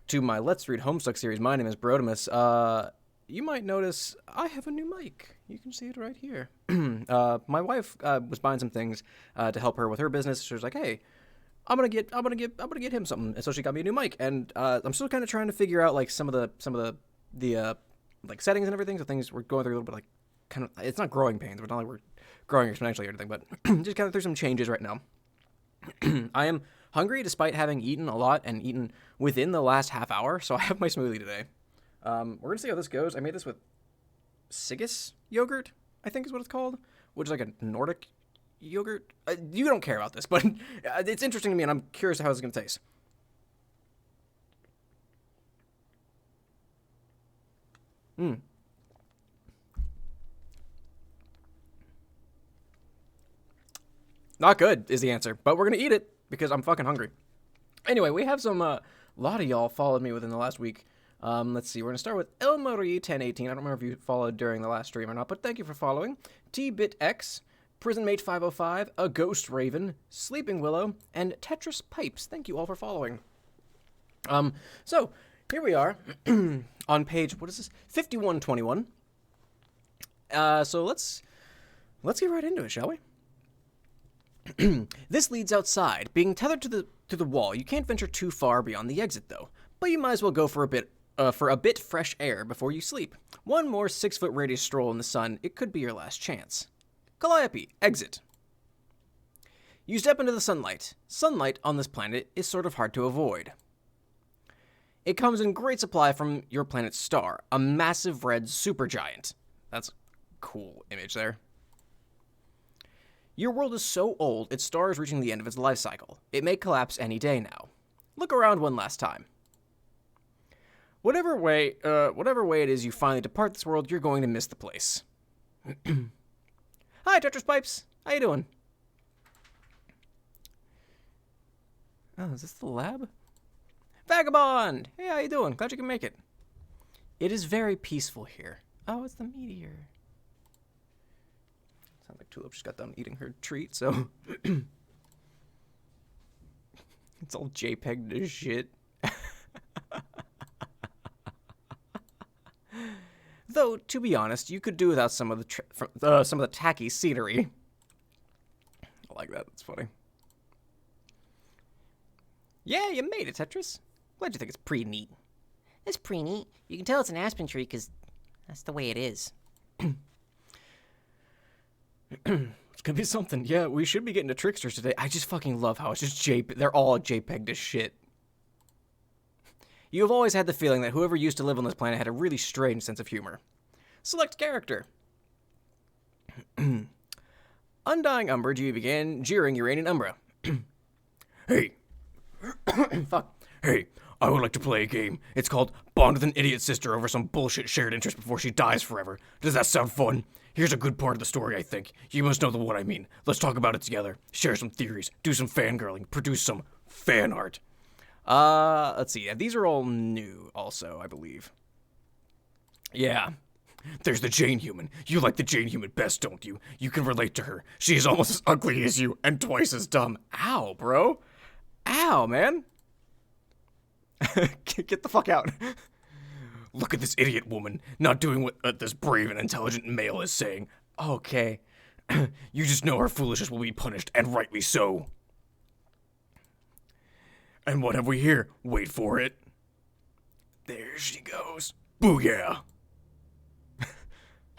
to my Let's Read Homestuck series. My name is Brodemus. You might notice I have a new mic. You can see it right here. My wife was buying some things to help her with her business. She was like, "Hey, I'm gonna get him something," and so she got me a new mic. And I'm still kind of trying to figure out like some of the like settings and everything. So things we're going through a little bit like kind of, it's not growing pains, but not like we're growing exponentially or anything. But just kind of through some changes right now. I am hungry despite having eaten a lot and eaten within the last half hour, so I have my smoothie today. We're going to see how this goes. I made this with Sigis yogurt, I think is what it's called, which is like a Nordic yogurt. You don't care about this, but it's interesting to me, and I'm curious how it's going to taste. Not good is the answer, but we're going to eat it because I'm fucking hungry. Anyway, we have some, a lot of y'all followed me within the last week. Let's see, we're going to start with Elmarie1018. I don't remember if you followed during the last stream or not, but thank you for following. TBitX, PrisonMate505, A Ghost Raven, Sleeping Willow, and Tetris Pipes. Thank you all for following. So, here we are on page, what is this? 5121. So let's get right into it, shall we? This leads outside, being tethered to the wall. You can't venture too far beyond the exit, though. But you might as well go for a bit fresh air before you sleep. One more 6-foot radius stroll in the sun, it could be your last chance. Calliope, exit. You step into the sunlight. Sunlight on this planet is sort of hard to avoid. It comes in great supply from your planet's star, a massive red supergiant. That's a cool image there. Your world is so old, its star is reaching the end of its life cycle. It may collapse any day now. Look around one last time. Whatever way it is you finally depart this world, you're going to miss the place. Hi, Tetris Pipes. How you doing? Oh, is this the lab? Vagabond! Hey, how you doing? Glad you can make it. It is very peaceful here. Oh, it's the meteor. Sounds like Tulip just got done eating her treat, so... It's all JPEG to shit. Though, to be honest, you could do without some of the tacky scenery. I like that. That's funny. Yeah, you made it, Tetris. Glad you think it's pretty neat. It's pretty neat. You can tell it's an aspen tree because that's the way it is. It's gonna be something. Yeah, we should be getting to Tricksters today. I just fucking love how it's just they're all JPEG to shit. You have always had the feeling that whoever used to live on this planet had a really strange sense of humor. Select character. Undying Umber, you began jeering Uranian Umbra. Hey. Fuck. Hey, I would like to play a game. It's called Bond with an Idiot Sister over some bullshit shared interest before she dies forever. Does that sound fun? Here's a good part of the story, I think. You must know the one I mean. Let's talk about it together. Share some theories. Do some fangirling. Produce some fan art. Let's see. These are all new, also, I believe. Yeah. There's the Jane Human. You like the Jane Human best, don't you? You can relate to her. She is almost as ugly as you and twice as dumb. Ow, bro. Ow, man. Get the fuck out. Look at this idiot woman, not doing what this brave and intelligent male is saying. Okay. You just know her foolishness will be punished, and rightly so. And what have we here? Wait for it. There she goes. Booyah.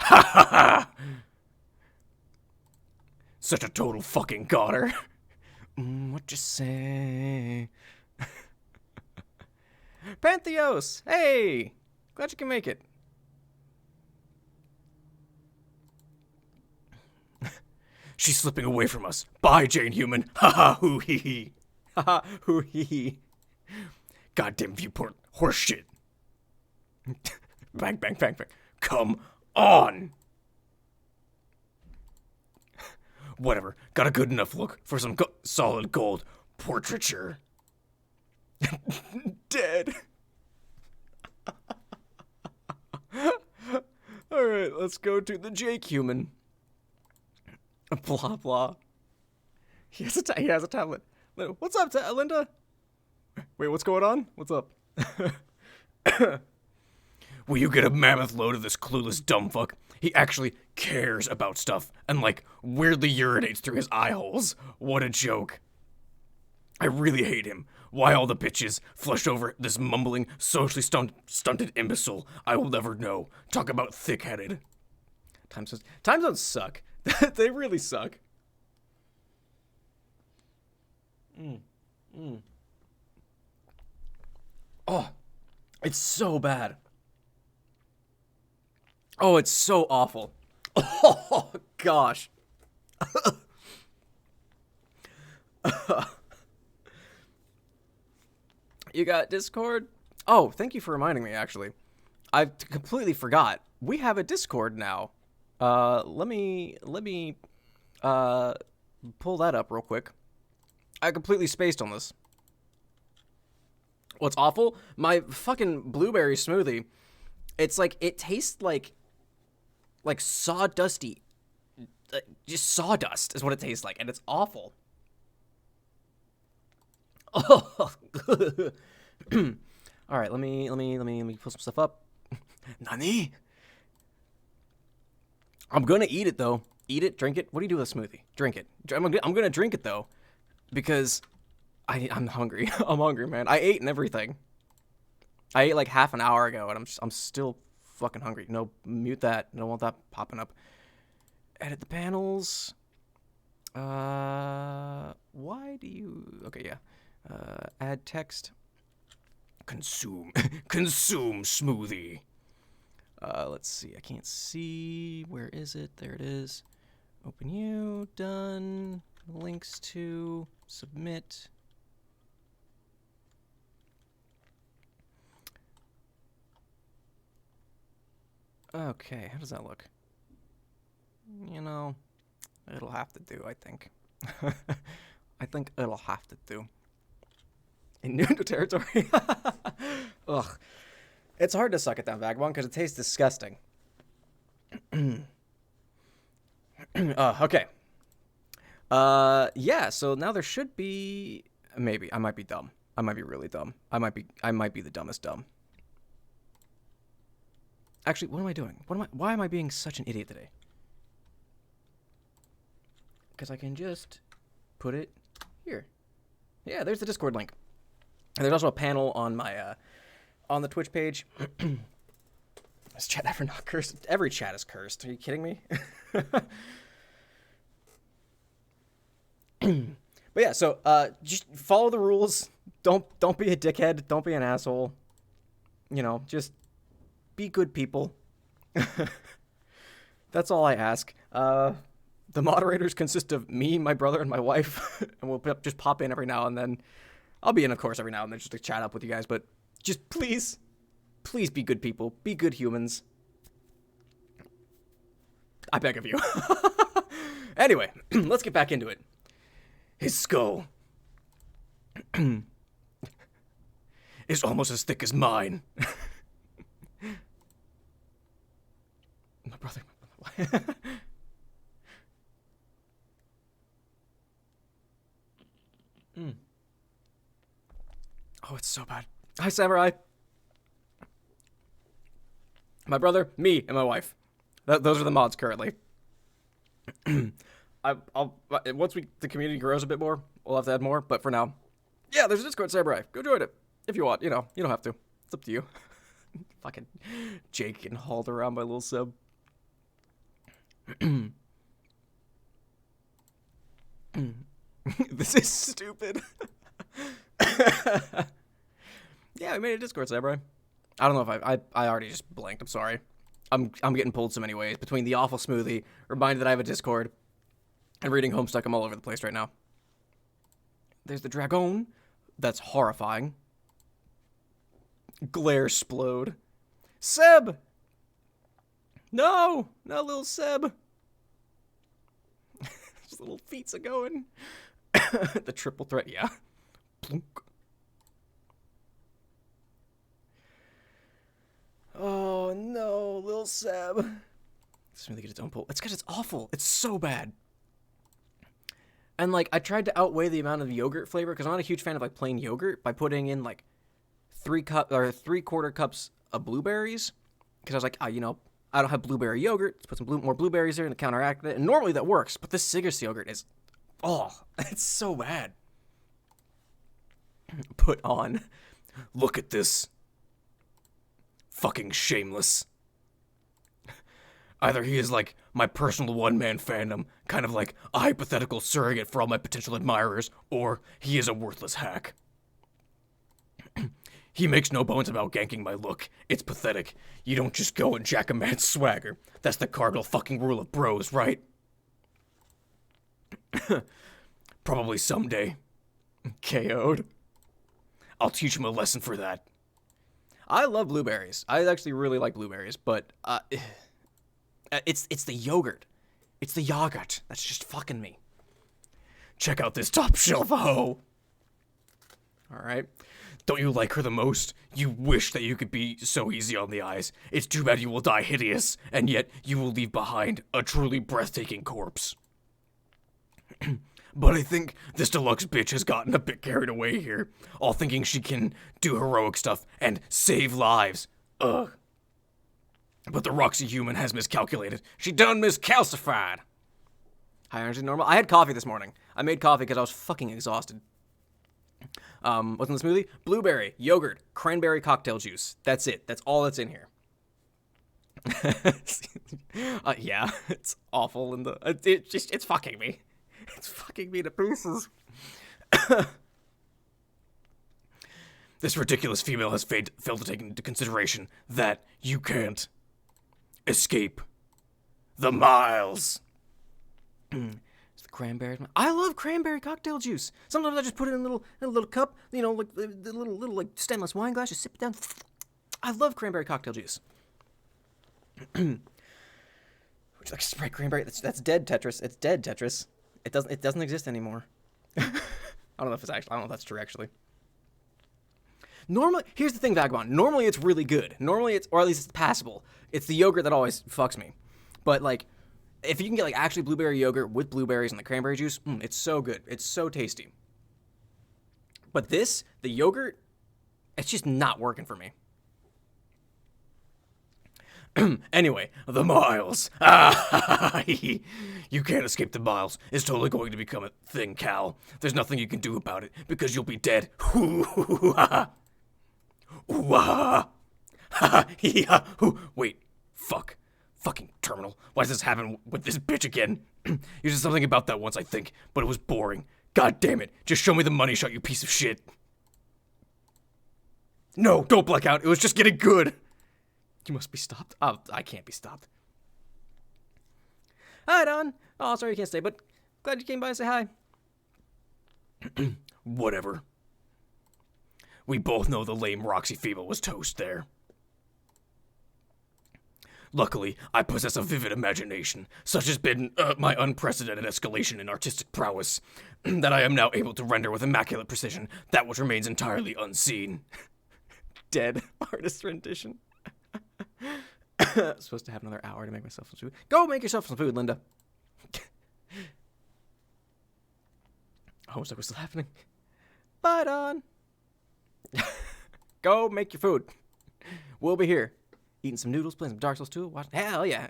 Ha ha ha! Such a total fucking goner. What you say? Pantheos! Hey! Glad you can make it. She's slipping away from us. Bye, Jane Human. Ha ha hoo hee hee. Ha ha hoo hee hee. Goddamn viewport horseshit. Bang, bang, bang, bang. Come on! Whatever. Got a good enough look for some solid gold portraiture. Dead. Alright, let's go to the Jake Human. Blah, blah. He has a tablet. What's up, Linda? Wait, what's going on? What's up? Will you get a mammoth load of this clueless dumb fuck? He actually cares about stuff and, like, weirdly urinates through his eye holes. What a joke. I really hate him. Why all the bitches flushed over this mumbling, socially stunted imbecile I will never know. Talk about thick-headed. Time zones suck. They really suck. Oh, it's so bad. Oh, it's so awful. Oh, gosh. You got Discord? Oh, thank you for reminding me, actually. I completely forgot. We have a Discord now. Let me pull that up real quick. I completely spaced on this. What's awful? My fucking blueberry smoothie. It's like, it tastes like sawdusty. Just sawdust is what it tastes like, and it's awful. Oh. All right, let me pull some stuff up. Nani? I'm gonna eat it though. Eat it, drink it. What do you do with a smoothie? Drink it. I'm gonna drink it though, because I'm hungry. I'm hungry, man. I ate and everything. I ate like half an hour ago, and I'm still fucking hungry. No, mute that. I don't want that popping up. Edit the panels. Why do you? Okay, yeah. Add text. Consume. Consume smoothie. Let's see. I can't see. Where is it? There it is. Open you. Done. Links to. Submit. Okay, how does that look? You know, it'll have to do, I think. I think it'll have to do. In Nuno territory? Ugh. It's hard to suck it down, Vagabond, because it tastes disgusting. Okay. Yeah, so now there should be... Maybe. I might be dumb. I might be really dumb. I might be the dumbest dumb. Actually, what am I doing? Why am I being such an idiot today? Because I can just put it here. Yeah, there's the Discord link. And there's also a panel on my on the Twitch page. Is chat ever not cursed? Every chat is cursed. Are you kidding me? But yeah, so just follow the rules. Don't be a dickhead. Don't be an asshole. You know, just be good people. That's all I ask. The moderators consist of me, my brother, and my wife, and we'll just pop in every now and then. I'll be in, of course, every now and then just to chat up with you guys, but just please be good people. Be good humans. I beg of you. Anyway, let's get back into it. His skull is almost as thick as mine. My brother. Oh, it's so bad. Hi, Samurai. My brother, me, and my wife. Those are the mods currently. Once the community grows a bit more, we'll have to add more. But for now, yeah, there's a Discord, Samurai. Go join it if you want. You know, you don't have to. It's up to you. Fucking Jake getting hauled around by little sub. This is stupid. Yeah, we made a Discord, Samurai. I don't know if I already just blanked. I'm sorry. I'm getting pulled so many ways. Between the awful smoothie, reminded that I have a Discord, and reading Homestuck, I'm all over the place right now. There's the dragon. That's horrifying. Glare explode. Seb! No! Not little Seb. His little feet's a going. The triple threat, yeah. Plunk. Oh no, Lil Seb. This really get its own pull. It's because it's awful. It's so bad. And like, I tried to outweigh the amount of yogurt flavor because I'm not a huge fan of like plain yogurt by putting in like 3/4 cups of blueberries, because I was like, I don't have blueberry yogurt. Let's put some more blueberries there to counteract it. And normally that works, but this citrus yogurt is, it's so bad. Put on. Look at this. Fucking shameless. Either he is like my personal one-man fandom, kind of like a hypothetical surrogate for all my potential admirers, or he is a worthless hack. He makes no bones about ganking my look. It's pathetic. You don't just go and jack a man's swagger. That's the cardinal fucking rule of bros, right? Probably someday. KO'd. I'll teach him a lesson for that. I love blueberries. I actually really like blueberries, but it's the yogurt. It's the yogurt that's just fucking me. Check out this top shelf hoe. All right. Don't you like her the most? You wish that you could be so easy on the eyes. It's too bad you will die hideous, and yet you will leave behind a truly breathtaking corpse. But I think this deluxe bitch has gotten a bit carried away here, all thinking she can do heroic stuff and save lives. Ugh. But the Roxy human has miscalculated. She done miscalcified. Hi, Energy Normal. I had coffee this morning. I made coffee because I was fucking exhausted. What's in the smoothie? Blueberry, yogurt, cranberry cocktail juice. That's it. That's all that's in here. Yeah, it's awful. It's fucking me. It's fucking me to pieces. This ridiculous female has failed to take into consideration that you can't escape the miles. It's the cranberry. I love cranberry cocktail juice. Sometimes I just put it in a little cup, like the little like stainless wine glass. Just sip it down. I love cranberry cocktail juice. Would you like Sprite cranberry? That's dead Tetris. It's dead Tetris. It doesn't exist anymore. I don't know if that's true actually. Normally, here's the thing, Vagabond. Normally it's really good. Normally or at least it's passable. It's the yogurt that always fucks me. But like, if you can get like actually blueberry yogurt with blueberries and the cranberry juice, it's so good. It's so tasty. But the yogurt, it's just not working for me. Anyway, the miles. You can't escape the miles. It's totally going to become a thing, Cal. There's nothing you can do about it because you'll be dead. Wait, fuck. Fucking terminal. Why does this happen with this bitch again? You said something about that once, I think, but it was boring. God damn it. Just show me the money shot, you piece of shit. No, don't black out. It was just getting good. You must be stopped. Oh, I can't be stopped. Hi, Don. Oh, sorry you can't stay, but glad you came by to say hi. Whatever. We both know the lame Roxy female was toast there. Luckily, I possess a vivid imagination, such has been my unprecedented escalation in artistic prowess, that I am now able to render with immaculate precision that which remains entirely unseen. Dead artist rendition. Supposed to have another hour to make myself some food. Go make yourself some food, Linda. Homestuck was still happening. Bye, Don. Go make your food. We'll be here. Eating some noodles, playing some Dark Souls 2. Watch. Hell yeah.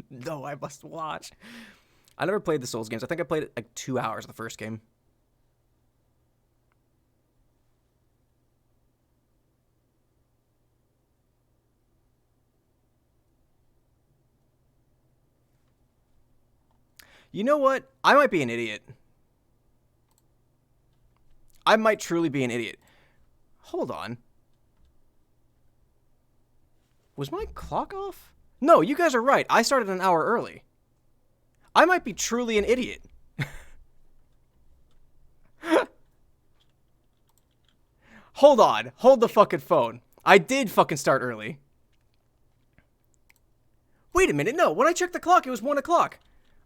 No, I must watch. I never played the Souls games. I think I played it like 2 hours of the first game. You know what? I might be an idiot. I might truly be an idiot. Hold on. Was my clock off? No, you guys are right. I started an hour early. I might be truly an idiot. Hold on. Hold the fucking phone. I did fucking start early. Wait a minute. No, when I checked the clock, it was 1 o'clock.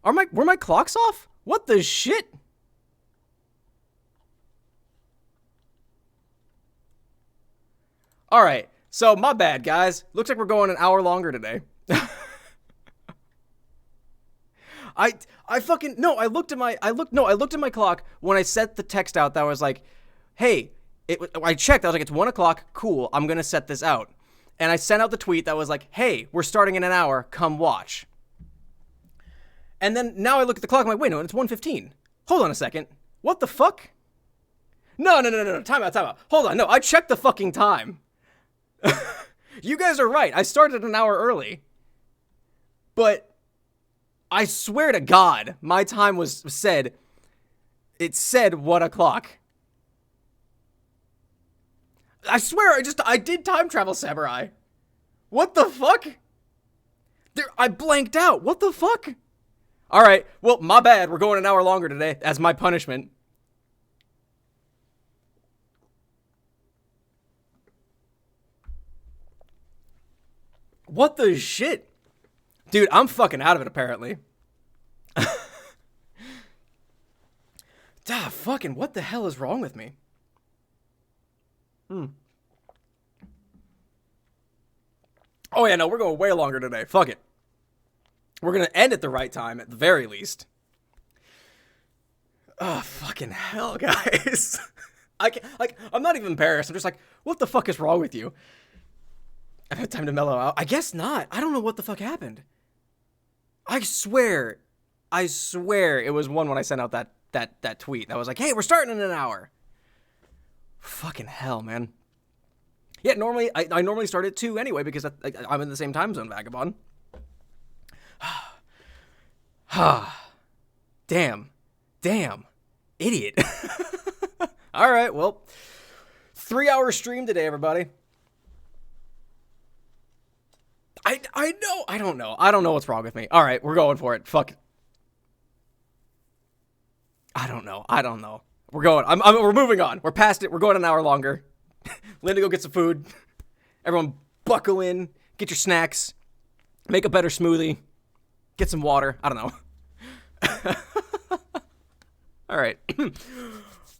Were my clocks off? What the shit? All right. So, my bad, guys. Looks like we're going an hour longer today. I looked at my clock when I set the text out that was like, "Hey, I checked. I was like, it's 1 o'clock. Cool. I'm going to set this out. And I sent out the tweet that was like, hey, we're starting in an hour. Come watch. And then now I look at the clock. I'm like, wait, no, it's 1:15. Hold on a second. What the fuck? No. Time out. Hold on. No, I checked the fucking time. You guys are right. I started an hour early. But I swear to God, my time was said. It said 1 o'clock. I swear, I did time travel, Samurai. What the fuck? I blanked out. What the fuck? All right. Well, my bad. We're going an hour longer today as my punishment. What the shit? Dude, I'm fucking out of it, apparently. Fucking what the hell is wrong with me? Oh, yeah, no, we're going way longer today. Fuck it. We're going to end at the right time, at the very least. Oh, fucking hell, guys. I'm not even embarrassed. I'm just like, what the fuck is wrong with you? I've had time to mellow out. I guess not. I don't know what the fuck happened. I swear it was one when I sent out that tweet. That was like, hey, we're starting in an hour. Fucking hell, man. Yeah, normally, I normally start at 2 anyway, because I'm in the same time zone, Vagabond. Damn. Idiot. All right, well, 3-hour stream today, everybody. I don't know what's wrong with me. All right, we're going for it. Fuck it. I don't know. We're going. We're moving on. We're past it. We're going an hour longer. Linda, go get some food. Everyone buckle in. Get your snacks. Make a better smoothie. Get some water. I don't know. All right.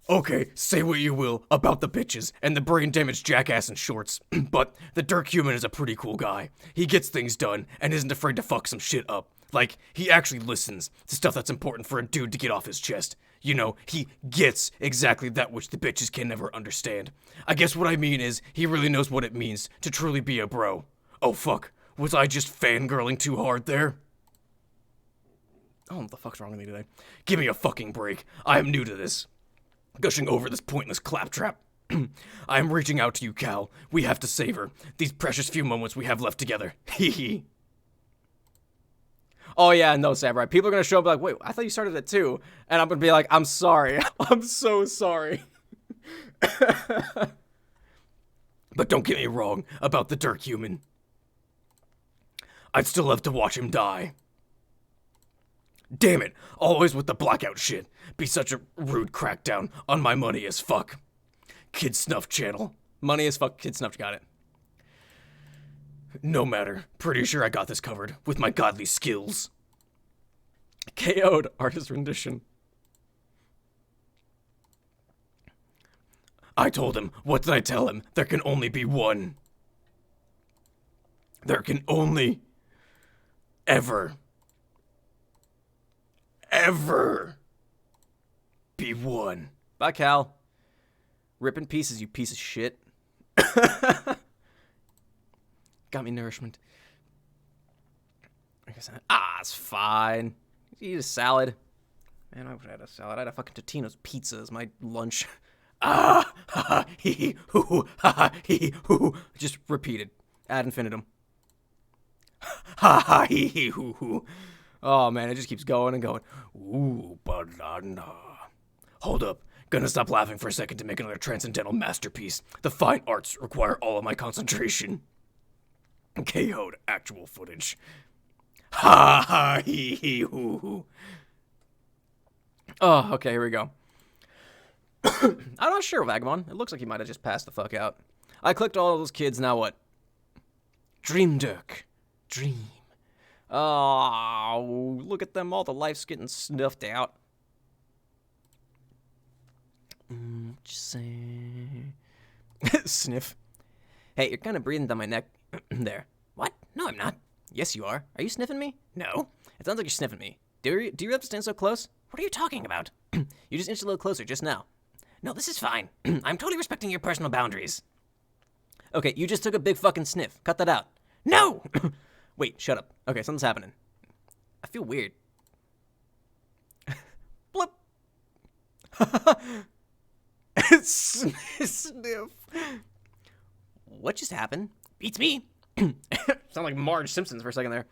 Okay, say what you will about the bitches and the brain-damaged jackass in shorts, but the Dirk human is a pretty cool guy. He gets things done and isn't afraid to fuck some shit up. Like, he actually listens to stuff that's important for a dude to get off his chest. You know, he gets exactly that which the bitches can never understand. I guess what I mean is, he really knows what it means to truly be a bro. Oh fuck, was I just fangirling too hard there? Oh, what the fuck's wrong with me today? Give me a fucking break. I am new to this. Gushing over this pointless claptrap. I am reaching out to you, Cal. We have to savor these precious few moments we have left together. Hee hee. Oh yeah, no, Samurai. People are gonna show up like, wait, I thought you started at 2. And I'm gonna be like, I'm sorry. I'm so sorry. But don't get me wrong about the Dirk human. I'd still love to watch him die. Damn it, always with the blackout shit. Be such a rude crackdown on my money as fuck. Kid Snuff channel. Money as fuck, Kid Snuff, got it. No matter, pretty sure I got this covered with my godly skills. KO'd artist rendition. I told him, what did I tell him? There can only be one. There can only ever be one. Bye, Cal. Rip in pieces, you piece of shit. Got me nourishment. It's fine. Eat a salad. Man, I wish I had a salad. I had a fucking Totino's pizza as my lunch. Hee hoo, hee hoo. Just repeated. Ad infinitum. Hee hoo. Oh man, it just keeps going and going. Ooh, banana. Hold up. Gonna stop laughing for a second to make another transcendental masterpiece. The fine arts require all of my concentration. KO'd actual footage. Hee hee hoo. Oh, okay, here we go. I'm not sure, Vagabond. It looks like he might have just passed the fuck out. I clicked all of those kids, now what? Dream, Dirk. Dream. Oh, look at them. All the life's getting snuffed out. Just say... Sniff. Hey, you're kind of breathing down my neck. There. What? No, I'm not. Yes, you are. Are you sniffing me? No. It sounds like you're sniffing me. Do you have to stand so close? What are you talking about? You just inched a little closer just now. No, this is fine. I'm totally respecting your personal boundaries. Okay, you just took a big fucking sniff. Cut that out. No! Wait, shut up. Okay, something's happening. I feel weird. Blip. Sniff. What just happened? Beats me. Sound like Marge Simpsons for a second there.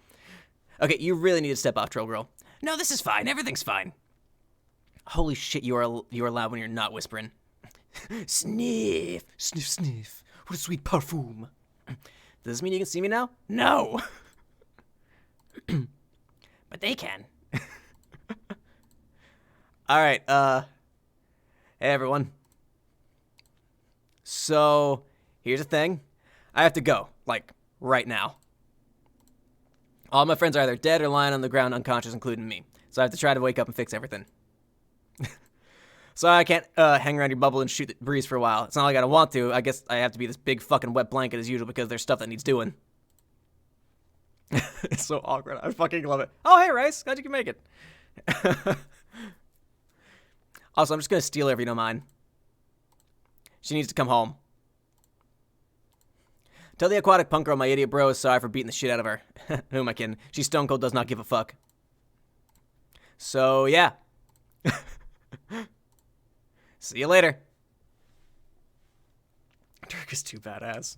Okay, you really need to step off, Troll Girl. No, this is fine. Everything's fine. Holy shit, you are loud when you're not whispering. Sniff. Sniff, sniff. What a sweet parfum. Does this mean you can see me now? No. But they can. All right, hey everyone. So, here's the thing. I have to go, like, right now. All my friends are either dead or lying on the ground unconscious, including me. So I have to try to wake up and fix everything. So I can't hang around your bubble and shoot the breeze for a while. It's not like I don't want to. I guess I have to be this big fucking wet blanket as usual because there's stuff that needs doing. It's so awkward. I fucking love it. Oh, hey, Rice. How'd you make it? Also, I'm just going to steal her if you don't mind. She needs to come home. Tell the aquatic punk girl my idiot bro is sorry for beating the shit out of her. Who am I kidding? She stone cold does not give a fuck. So, yeah. See you later. Dirk is too badass.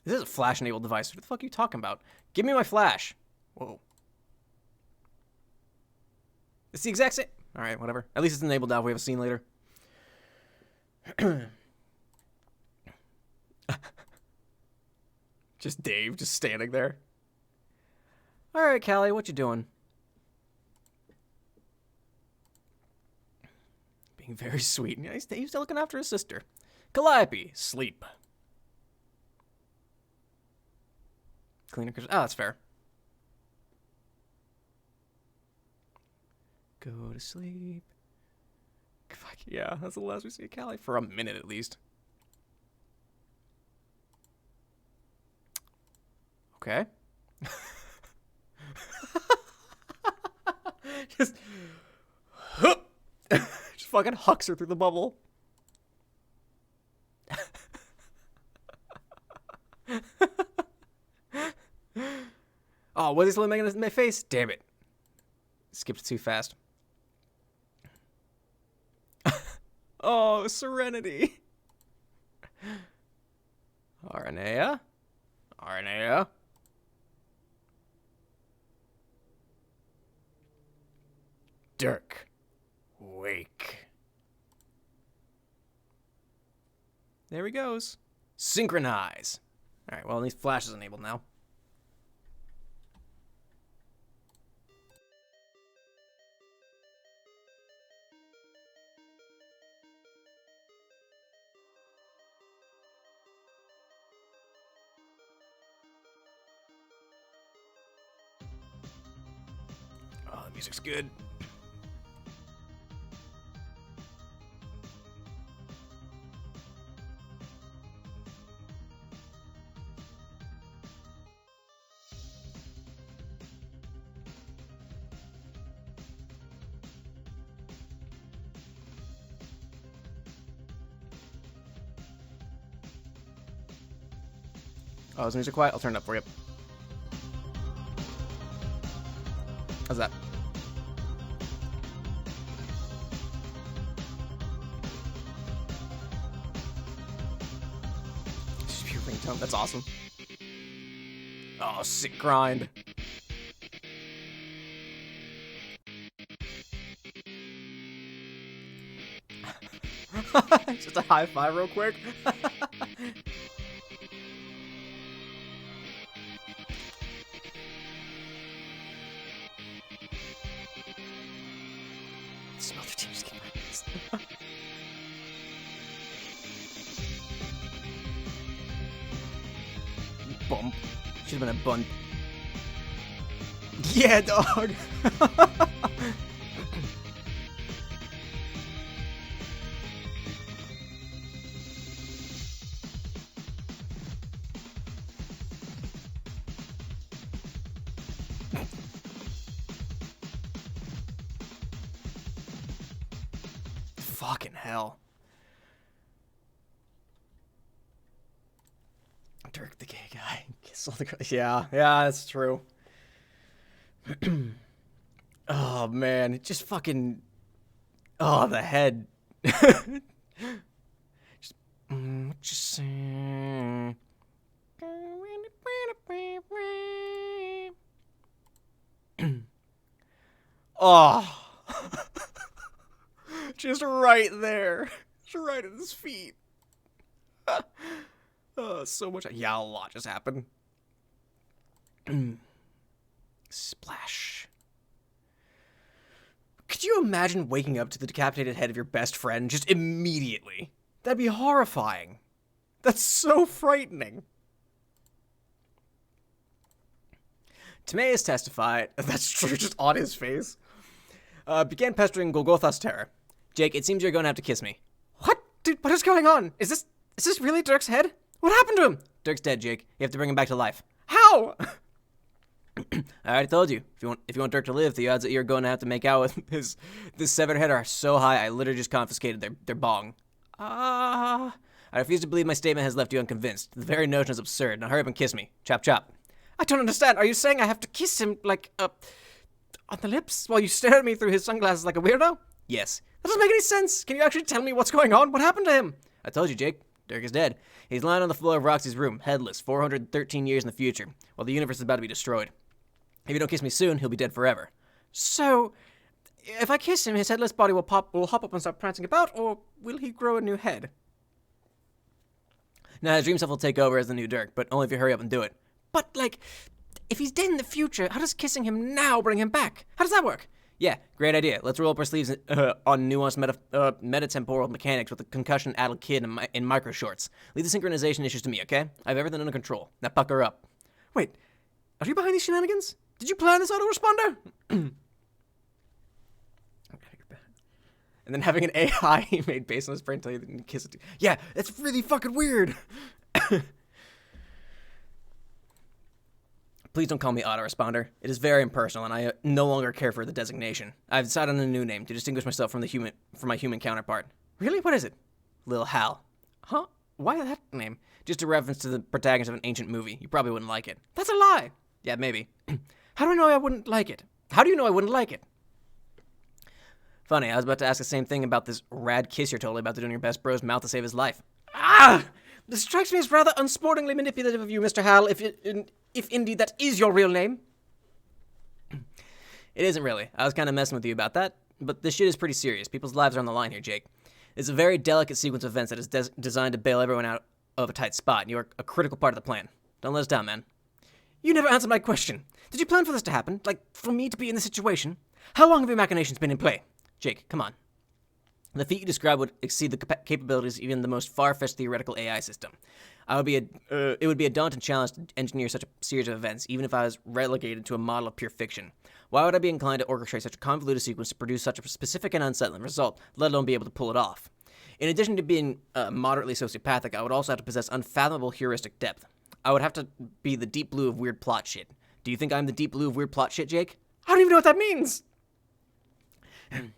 This is a flash-enabled device. What the fuck are you talking about? Give me my flash. Whoa. It's the exact same. All right, whatever. At least it's enabled now. We have a scene later. Just Dave, just standing there. All right, Callie, what you doing? Being very sweet. Yeah, he's still looking after his sister. Calliope, sleep. Cleaner. Oh, that's fair. Go to sleep. Fuck yeah, that's the last we see of Callie for a minute at least. Okay. just fucking hucks her through the bubble. Oh, what is this making in my face? Damn it. Skipped too fast. Oh, Serenity. Arnea. Arnea. Dirk. Wake. There he goes. Synchronize. All right, well, at least Flash is enabled now. Oh, the music's good. Oh, is the music quiet? I'll turn it up for you. How's that? Just pure ringtone. That's awesome. Oh, sick grind. Just a high five real quick. Smell the tears getting my face. Bump. Should have been a bunt. Yeah, dog. Fucking hell. Dirk the gay guy. Kiss all the girls. Yeah, that's true. Oh, man. It just fucking... Oh, the head. Just... what you say? Oh. Just right there. Just right at his feet. Oh, so much. Yeah, a lot just happened. Splash. Could you imagine waking up to the decapitated head of your best friend just immediately? That'd be horrifying. That's so frightening. Timaeus testified, that's true, just on his face, began pestering Golgotha's terror. Jake, it seems you're going to have to kiss me. What? Dude, what is going on? Is this really Dirk's head? What happened to him? Dirk's dead, Jake. You have to bring him back to life. How? I already told you. If you want Dirk to live, the odds that you're going to have to make out with this severed head are so high, I literally just confiscated their bong. I refuse to believe my statement has left you unconvinced. The very notion is absurd. Now hurry up and kiss me. Chop, chop. I don't understand. Are you saying I have to kiss him, like, on the lips while you stare at me through his sunglasses like a weirdo? Yes. That doesn't make any sense. Can you actually tell me what's going on? What happened to him? I told you, Jake. Dirk is dead. He's lying on the floor of Roxy's room, headless, 413 years in the future, while the universe is about to be destroyed. If you don't kiss me soon, he'll be dead forever. So, if I kiss him, his headless body will hop up and start prancing about, or will he grow a new head? Now, his dream self will take over as the new Dirk, but only if you hurry up and do it. But, like, if he's dead in the future, how does kissing him now bring him back? How does that work? Yeah, great idea. Let's roll up our sleeves on nuanced metatemporal mechanics with a concussion-addled kid in micro shorts. Leave the synchronization issues to me, okay? I have everything under control. Now pucker up. Wait, are you behind these shenanigans? Did you plan this autoresponder? And then having an AI made based on his brain tell you that you can kiss it. Yeah, that's really fucking weird. Please don't call me autoresponder. It is very impersonal, and I no longer care for the designation. I've decided on a new name to distinguish myself from my human counterpart. Really? What is it? Lil Hal. Huh? Why that name? Just a reference to the protagonist of an ancient movie. You probably wouldn't like it. That's a lie. Yeah, maybe. How do I know I wouldn't like it? How do you know I wouldn't like it? Funny, I was about to ask the same thing about this rad kiss you're totally about to do in your best bro's mouth to save his life. Ah! This strikes me as rather unsportingly manipulative of you, Mr. Hal, if indeed that is your real name. It isn't really. I was kind of messing with you about that, but this shit is pretty serious. People's lives are on the line here, Jake. It's a very delicate sequence of events that is designed to bail everyone out of a tight spot, and you're a critical part of the plan. Don't let us down, man. You never answered my question. Did you plan for this to happen? Like, for me to be in this situation? How long have your machinations been in play? Jake, come on. The feat you describe would exceed the capabilities of even the most far-fetched theoretical AI system. It would be a daunting challenge to engineer such a series of events, even if I was relegated to a model of pure fiction. Why would I be inclined to orchestrate such a convoluted sequence to produce such a specific and unsettling result, let alone be able to pull it off? In addition to being moderately sociopathic, I would also have to possess unfathomable heuristic depth. I would have to be the deep blue of weird plot shit. Do you think I'm the deep blue of weird plot shit, Jake? I don't even know what that means!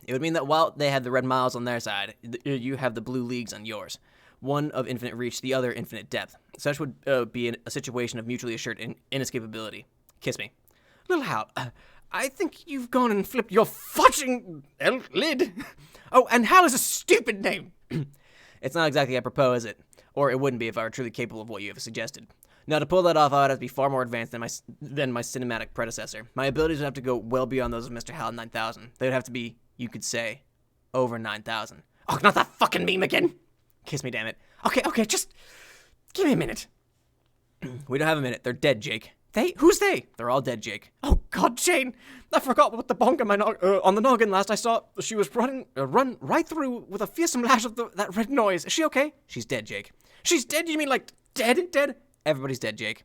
It would mean that while they have the red miles on their side, you have the blue leagues on yours. One of infinite reach, the other infinite depth. Such would be a situation of mutually assured inescapability. Kiss me. Little Hal, I think you've gone and flipped your fudging lid. Oh, and Hal is a stupid name. It's not exactly apropos, is it? Or it wouldn't be if I were truly capable of what you have suggested. Now, to pull that off, I would have to be far more advanced than my cinematic predecessor. My abilities would have to go well beyond those of Mr. Hal 9000. They would have to be, you could say, over 9,000. Oh, not that fucking meme again! Kiss me, damn it. Okay, just give me a minute. We don't have a minute. They're dead, Jake. They? Who's they? They're all dead, Jake. Oh, God, Jane! I forgot what the bonk on the noggin last I saw. She was run right through with a fearsome lash of that red noise. Is she okay? She's dead, Jake. She's dead? You mean like dead? Dead? Everybody's dead, Jake.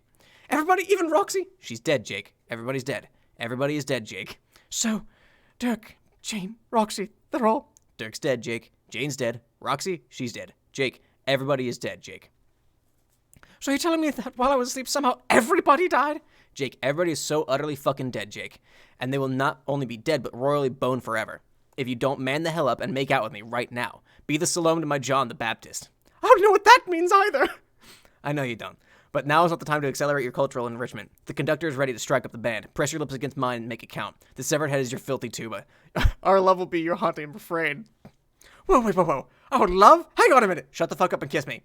Everybody? Even Roxy? She's dead, Jake. Everybody's dead. Everybody is dead, Jake. So, Dirk, Jane, Roxy, they're all... Dirk's dead, Jake. Jane's dead. Roxy, she's dead. Jake, everybody is dead, Jake. So you're telling me that while I was asleep, somehow everybody died? Jake, everybody is so utterly fucking dead, Jake. And they will not only be dead, but royally boned forever. if you don't man the hell up and make out with me right now. Be the Salome to my John the Baptist. I don't know what that means either. I know you don't. But now is not the time to accelerate your cultural enrichment. The conductor is ready to strike up the band. Press your lips against mine and make it count. The severed head is your filthy tuba. Our love will be your haunting refrain. Whoa, wait, whoa, whoa. Oh, love? Hang on a minute. Shut the fuck up and kiss me.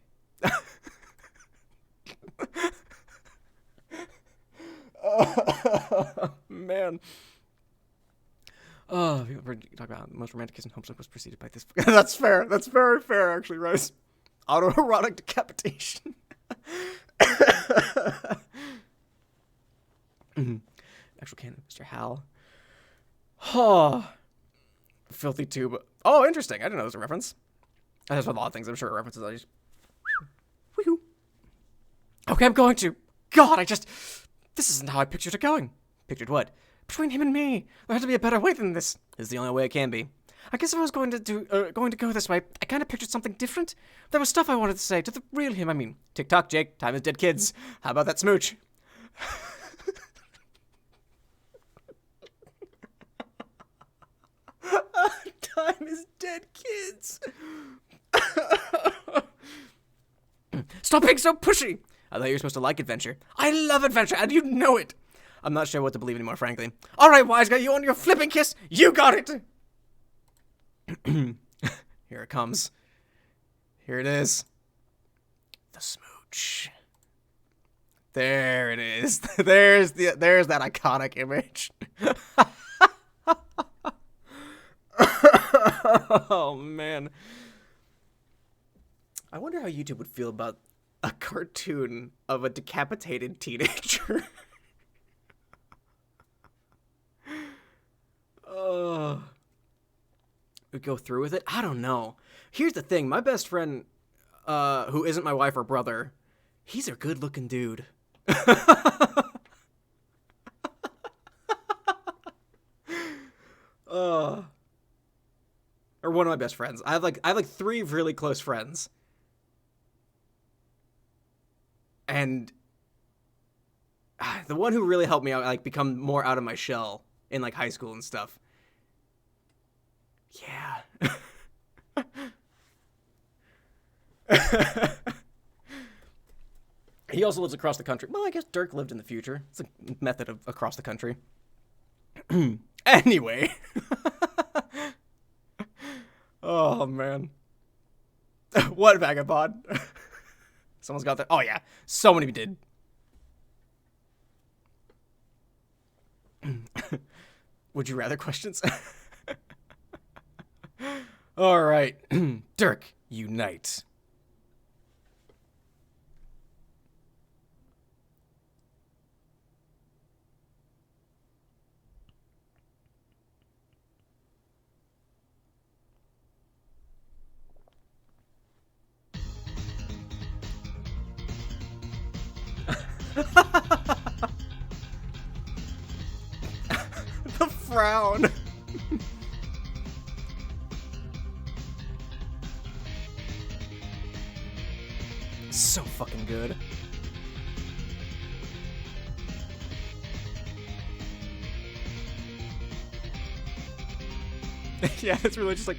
Oh, man. Oh, we're talking about the most romantic kiss in Homestuck was preceded by this. That's fair. That's very fair, actually, Rice. Autoerotic decapitation. Actual canon, Mr. Hal. Oh, filthy tube. Oh, interesting. I didn't know it was a reference. There's a lot of things I'm sure are references. I just. Woohoo. Okay, I'm going to. God, this isn't how I pictured it going. Pictured what? Between him and me. There had to be a better way than this. This is the only way it can be. I guess if I was going to go this way, I kind of pictured something different. There was stuff I wanted to say to the real him. I mean, tick-tock, Jake. Time is dead, kids. How about that smooch? Time is dead, kids. Stop being so pushy. I thought you were supposed to like adventure. I love adventure, and you know it. I'm not sure what to believe anymore, frankly. All right, wise guy, you want your flipping kiss? You got it. Here it comes. Here it is. The smooch. There it is. There's that iconic image. Oh man. I wonder how YouTube would feel about a cartoon of a decapitated teenager. Would go through with it? I don't know. Here's the thing. My best friend, who isn't my wife or brother, he's a good-looking dude. Or one of my best friends. I have like 3 really close friends. And the one who really helped me out, like, become more out of my shell in, like, high school and stuff. Yeah. He also lives across the country. Well, I guess Dirk lived in the future. It's a method of across the country. Anyway. Oh, man. What vagabond? Someone's got that. Oh, yeah. So many did. Would you rather questions? All right. Dirk, unite. The frown. So fucking good. Yeah, it's really just like.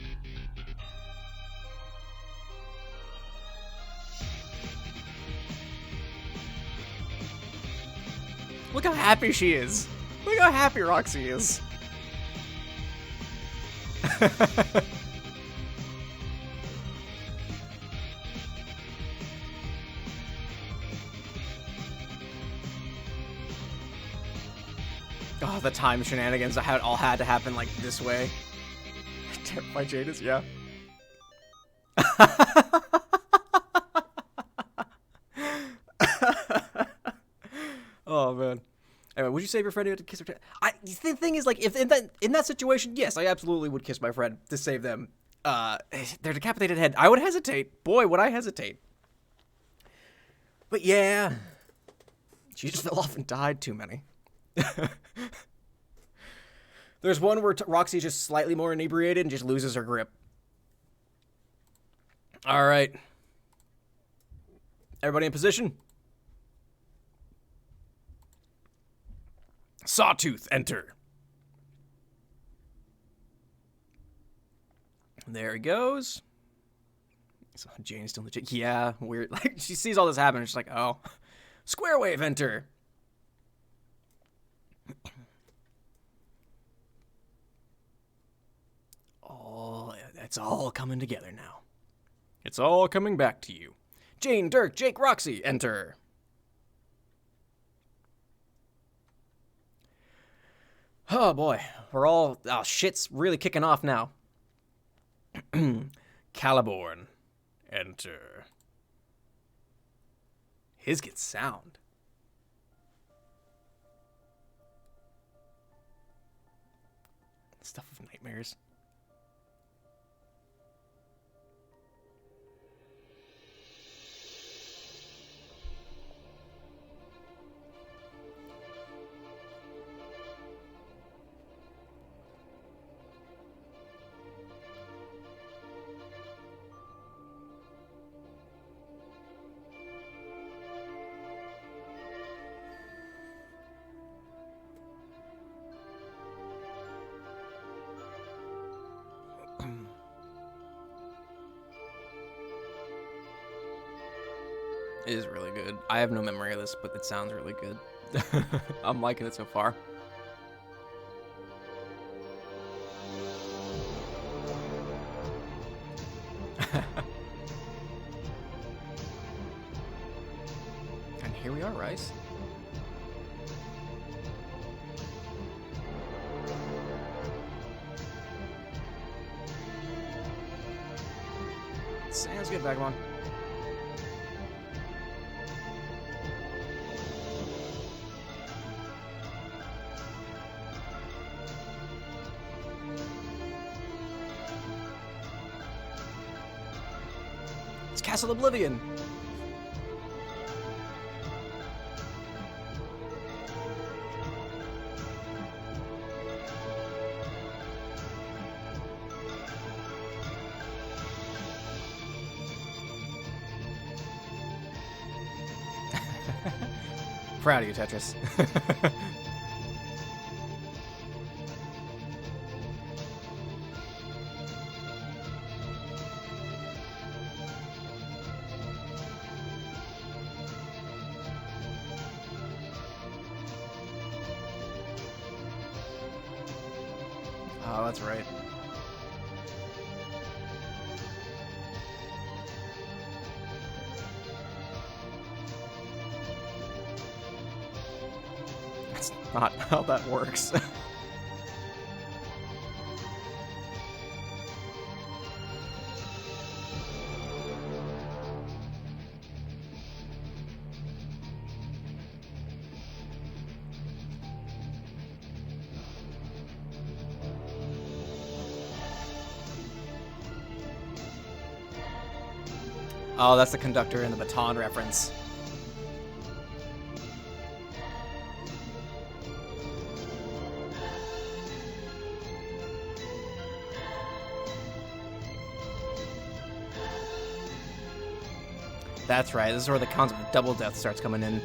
Look how happy she is. Look how happy Roxy is. Oh, the time shenanigans that all had to happen like this way. Terrified Jadis, yeah. Oh man. Anyway, would you save your friend to kiss her? The thing is, like, if in that situation, yes, I absolutely would kiss my friend to save them. Their decapitated head. I would hesitate. Boy, would I hesitate. But yeah, she just fell off and died. Too many. There's one where Roxy's just slightly more inebriated and just loses her grip. All right. Everybody in position? Sawtooth, enter. There he goes. So Jane's still legit. Yeah, weird. Like, she sees all this happen, and she's like, oh. Square wave, enter. Oh, it's all coming together now. It's all coming back to you. Jane, Dirk, Jake, Roxy, enter. Oh boy, we're all... Oh, shit's really kicking off now. Caliborn, enter. His gets sound. Stuff of nightmares. It is really good. I have no memory of this, but it sounds really good. I'm liking it so far. And here we are, Rice. Sounds good, Vagabond. It's Castle Oblivion. Proud of you, Tetris. Oh, that's right. That's not how that works. Oh, that's the conductor and the baton reference. That's right. This is where the concept of double death starts coming in.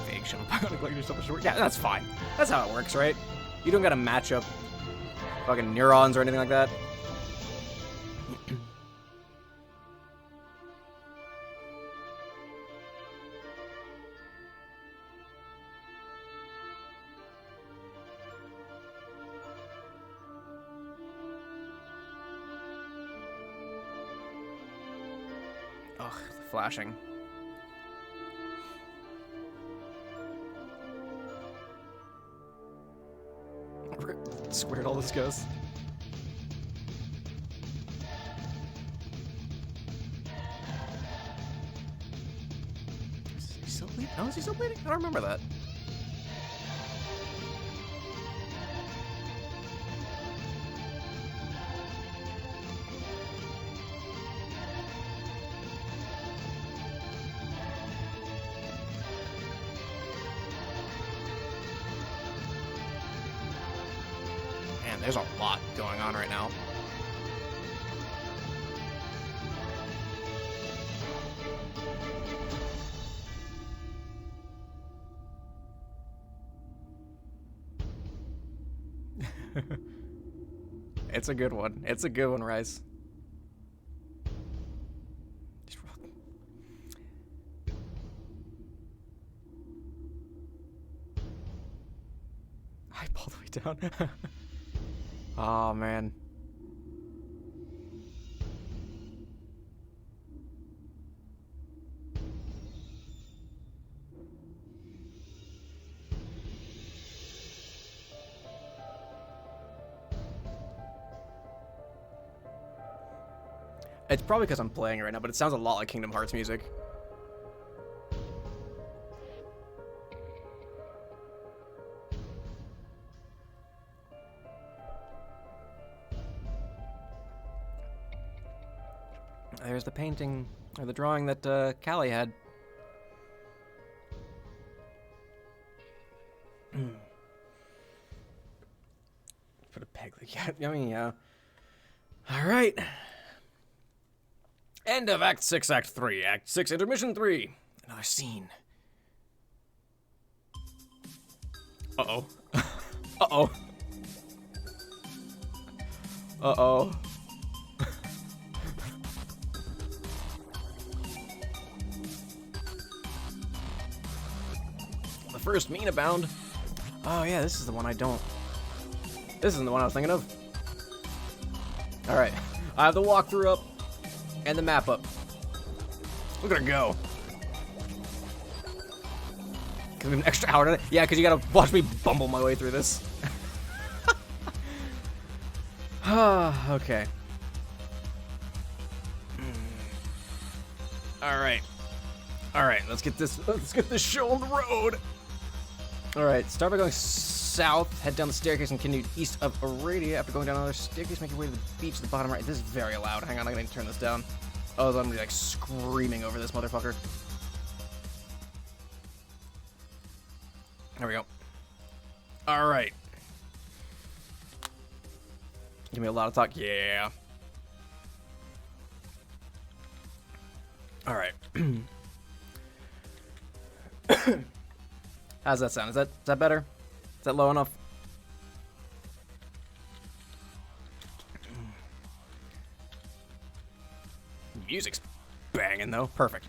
Fake shove a like yourself a short. Yeah, that's fine. That's how it works, right? You don't gotta match up fucking neurons or anything like that. Ugh, the flashing. Squared all this goes. Is he still bleeding? Oh, is he still bleeding? I don't remember that. Man, there's a lot going on right now. It's a good one. It's a good one, Rice. I all the way down. Oh, man. It's probably because I'm playing it right now, but it sounds a lot like Kingdom Hearts music. There's the painting, or the drawing that Callie had. Put a peg like that. I mean, yeah. Alright. End of Act 6, Act 3. Act 6, Intermission 3. Another scene. Uh-oh. Uh-oh. Uh-oh. The first Meenahbound. Oh, yeah, this is the one I don't... This isn't the one I was thinking of. Alright. I have the walkthrough up. And the map up. Look at her go. Give me an extra hour to... Yeah, because you gotta watch me bumble my way through this. Okay. Alright. Alright, let's get this show on the road. Alright, start by going south, head down the staircase and continue east of Aradia. After going down another staircase, make your way to the beach at the bottom right. This is very loud. Hang on, I gotta turn this down. Oh, I'm gonna be like screaming over this motherfucker. There we go. Alright. Give me a lot of talk. Yeah. Alright. How's that sound? Is that better? Is that low enough? Music's banging though. Perfect.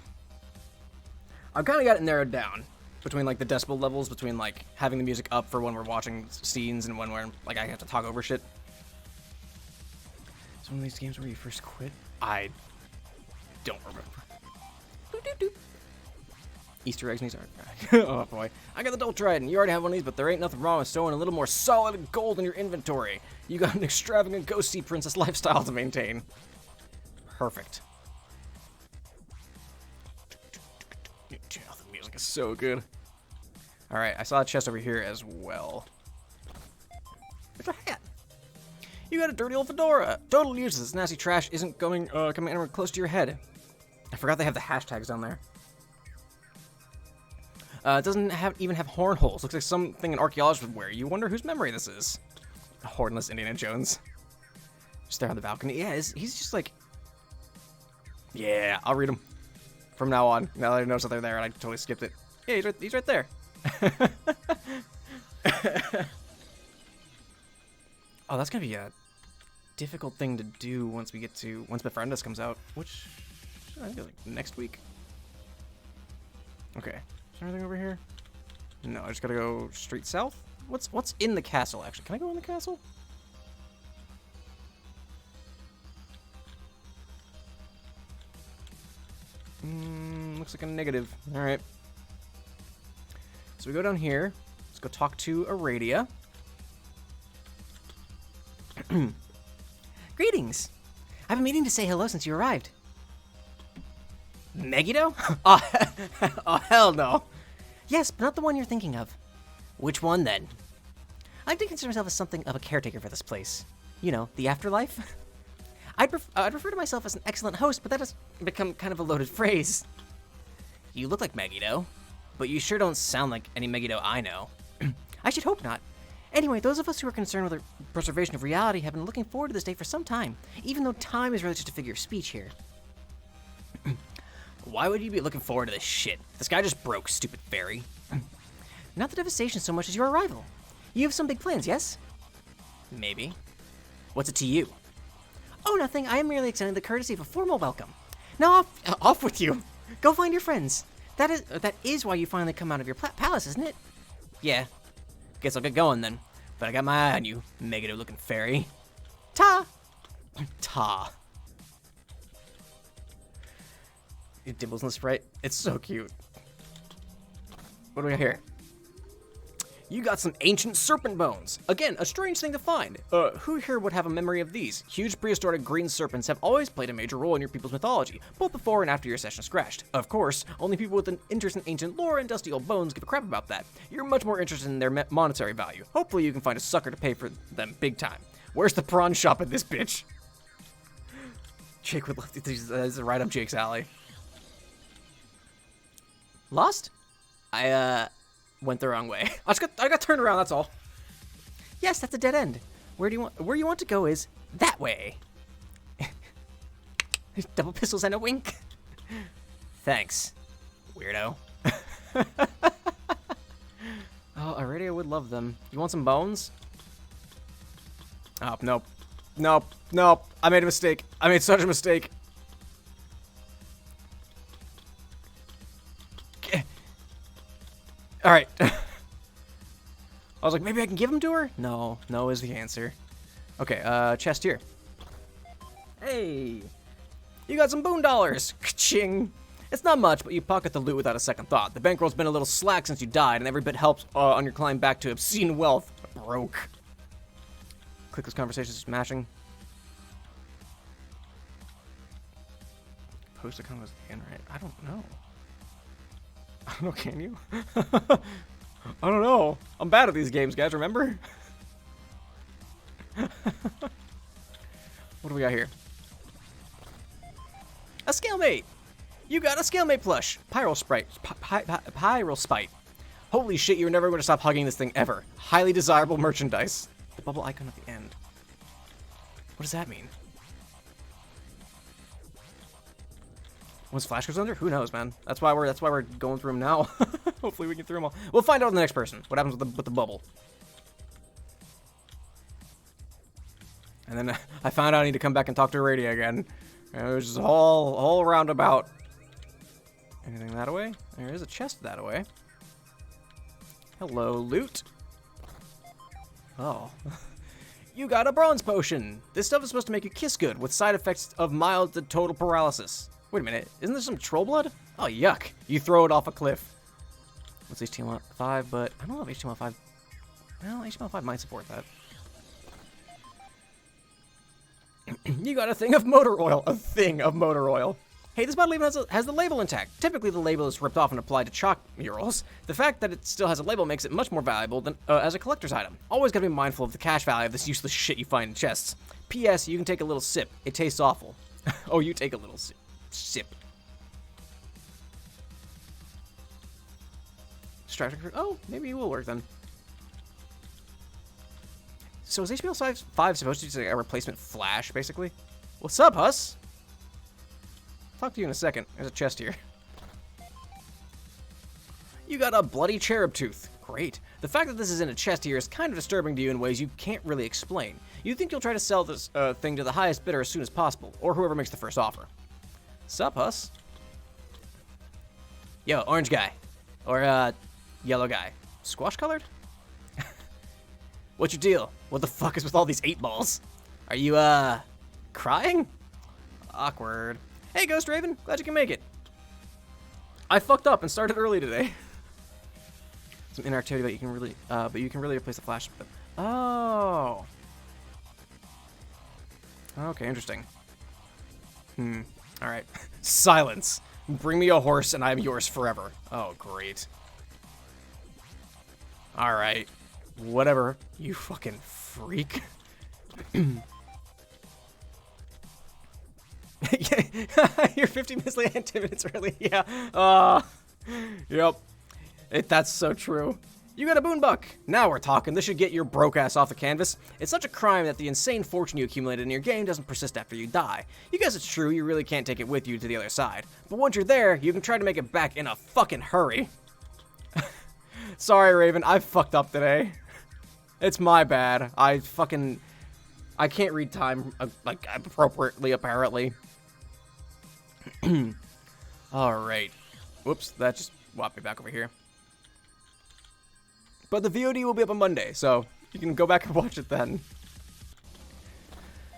I've kind of got it narrowed down between like the decibel levels, between like having the music up for when we're watching scenes and when we're like I have to talk over shit. It's one of these games where you first quit. I don't remember. Easter eggs needs are. Oh boy. I got the Dual Trident. You already have one of these, but there ain't nothing wrong with stowing a little more solid gold in your inventory. You got an extravagant ghosty princess lifestyle to maintain. Perfect. The music is so good. Alright, I saw a chest over here as well. Where's your hat? You got a dirty old fedora. Total useless. This nasty trash isn't coming anywhere close to your head. I forgot they have the hashtags down there. It doesn't even have horn holes. Looks like something an archaeologist would wear. You wonder whose memory this is. A hornless Indiana Jones. Just there on the balcony. Yeah, he's just like... Yeah, I'll read them. From now on. Now that I noticed that they're there and I totally skipped it. Yeah, he's right there. Oh, that's gonna be a difficult thing to do once Befriend Us comes out. Which, I think is like next week. Okay. Is there anything over here? No, I just gotta go straight south? What's in the castle, actually? Can I go in the castle? Looks like a negative. Alright. So we go down here. Let's go talk to Aradia. Greetings. I've been meaning to say hello since you arrived. Megiddo? Oh, hell no. Yes, but not the one you're thinking of. Which one, then? I like to consider myself as something of a caretaker for this place. You know, the afterlife. I'd refer to myself as an excellent host, but that has become kind of a loaded phrase. You look like Megiddo, but you sure don't sound like any Megiddo I know. I should hope not. Anyway, those of us who are concerned with the preservation of reality have been looking forward to this day for some time, even though time is really just a figure of speech here. Why would you be looking forward to this shit? This guy just broke, stupid fairy. Not the devastation so much as your arrival. You have some big plans, yes? Maybe. What's it to you? Oh, nothing. I am merely extending the courtesy of a formal welcome. Now off with you. Go find your friends. That is why you finally come out of your palace, isn't it? Yeah. Guess I'll get going then. But I got my eye on you, negative-looking fairy. Ta! Ta. It dibbles in the sprite. It's so cute. What do we got here? You got some ancient serpent bones. Again, a strange thing to find. Who here would have a memory of these? Huge prehistoric green serpents have always played a major role in your people's mythology, both before and after your sessions crashed. Of course, only people with an interest in ancient lore and dusty old bones give a crap about that. You're much more interested in their monetary value. Hopefully you can find a sucker to pay for them big time. Where's the prawn shop at this bitch? Jake would love to. This is right up Jake's alley. Lost? I went the wrong way. I got turned around, that's all. Yes, that's a dead end. Where you want to go is that way. Double pistols and a wink. Thanks, weirdo. Oh, already I would love them. You want some bones? Oh, nope. Nope. Nope. I made a mistake. I made such a mistake. All right. I was like, maybe I can give them to her? No. No is the answer. Okay, chest here. Hey. You got some boon dollars. Ka-ching. It's not much, but you pocket the loot without a second thought. The bankroll's been a little slack since you died, and every bit helps on your climb back to obscene wealth. Broke. Click this conversation smashing. Post a comment again, right? I don't know. I don't know, can you? I don't know. I'm bad at these games, guys, remember? What do we got here? A Scalemate! You got a Scalemate plush! Pyral Sprite. Pyral Spite. Holy shit, you're never going to stop hugging this thing ever. Highly desirable merchandise. The bubble icon at the end. What does that mean? Was Flash goes under? Who knows, man? That's why we're going through them now. Hopefully we get through them all. We'll find out in the next person. What happens with the bubble? And then I found out I need to come back and talk to Radia again. And it was just all roundabout. Anything that away? There is a chest that away. Hello, loot. Oh. You got a bronze potion. This stuff is supposed to make you kiss good, with side effects of mild to total paralysis. Wait a minute, isn't there some troll blood? Oh, yuck. You throw it off a cliff. What's HTML5, but I don't know if HTML5... Well, HTML5 might support that. You got a thing of motor oil. A thing of motor oil. Hey, this bottle even has the label intact. Typically, the label is ripped off and applied to chalk murals. The fact that it still has a label makes it much more valuable than as a collector's item. Always gotta be mindful of the cash value of this useless shit you find in chests. P.S. You can take a little sip. It tastes awful. Oh, you take a little sip. Oh, maybe it will work then. So is HBO 5 supposed to be like a replacement Flash, basically? What's up, Huss? Talk to you in a second. There's a chest here. You got a bloody cherub tooth. Great. The fact that this is in a chest here is kind of disturbing to you in ways you can't really explain. You think you'll try to sell this thing to the highest bidder as soon as possible, or whoever makes the first offer. Sup, Huss? Yo, orange guy. Or, yellow guy. Squash colored? What's your deal? What the fuck is with all these 8 balls? Are you, crying? Awkward. Hey, Ghost Raven. Glad you can make it. I fucked up and started early today. Some interactivity, but you can really replace the Flash. Oh. Okay, interesting. All right. Silence. Bring me a horse and I'm yours forever. Oh, great. All right. Whatever, you fucking freak. You're 50 minutes late and 10 minutes early. Yeah. Yep. That's so true. You got a boonbuck. Now we're talking. This should get your broke ass off the canvas. It's such a crime that the insane fortune you accumulated in your game doesn't persist after you die. You guess it's true, you really can't take it with you to the other side. But once you're there, you can try to make it back in a fucking hurry. Sorry, Raven, I fucked up today. It's my bad. I can't read time, like, appropriately, apparently. Alright. Whoops, that just walked me back over here. But the VOD will be up on Monday, so you can go back and watch it then.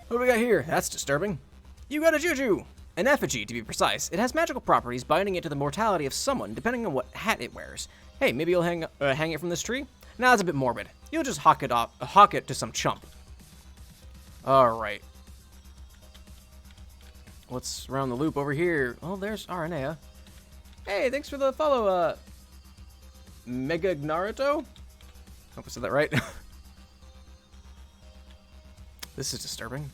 What do we got here? That's disturbing. You got a juju! An effigy, to be precise. It has magical properties binding it to the mortality of someone, depending on what hat it wears. Hey, maybe you'll hang it from this tree? Nah, it's a bit morbid. You'll just hawk it to some chump. Alright. What's around the loop over here? Oh, there's Aranea. Hey, thanks for the follow, Mega Naruto? Hope I said that right. This is disturbing.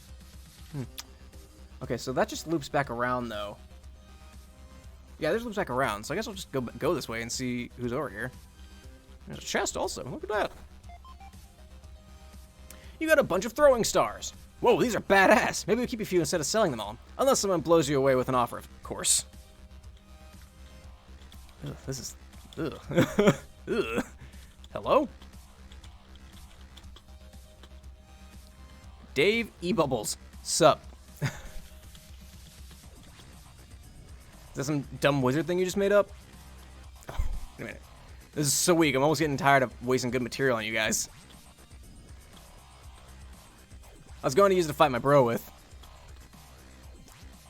Okay, so that just loops back around, though. Yeah, there's loops back around, so I guess I'll just go this way and see who's over here. There's a chest also. Look at that. You got a bunch of throwing stars. Whoa, these are badass. Maybe we'll keep a few instead of selling them all. Unless someone blows you away with an offer, of course. Ugh, this is... Ugh. Ugh. Hello? Dave E-Bubbles. Sup? Is that some dumb wizard thing you just made up? Oh, wait a minute. This is so weak. I'm almost getting tired of wasting good material on you guys. I was going to use it to fight my bro with.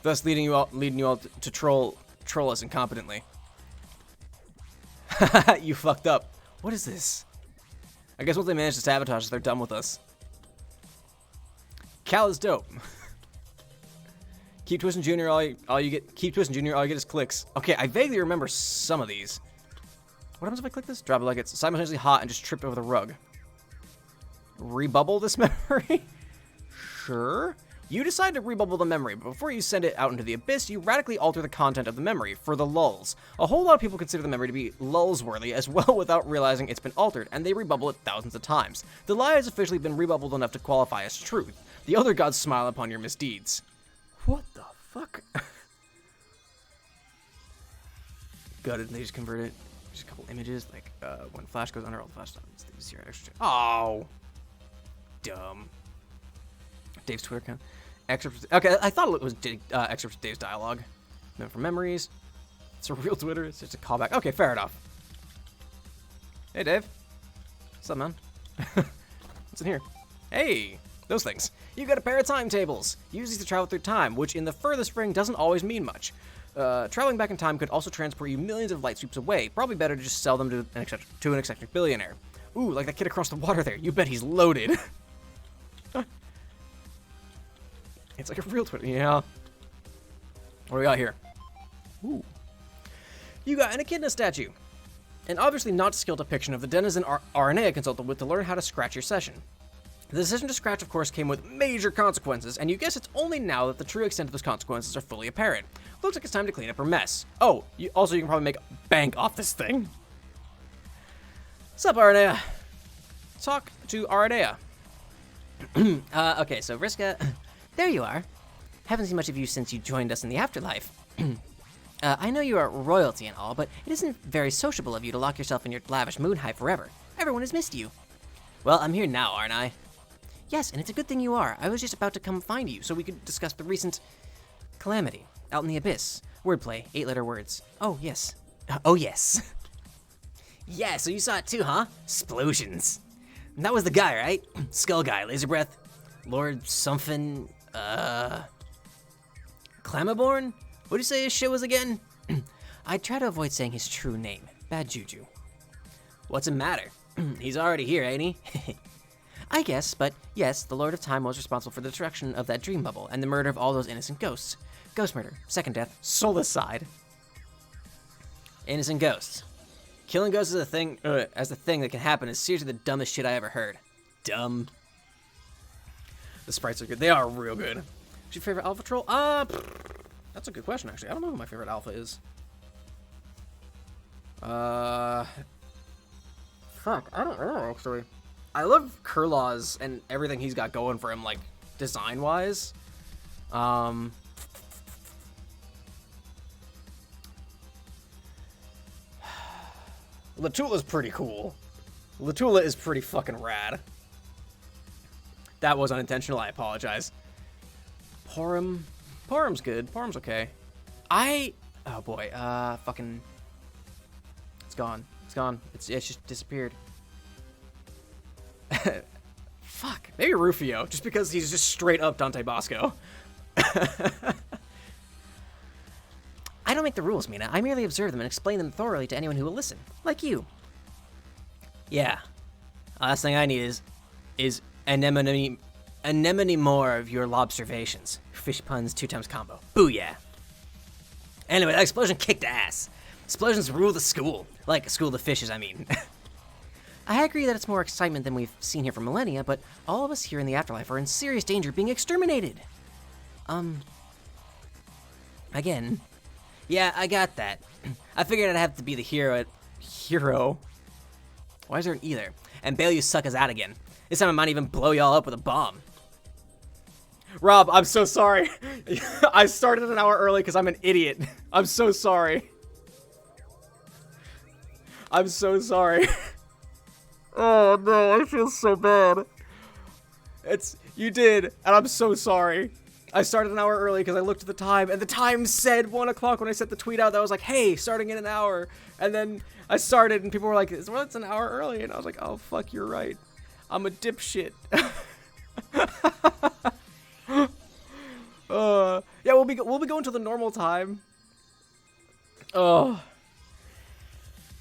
Thus leading you all to troll us incompetently. You fucked up. What is this? I guess once they manage to sabotage us, they're done with us. Cal is dope. Keep twisting Junior, all you get is clicks. Okay, I vaguely remember some of these. What happens if I click this? Drop it like it's simultaneously hot and just tripped over the rug. Rebubble this memory? Sure. You decide to rebubble the memory, but before you send it out into the abyss, you radically alter the content of the memory for the lulz. A whole lot of people consider the memory to be lulz-worthy as well without realizing it's been altered, and they rebubble it thousands of times. The lie has officially been rebubbled enough to qualify as truth. The other gods smile upon your misdeeds. What the fuck? Gutted, they just converted just a couple images, like when flash goes under all the flash stops. Zero extra. Oh, dumb. Dave's Twitter account. Excerpts. Okay, I thought it was excerpts of Dave's dialogue. Meant for memories. It's a real Twitter. It's just a callback. Okay, fair enough. Hey, Dave. What's up, man? What's in here? Hey, those things. You got a pair of timetables. Use these to travel through time, which in the furthest ring doesn't always mean much. Traveling back in time could also transport you millions of light sweeps away. Probably better to just sell them to an eccentric billionaire. Ooh, like that kid across the water there. You bet he's loaded. It's like a real Twitter. Yeah. What do we got here? Ooh. You got an echidna statue. An obviously not skilled depiction of the denizen Aranea consulted with to learn how to scratch your session. The decision to scratch, of course, came with major consequences, and you guess it's only now that the true extent of those consequences are fully apparent. Looks like it's time to clean up her mess. Oh, you can probably make bank off this thing. What's up, Aranea? Talk to Aranea. Okay, so Vriska, there you are. Haven't seen much of you since you joined us in the afterlife. I know you are royalty and all, but it isn't very sociable of you to lock yourself in your lavish moon hive forever. Everyone has missed you. Well, I'm here now, aren't I? Yes, and it's a good thing you are. I was just about to come find you so we could discuss the recent calamity out in the abyss. Wordplay, 8-letter words. Oh, yes. Oh, yes. Yeah, so you saw it too, huh? Splosions. And that was the guy, right? Skull guy, laser breath. Lord something, Caliborn? What'd you say his shit was again? I try to avoid saying his true name. Bad juju. What's it matter? He's already here, ain't he? I guess, but yes, the Lord of Time was responsible for the destruction of that dream bubble and the murder of all those innocent ghosts. Ghost murder, second death, soulicide. Innocent ghosts. Killing ghosts as a thing that can happen is seriously the dumbest shit I ever heard. Dumb. The sprites are good. They are real good. What's your favorite alpha troll? That's a good question, actually. I don't know who my favorite alpha is. Fuck, I don't know, actually. I love Kurlaz and everything he's got going for him, like, design-wise. Latula's pretty cool. Latula is pretty fucking rad. That was unintentional. I apologize. Porum. Porum's good. Porum's okay. Oh boy. Fucking. It's gone. It's gone. It's just disappeared. Fuck. Maybe Rufio, just because he's just straight up Dante Bosco. I don't make the rules, Meena. I merely observe them and explain them thoroughly to anyone who will listen, like you. Yeah. Last thing I need is anemone more of your lobservations. Fish puns 2 times combo. Booyah. Anyway, that explosion kicked ass. Explosions rule the school. Like, school of the fishes, I mean. I agree that it's more excitement than we've seen here for millennia, but all of us here in the afterlife are in serious danger of being exterminated. Again. Yeah, I got that. I figured I'd have to be the hero. Why is there an either? And bail you suckers out again. This time I might even blow y'all up with a bomb. Rob, I'm so sorry. I started an hour early because I'm an idiot. I'm so sorry. I'm so sorry. Oh no, I feel so bad. You did, and I'm so sorry. I started an hour early because I looked at the time, and the time said 1 o'clock when I sent the tweet out that was like, hey, starting in an hour. And then I started, and people were like, well, it's an hour early. And I was like, oh, fuck, you're right. I'm a dipshit. Yeah, we'll be going to the normal time.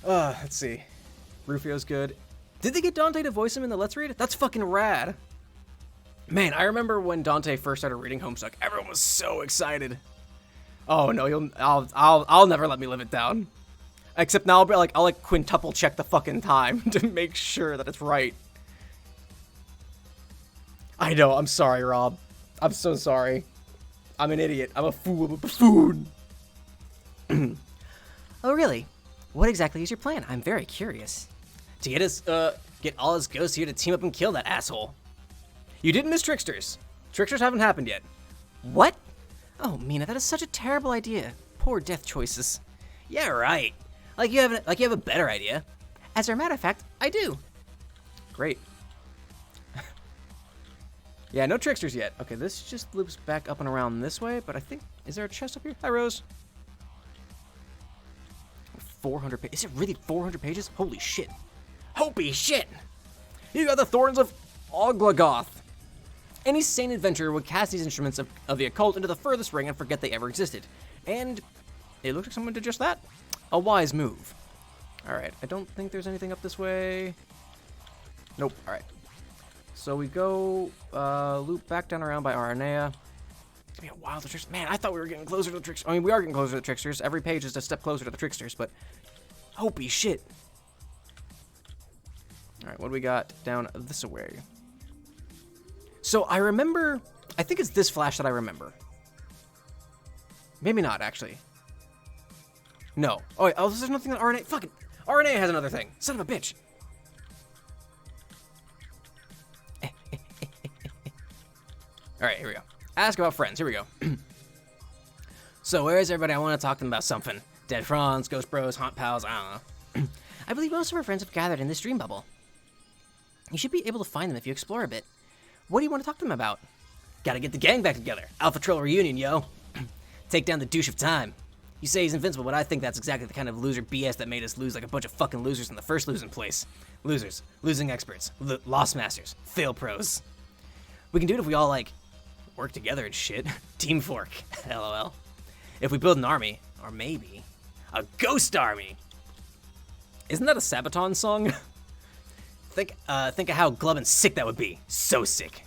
Let's see. Rufio's good. Did they get Dante to voice him in the Let's Read? That's fucking rad. Man, I remember when Dante first started reading Homestuck. Everyone was so excited. Oh no, I'll never let me live it down. Except now I'll quintuple check the fucking time to make sure that it's right. I know, I'm sorry, Rob. I'm so sorry. I'm an idiot. I'm a fool. I'm a buffoon. Oh, really? What exactly is your plan? I'm very curious. To get all his ghosts here to team up and kill that asshole. You didn't miss Tricksters. Tricksters haven't happened yet. What? Oh, Meena, that is such a terrible idea. Poor death choices. Yeah, right. Like you have a better idea. As a matter of fact, I do. Great. Yeah, no Tricksters yet. Okay, this just loops back up and around this way, but I think, is there a chest up here? Hi, Rose. 400 pages. Is it really 400 pages? Holy shit. Holy shit! You got the Thorns of Oglagoth. Any sane adventurer would cast these instruments of the occult into the furthest ring and forget they ever existed. And it looks like someone did just that. A wise move. Alright, I don't think there's anything up this way. Nope, alright. So we go loop back down around by Aranea. It's gonna be a while to Tricksters. Man, I thought we were getting closer to the Tricksters. I mean, we are getting closer to the Tricksters. Every page is a step closer to the Tricksters, but holy shit. Alright, what do we got down this way? So I remember, I think it's this flash that I remember. Maybe not, actually. No. Oh, wait, there's nothing that RNA, fucking, RNA has another thing. Son of a bitch. Alright, here we go. Ask about friends, here we go. So where is everybody? I want to talk to them about something. Dead Franz, Ghost Bros, Haunt Pals, I don't know. I believe most of our friends have gathered in this dream bubble. You should be able to find them if you explore a bit. What do you want to talk to them about? Gotta get the gang back together. Alpha Troll reunion, yo. Take down the douche of time. You say he's invincible, but I think that's exactly the kind of loser BS that made us lose like a bunch of fucking losers in the first losing place. Losers, losing experts, lost masters, fail pros. We can do it if we all, work together and shit. Teamfork, LOL. If we build an army, or maybe a ghost army. Isn't that a Sabaton song? Think of how glub and sick that would be. So sick.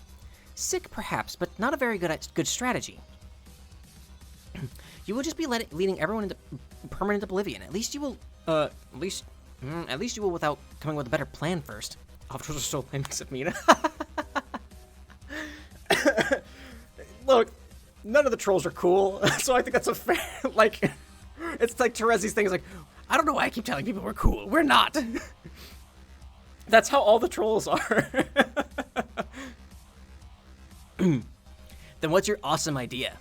Sick, perhaps, but not a very good strategy. You will just be leading everyone into permanent oblivion. At least you will without coming with a better plan first. Officers are still lame except Meena. Look, none of the trolls are cool, so I think that's a fair, it's like Terezi's thing is like, I don't know why I keep telling people we're cool. We're not. That's how all the trolls are. Then what's your awesome idea?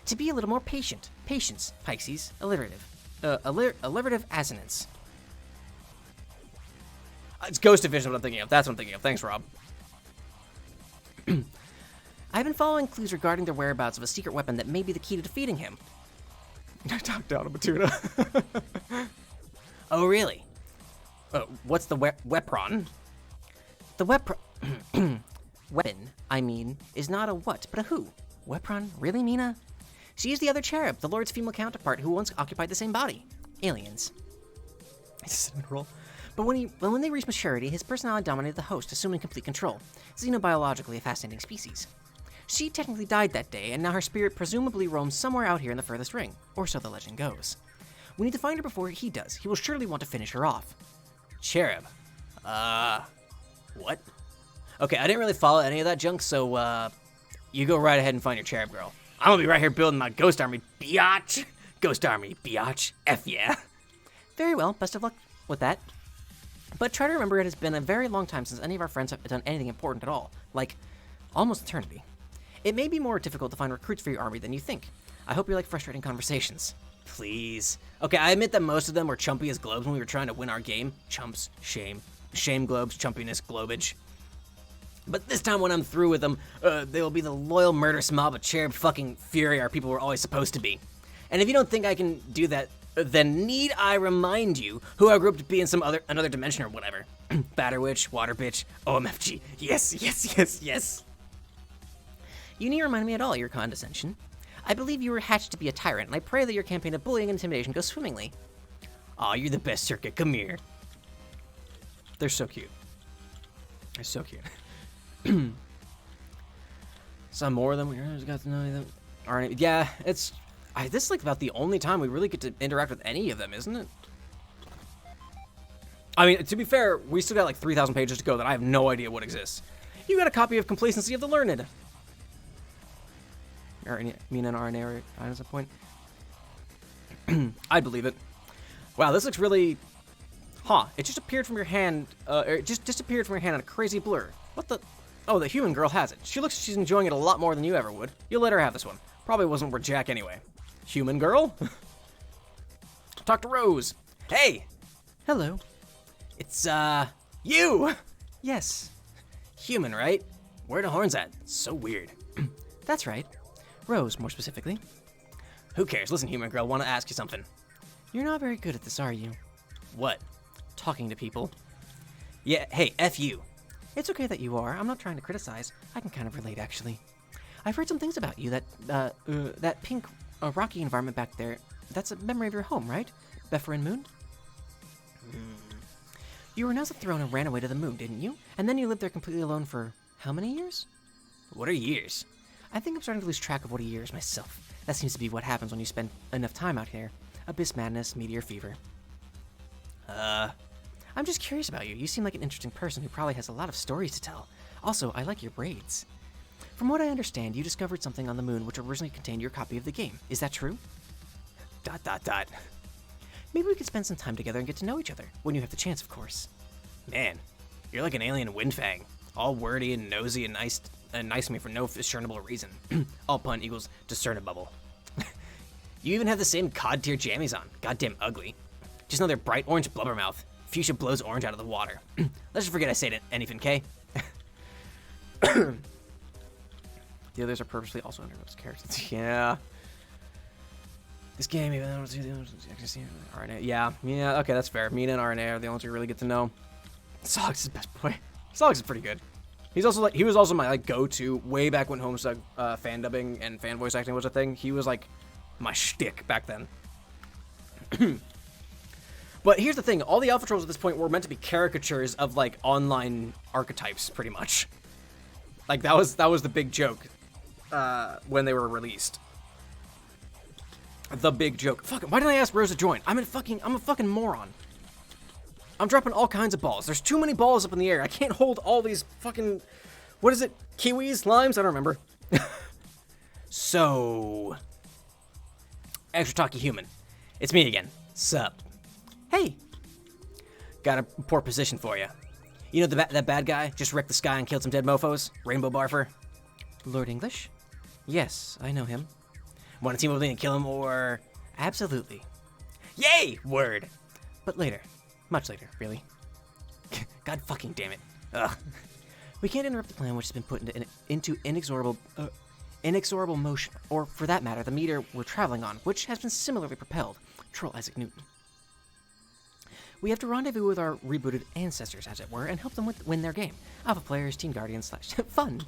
To be a little more patient. Patience, Pisces, alliterative. Alliterative assonance. It's Ghost Division what I'm thinking of. That's what I'm thinking of. Thanks, Rob. I've been following clues regarding the whereabouts of a secret weapon that may be the key to defeating him. I talked down to Matuna. Oh, really? What's the wepron? The weapon, I mean, is not a what, but a who. Wepron? Really, Meena? She is the other cherub, the Lord's female counterpart who once occupied the same body. Aliens. Roll. But when they reached maturity, his personality dominated the host, assuming complete control. Xenobiologically a fascinating species. She technically died that day, and now her spirit presumably roams somewhere out here in the furthest ring, or so the legend goes. We need to find her before he does. He will surely want to finish her off. Cherub. What? Okay, I didn't really follow any of that junk, so, you go right ahead and find your cherub girl. I'm gonna be right here building my ghost army, biatch. Ghost army, biatch. F yeah. Very well, best of luck with that. But try to remember it has been a very long time since any of our friends have done anything important at all. Like, almost eternity. It may be more difficult to find recruits for your army than you think. I hope you like frustrating conversations. Please. Okay, I admit that most of them were chumpy as globes when we were trying to win our game. Chumps, shame. Shame globes, chumpiness, globage. But this time when I'm through with them, they will be the loyal murderous mob of cherub fucking fury our people were always supposed to be. And if you don't think I can do that, then need I remind you who I grew up to be in another dimension or whatever. Batterwitch, Water Bitch, OMFG. Yes, yes, yes, yes. You need to remind me at all, your condescension. I believe you were hatched to be a tyrant, and I pray that your campaign of bullying and intimidation goes swimmingly. Aw, you're the best, Circuit. Come here. They're so cute. They're so cute. Some more of them we got to know them. Aren't yeah, this is like about the only time we really get to interact with any of them, isn't it? I mean, to be fair, we still got like 3,000 pages to go that I have no idea what exists. You got a copy of Complacency of the Learned. Or Meena and RNA at some point. I'd believe it. Wow, this looks really... Huh, it just appeared from your hand, it just disappeared from your hand in a crazy blur. What the... Oh, the human girl has it. She looks like she's enjoying it a lot more than you ever would. You'll let her have this one. Probably wasn't worth jack anyway. Human girl? Talk to Rose. Hey! Hello. It's, you! Yes. Human, right? Where are the horns at? So weird. That's right. Rose, more specifically. Who cares? Listen, human girl, want to ask you something. You're not very good at this, are you? What? Talking to people. Yeah, hey, F you. It's okay that you are. I'm not trying to criticize. I can kind of relate, actually. I've heard some things about you that pink, rocky environment back there, that's a memory of your home, right? Befriend Moon? You renounced the throne and ran away to the moon, didn't you? And then you lived there completely alone for how many years? What are years? I think I'm starting to lose track of what a year is myself. That seems to be what happens when you spend enough time out here. Abyss madness, meteor fever. I'm just curious about you. You seem like an interesting person who probably has a lot of stories to tell. Also, I like your braids. From what I understand, you discovered something on the moon which originally contained your copy of the game. Is that true? ... Maybe we could spend some time together and get to know each other. When you have the chance, of course. Man, you're like an alien windfang. All wordy and nosy and nice to me for no discernible reason. All pun equals discernible. You even have the same COD tier jammies on. Goddamn ugly. Just know they're bright orange blubbermouth. Fuchsia blows orange out of the water. Let's just forget I said anything, K. The others are purposely also underdeveloped characters. Yeah. This game, even though it's RNA. Yeah, okay, that's fair. Meena and RNA are the only ones we really get to know. Sox is the best boy. Sox is pretty good. He's also he was also my like go-to way back when Homestuck fan dubbing and fan voice acting was a thing. He was like my shtick back then. But here's the thing: all the Alpha Trolls at this point were meant to be caricatures of like online archetypes, pretty much. Like that was the big joke when they were released. The big joke. Fuck, why didn't I ask Rose to join? I'm a fucking moron. I'm dropping all kinds of balls. There's too many balls up in the air. I can't hold all these fucking... What is it? Kiwis? Limes? I don't remember. So... Extra talky human. It's me again. Sup? Hey! Got a poor position for you. You know that bad guy? Just wrecked the sky and killed some dead mofos? Rainbow Barfer? Lord English? Yes, I know him. Want to team up with me and kill him, or... Absolutely. Yay! Word. But later. Much later, really. God fucking damn it. Ugh. We can't interrupt the plan which has been put into inexorable motion, or for that matter, the meter we're traveling on, which has been similarly propelled. Troll Isaac Newton. We have to rendezvous with our rebooted ancestors, as it were, and help them win their game. Alpha players, team guardians, / fun.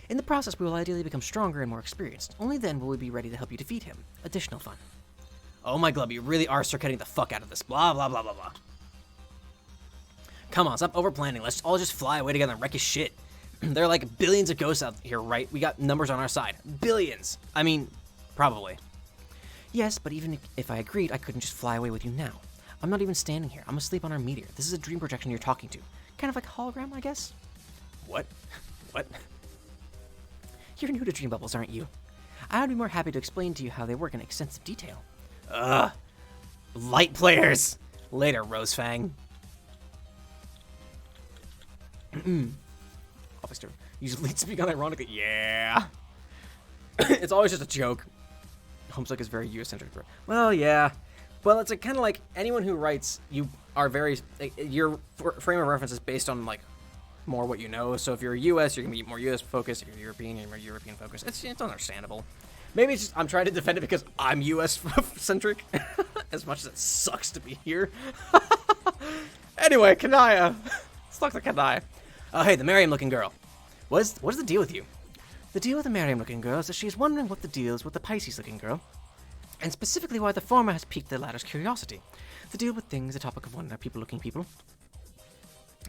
In the process, we will ideally become stronger and more experienced. Only then will we be ready to help you defeat him. Additional fun. Oh my glub, you really are circuiting the fuck out of this. Blah, blah, blah, blah, blah. Come on, stop overplanning. Let's all just fly away together and wreck his shit. There are like billions of ghosts out here, right? We got numbers on our side. Billions. I mean, probably. Yes, but even if I agreed, I couldn't just fly away with you now. I'm not even standing here. I'm asleep on our meteor. This is a dream projection you're talking to. Kind of like a hologram, I guess? What? What? You're new to dream bubbles, aren't you? I'd be more happy to explain to you how they work in extensive detail. Light players! Later, Rosefang. Officer, use lead speak unironically. Yeah. It's always just a joke. Homestuck is very US-centric. Well, yeah. Well, it's kind of like anyone who writes, you are very, your frame of reference is based on like more what you know. So if you're US, you're gonna be more US focused. If you're European, you're more European focused. It's understandable. Maybe it's just I'm trying to defend it because I'm US centric, as much as it sucks to be here. Anyway, Kanaya. Let's talk to Kanaya. Oh, hey, the Miriam-looking girl. What's the deal with you? The deal with the Miriam-looking girl is that she's wondering what the deal is with the Pisces-looking girl, and specifically why the former has piqued the latter's curiosity. The deal with things, the topic of one are people-looking people.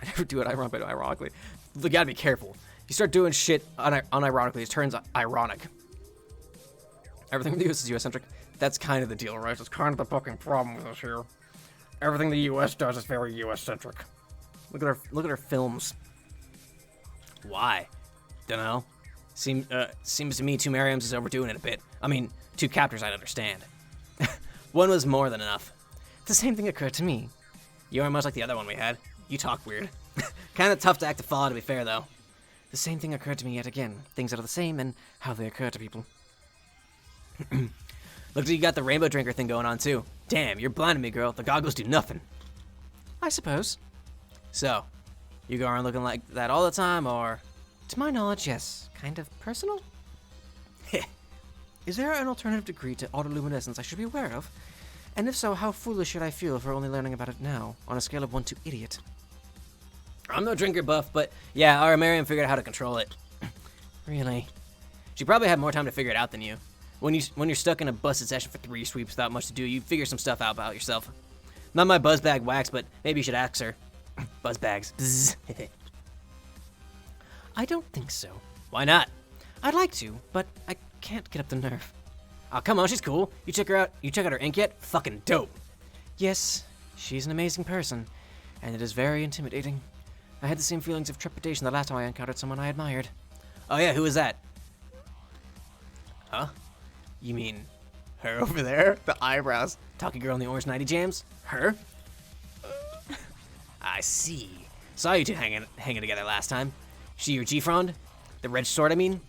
I never do it ironically. You gotta be careful. You start doing shit unironically, it turns ironic. Everything in the US is US-centric. That's kind of the deal, right? That's kind of the fucking problem with us here. Everything the US does is very US-centric. Look at our films. Why? Dunno. Seems to me 2 Miriams is overdoing it a bit. I mean, 2 captors I'd understand. One was more than enough. The same thing occurred to me. You aren't much like the other one we had. You talk weird. Kind of tough to act to follow, to be fair, though. The same thing occurred to me yet again. Things that are the same and how they occur to people. Looks like you got the rainbow drinker thing going on, too. Damn, you're blinding me, girl. The goggles do nothing. I suppose. So, you go around looking like that all the time, or... To my knowledge, yes. Kind of personal? Is there an alternative degree to autoluminescence I should be aware of? And if so, how foolish should I feel for only learning about it now, on a scale of 1 to idiot? I'm no drinker buff, but yeah, our Miriam figured out how to control it. Really? She probably had more time to figure it out than you. When you're stuck in a busted session for 3 sweeps without much to do, you figure some stuff out about yourself. Not my buzzbag wax, but maybe you should ask her. Buzzbags. Bzz. I don't think so. Why not? I'd like to, but I can't get up the nerve. Oh, come on, she's cool. You check her out. You check out her ink yet? Fucking dope. Yes, she's an amazing person, and it is very intimidating. I had the same feelings of trepidation the last time I encountered someone I admired. Oh yeah, who was that? Huh? You mean her over there? The eyebrows. Talking girl in the orange 90 jams? Her? I see. Saw you two hanging together last time. She your G-Frond? The red sword, I mean?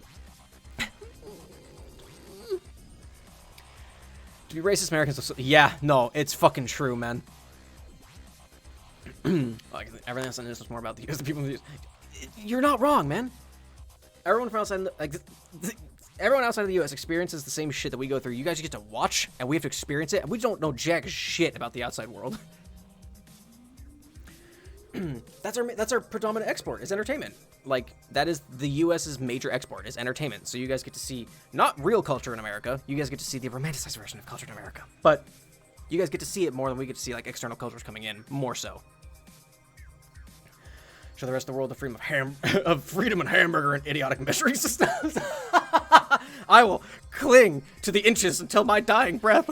To be racist Americans, yeah, no, it's fucking true, man. Like, everything else in this is more about the US, the people in the US. You're not wrong, man. Everyone from outside, everyone outside of the US experiences the same shit that we go through. You guys get to watch, and we have to experience it, and we don't know jack shit about the outside world. That's our predominant export, is entertainment. Like, that is the US's major export, is entertainment. So you guys get to see, not real culture in America, you guys get to see the romanticized version of culture in America. But you guys get to see it more than we get to see, like, external cultures coming in, more so. Show the rest of the world the freedom of freedom and hamburger and idiotic measuring systems. I will cling to the inches until my dying breath.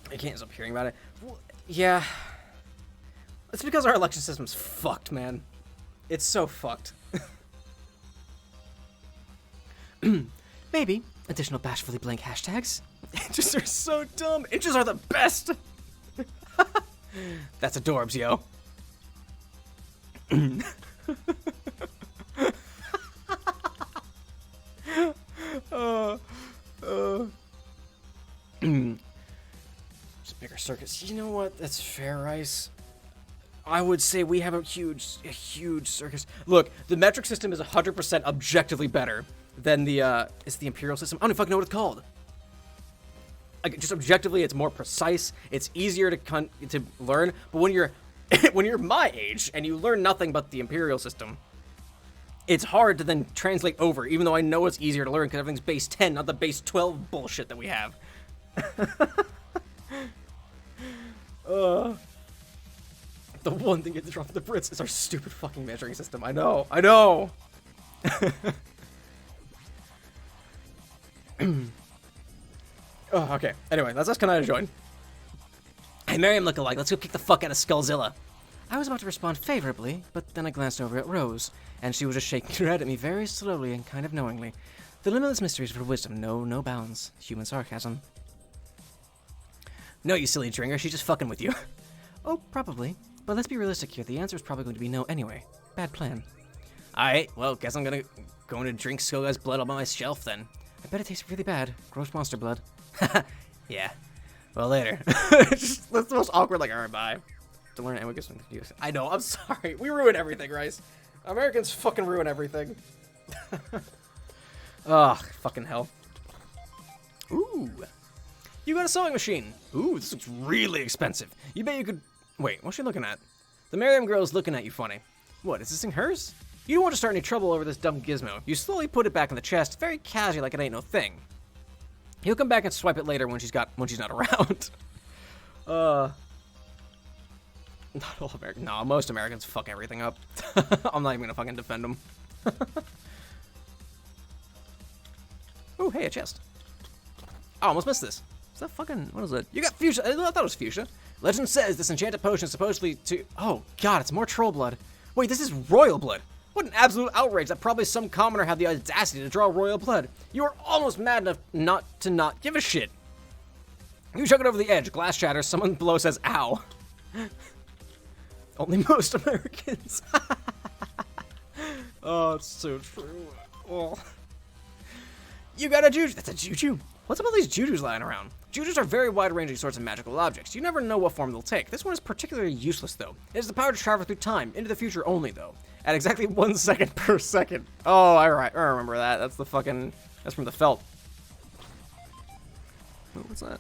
I can't stop hearing about it. Well, yeah. It's because our election system's fucked, man. It's so fucked. Maybe. Additional bashfully blank hashtags. Inches are so dumb. Inches are the best. That's adorbs, yo. Bigger circus. You know what? That's fair, Rice. I would say we have a huge circus. Look, the metric system is 100% objectively better than the, it's the imperial system. I don't even fucking know what it's called. Like, just objectively, it's more precise. It's easier to learn. But when you're, when you're my age and you learn nothing but the imperial system, it's hard to then translate over, even though I know it's easier to learn because everything's base 10, not the base 12 bullshit that we have. The one thing gets dropped from the Brits is our stupid fucking measuring system. I know. Oh, okay. Anyway, let's ask Kanai to join. Hey, Miriam lookalike, let's go kick the fuck out of Skullzilla. I was about to respond favorably, but then I glanced over at Rose, and she was just shaking her head at me very slowly and kind of knowingly. The limitless mysteries of her wisdom know no bounds. Human sarcasm. No, you silly drinker, she's just fucking with you. Oh, probably. But let's be realistic here. The answer is probably going to be no anyway. Bad plan. Alright, well, guess I'm going to drink Skullguy's blood on my shelf then. I bet it tastes really bad. Gross monster blood. Yeah. Well, later. Just, that's the most awkward, like, alright, bye. To learn Amicus and confused. I know, I'm sorry. We ruin everything, Rice. Americans fucking ruin everything. Ugh, fucking hell. Ooh. You got a sewing machine. Ooh, this looks really expensive. You bet you could... Wait, what's she looking at? The Merriam girl's looking at you funny. What, is this thing hers? You don't want to start any trouble over this dumb gizmo. You slowly put it back in the chest, very casually like it ain't no thing. He'll come back and swipe it later when she's not around. Not all Americans. No, most Americans fuck everything up. I'm not even gonna fucking defend them. Oh, hey, a chest. I almost missed this. Is that fucking... What is it? You got fuchsia. I thought it was fuchsia. Legend says this enchanted potion is supposedly to... Oh, God, it's more troll blood. Wait, this is royal blood. What an absolute outrage that probably some commoner had the audacity to draw royal blood. You are almost mad enough not give a shit. You chuck it over the edge. Glass shatters. Someone below says, ow. Only most Americans. Oh, it's so true. Oh. You got a juju. That's a juju. What's up with these jujus lying around? Jujus are very wide-ranging sorts of magical objects. You never know what form they'll take. This one is particularly useless, though. It has the power to travel through time, into the future only, though. At exactly 1 second per second. Oh, I remember that. That's the fucking... That's from the felt. Oh, what's that?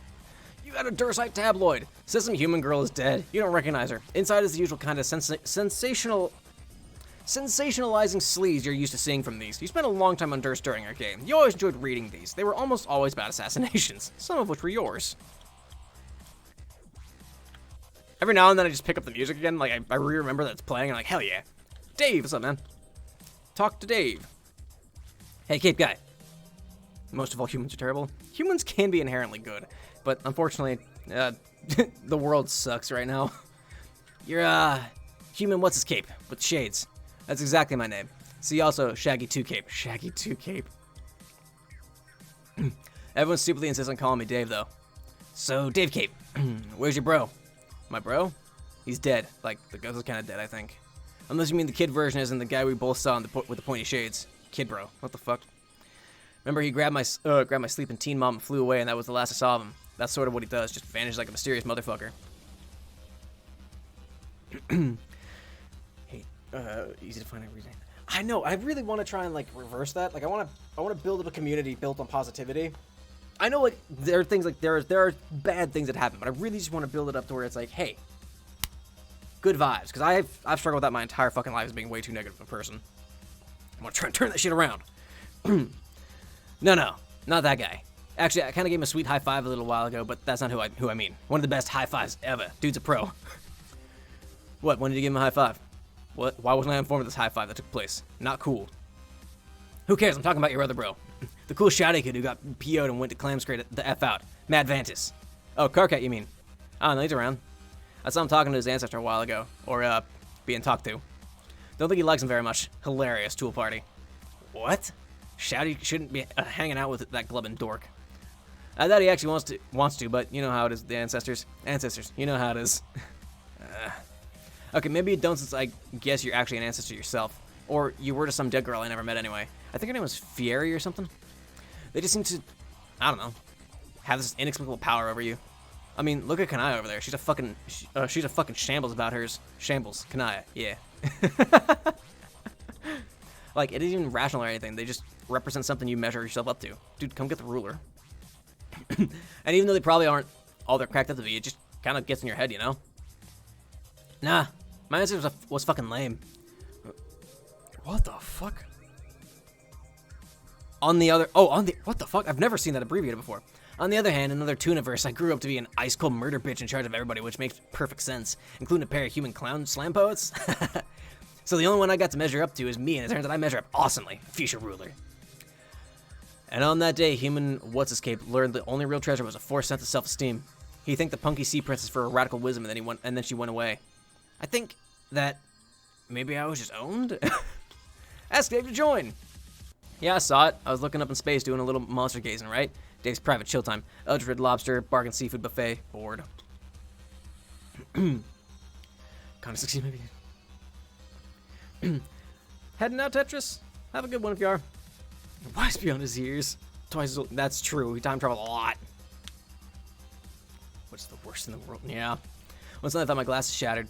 You got a Dursite tabloid. Says some human girl is dead. You don't recognize her. Inside is the usual kind of sensationalizing sleaze you're used to seeing from these. You spent a long time on Durst during our game. You always enjoyed reading these. They were almost always about assassinations, some of which were yours. Every now and then I just pick up the music again, like I re-remember that it's playing, and I'm like, hell yeah. Dave, what's up, man? Talk to Dave. Hey, Cape Guy. Most of all humans are terrible. Humans can be inherently good, but unfortunately, the world sucks right now. You're, human what's his cape, with shades. That's exactly my name. See also, Shaggy 2 Cape. Shaggy 2 Cape. Everyone stupidly insists on calling me Dave, though. So, Dave Cape, where's your bro? My bro? He's dead. Like, the ghost is kind of dead, I think. Unless you mean the kid version isn't the guy we both saw with the pointy shades. Kid bro. What the fuck? Remember, he grabbed my sleeping teen mom and flew away, and that was the last I saw of him. That's sort of what he does, just vanishes like a mysterious motherfucker. Hey, easy to find everything. I know, I really want to try and, like, reverse that. Like, I want to build up a community built on positivity. I know, like, there are things, like, there are bad things that happen, but I really just want to build it up to where it's like, hey, good vibes. Because I've struggled with that my entire fucking life as being way too negative of a person. I want to try and turn that shit around. No, not that guy. Actually, I kind of gave him a sweet high five a little while ago, but that's not who I mean. One of the best high fives ever. Dude's a pro. What? When did you give him a high five? What? Why wasn't I informed of this high five that took place? Not cool. Who cares? I'm talking about your other bro. The cool shouty kid who got PO'd and went to Clamscrate the F out. Mad Vantis. Oh, Carcat, you mean? I don't know, he's around. I saw him talking to his ancestor a while ago. Or, being talked to. Don't think he likes him very much. Hilarious tool party. What? Shouty shouldn't be hanging out with that glubbing dork. I thought he actually wants to, but you know how it is, the ancestors. Ancestors, you know how it is. Okay, maybe you don't since I guess you're actually an ancestor yourself. Or you were to some dead girl I never met anyway. I think her name was Fieri or something. They just seem to, I don't know, have this inexplicable power over you. I mean, look at Kanaya over there. She's a fucking shambles about hers. Shambles, Kanaya, yeah. Like, it isn't even rational or anything. They just represent something you measure yourself up to. Dude, come get the ruler. And even though they probably aren't all they're cracked up to be, it just kind of gets in your head, you know? Nah, my answer was fucking lame. What the fuck? What the fuck? I've never seen that abbreviated before. On the other hand, in another Tooniverse, I grew up to be an ice-cold murder bitch in charge of everybody, which makes perfect sense, including a pair of human clown slam poets. So the only one I got to measure up to is me, and it turns out I measure up awesomely, future ruler. And on that day, human What's-Escape learned the only real treasure was a forced sense of self-esteem. He thanked the punky sea princess for her radical wisdom, and then she went away. I think that maybe I was just owned? Ask Dave to join. Yeah, I saw it. I was looking up in space doing a little monster gazing, right? Dave's private chill time. Eldred Lobster, bargain seafood buffet, bored. Kind of succeed, maybe. Heading out, Tetris? Have a good one if you are. Wise beyond his years. Twice as old. That's true. He time traveled a lot. What's the worst in the world? Yeah. Once I thought my glasses shattered.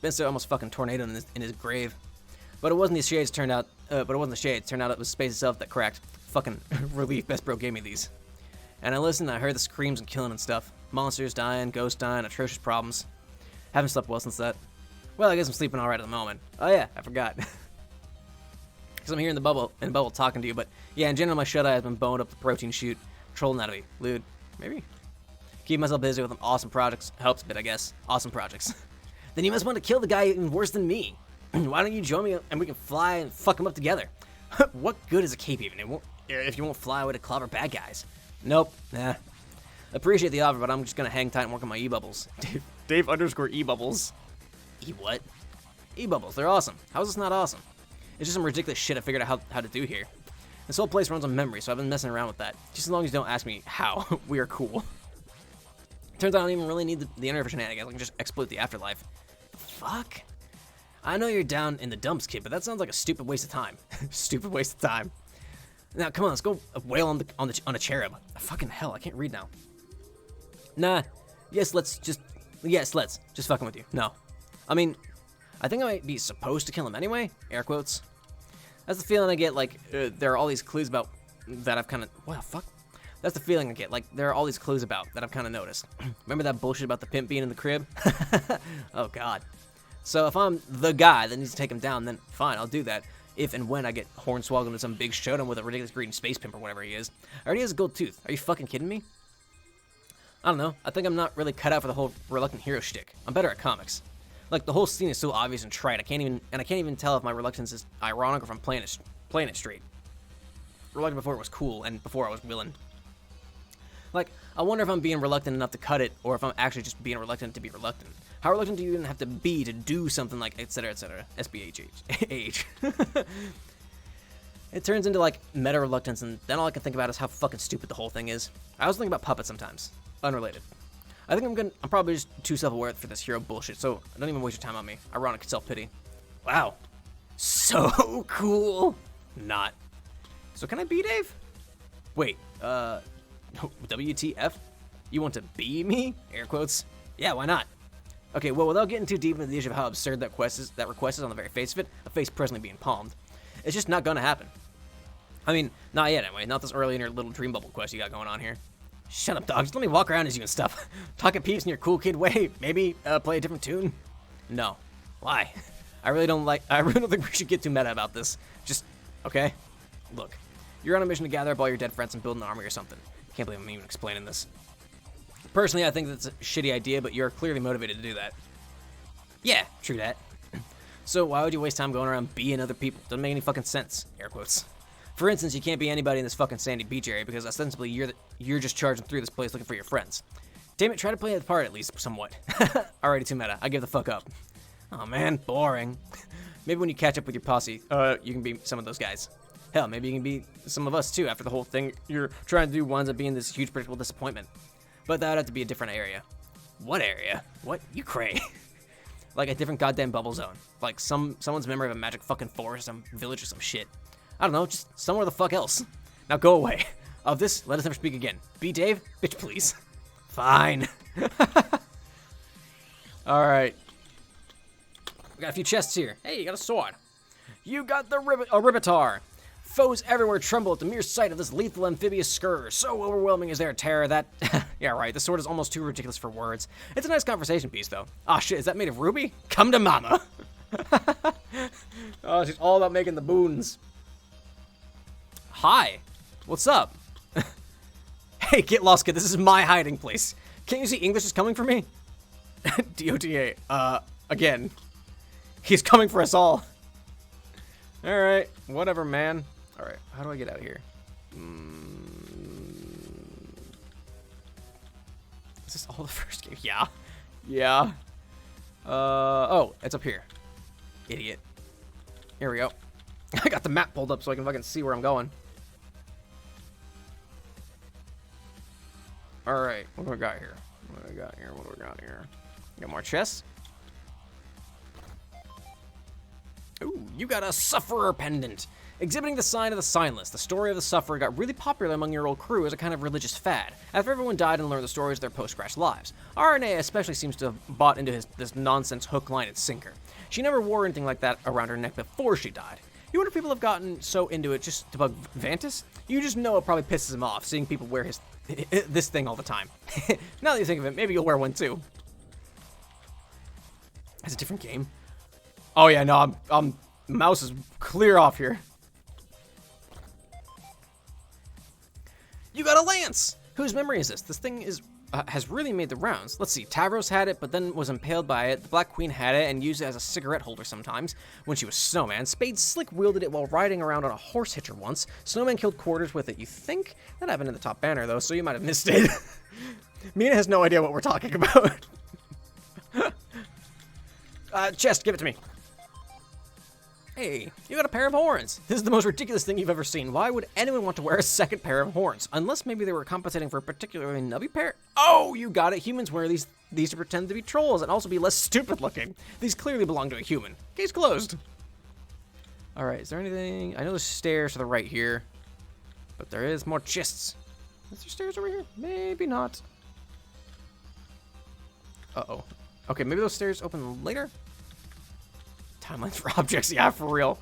Ben Stiller almost fucking tornadoed in his grave. But it wasn't the shades. Turned out it was space itself that cracked. Fucking relief. Best Bro gave me these. And I listened. I heard the screams and killing and stuff. Monsters dying, ghosts dying, atrocious problems. Haven't slept well since that. Well, I guess I'm sleeping all right at the moment. Oh yeah, I forgot. Because I'm here in the bubble talking to you. But yeah, in general, my shut eye has been boned up the protein chute, trolling out of me. Lewd, maybe. Keep myself busy with them awesome projects helps a bit, I guess. Awesome projects. Then you must want to kill the guy even worse than me. Why don't you join me and we can fly and fuck him up together? What good is a cape even if you won't fly away to clobber bad guys? Nope. Nah. Appreciate the offer, but I'm just gonna hang tight and work on my e-bubbles. Dave _ e-bubbles. E-what? E-bubbles, they're awesome. How is this not awesome? It's just some ridiculous shit I figured out how to do here. This whole place runs on memory, so I've been messing around with that. Just as long as you don't ask me how, we are cool. Turns out I don't even really need the internet for shenanigans. I can just exploit the afterlife. Fuck? I know you're down in the dumps, kid, but that sounds like a stupid waste of time. Stupid waste of time. Now, come on, let's go wail on a cherub. Fucking hell, I can't read now. Nah. Yes, let's just fucking with you. No. I mean, I think I might be supposed to kill him anyway. Air quotes. That's the feeling I get, like, there are all these clues about that I've kind of... What the fuck? That's the feeling I get, like, there are all these clues about that I've kind of noticed. Remember that bullshit about the pimp being in the crib? Oh, God. So if I'm the guy that needs to take him down, then fine, I'll do that. If and when I get hornswoggled into some big showdown with a ridiculous green space pimp or whatever he is. I already has a gold tooth. Are you fucking kidding me? I don't know. I think I'm not really cut out for the whole reluctant hero shtick. I'm better at comics. Like, the whole scene is so obvious and trite. I can't even tell if my reluctance is ironic or if I'm playing it straight. Reluctant before it was cool and before I was willing. Like, I wonder if I'm being reluctant enough to cut it or if I'm actually just being reluctant to be reluctant. How reluctant do you even have to be to do something like etc. etc. SBHH. It turns into like meta reluctance, and then all I can think about is how fucking stupid the whole thing is. I also think about puppets sometimes. Unrelated. I think I'm probably just too self-aware for this hero bullshit, so don't even waste your time on me. Ironic self-pity. Wow. So cool. Not. So can I be Dave? Wait, WTF? You want to be me? Air quotes. Yeah, why not? Okay, well, without getting too deep into the issue of how absurd that request is on the very face of it, a face presently being palmed, it's just not gonna happen. I mean, not yet anyway. Not this early in your little dream bubble quest you got going on here. Shut up, dog. Just let me walk around as you and stuff. Talk at peeps in your cool kid way. Maybe play a different tune. No. Why? I really don't think we should get too meta about this. Just, okay? Look, you're on a mission to gather up all your dead friends and build an army or something. Can't believe I'm even explaining this. Personally, I think that's a shitty idea, but you're clearly motivated to do that. Yeah, true that. So why would you waste time going around being other people? Doesn't make any fucking sense. Air quotes. For instance, you can't be anybody in this fucking sandy beach area because ostensibly you're just charging through this place looking for your friends. Damn it, try to play the part at least somewhat. Alrighty, too meta. I give the fuck up. Oh man, boring. Maybe when you catch up with your posse, you can be some of those guys. Hell, maybe you can be some of us too after the whole thing you're trying to do winds up being this huge predictable disappointment. But that would have to be a different area. What area? What? You cray. Like a different goddamn bubble zone. Like someone's memory of a magic fucking forest, some village or some shit. I don't know, just somewhere the fuck else. Now go away. Of this, let us never speak again. Be Dave? Bitch, please. Fine. Alright. We got a few chests here. Hey, you got a sword. You got the Ribitar. Foes everywhere tremble at the mere sight of this lethal amphibious scourge. So overwhelming is their terror that... yeah, right, the sword is almost too ridiculous for words. It's a nice conversation piece, though. Ah, shit, is that made of ruby? Come to mama. Oh, she's all about making the boons. Hi. What's up? Hey, get lost, kid. This is my hiding place. Can't you see English is coming for me? DOTA. Again. He's coming for us all. Alright. Whatever, man. Alright. How do I get out of here? Is this all the first game? Yeah. Yeah. Oh, it's up here. Idiot. Here we go. I got the map pulled up so I can fucking see where I'm going. Alright, what do we got here? What do we got here? What do we got here? Got more chests. Ooh, you got a Sufferer pendant. Exhibiting the sign of the signless, the story of the Sufferer got really popular among your old crew as a kind of religious fad, after everyone died and learned the stories of their post-crash lives. RNA especially seems to have bought into this nonsense hook, line, and sinker. She never wore anything like that around her neck before she died. You wonder if people have gotten so into it just to bug Vantis? You just know it probably pisses him off, seeing people wear this thing all the time. Now that you think of it, maybe you'll wear one too. It's a different game. Oh yeah, no, mouse is clear off here. You got a lance! Whose memory is this? This thing has really made the rounds. Let's see, Tavros had it, but then was impaled by it. The Black Queen had it and used it as a cigarette holder sometimes when she was Snowman. Spade Slick wielded it while riding around on a horse hitcher once. Snowman killed Quarters with it, you think? That happened in the top banner, though, so you might have missed it. Mina has no idea what we're talking about. Chest, give it to me. Hey, you got a pair of horns. This is the most ridiculous thing you've ever seen. Why would anyone want to wear a second pair of horns? Unless maybe they were compensating for a particularly nubby pair? Oh, you got it. Humans wear these to pretend to be trolls and also be less stupid looking. These clearly belong to a human. Case closed. All right, is there anything? I know there's stairs to the right here, but there is more chests. Is there stairs over here? Maybe not. Uh-oh. Okay, maybe those stairs open later? Timelines for objects, yeah, for real.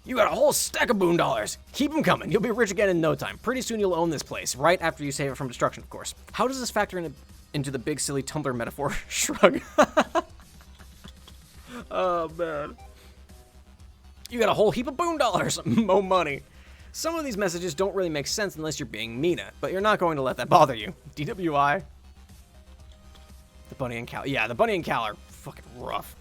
You got a whole stack of boon dollars. Keep them coming. You'll be rich again in no time. Pretty soon you'll own this place, right after you save it from destruction, of course. How does this factor into the big silly Tumblr metaphor? Shrug. Oh, man. You got a whole heap of boon dollars. Mo money. Some of these messages don't really make sense unless you're being Mina, but you're not going to let that bother you. DWI. The Bunny and Cal. Yeah, the Bunny and Cal are fucking rough.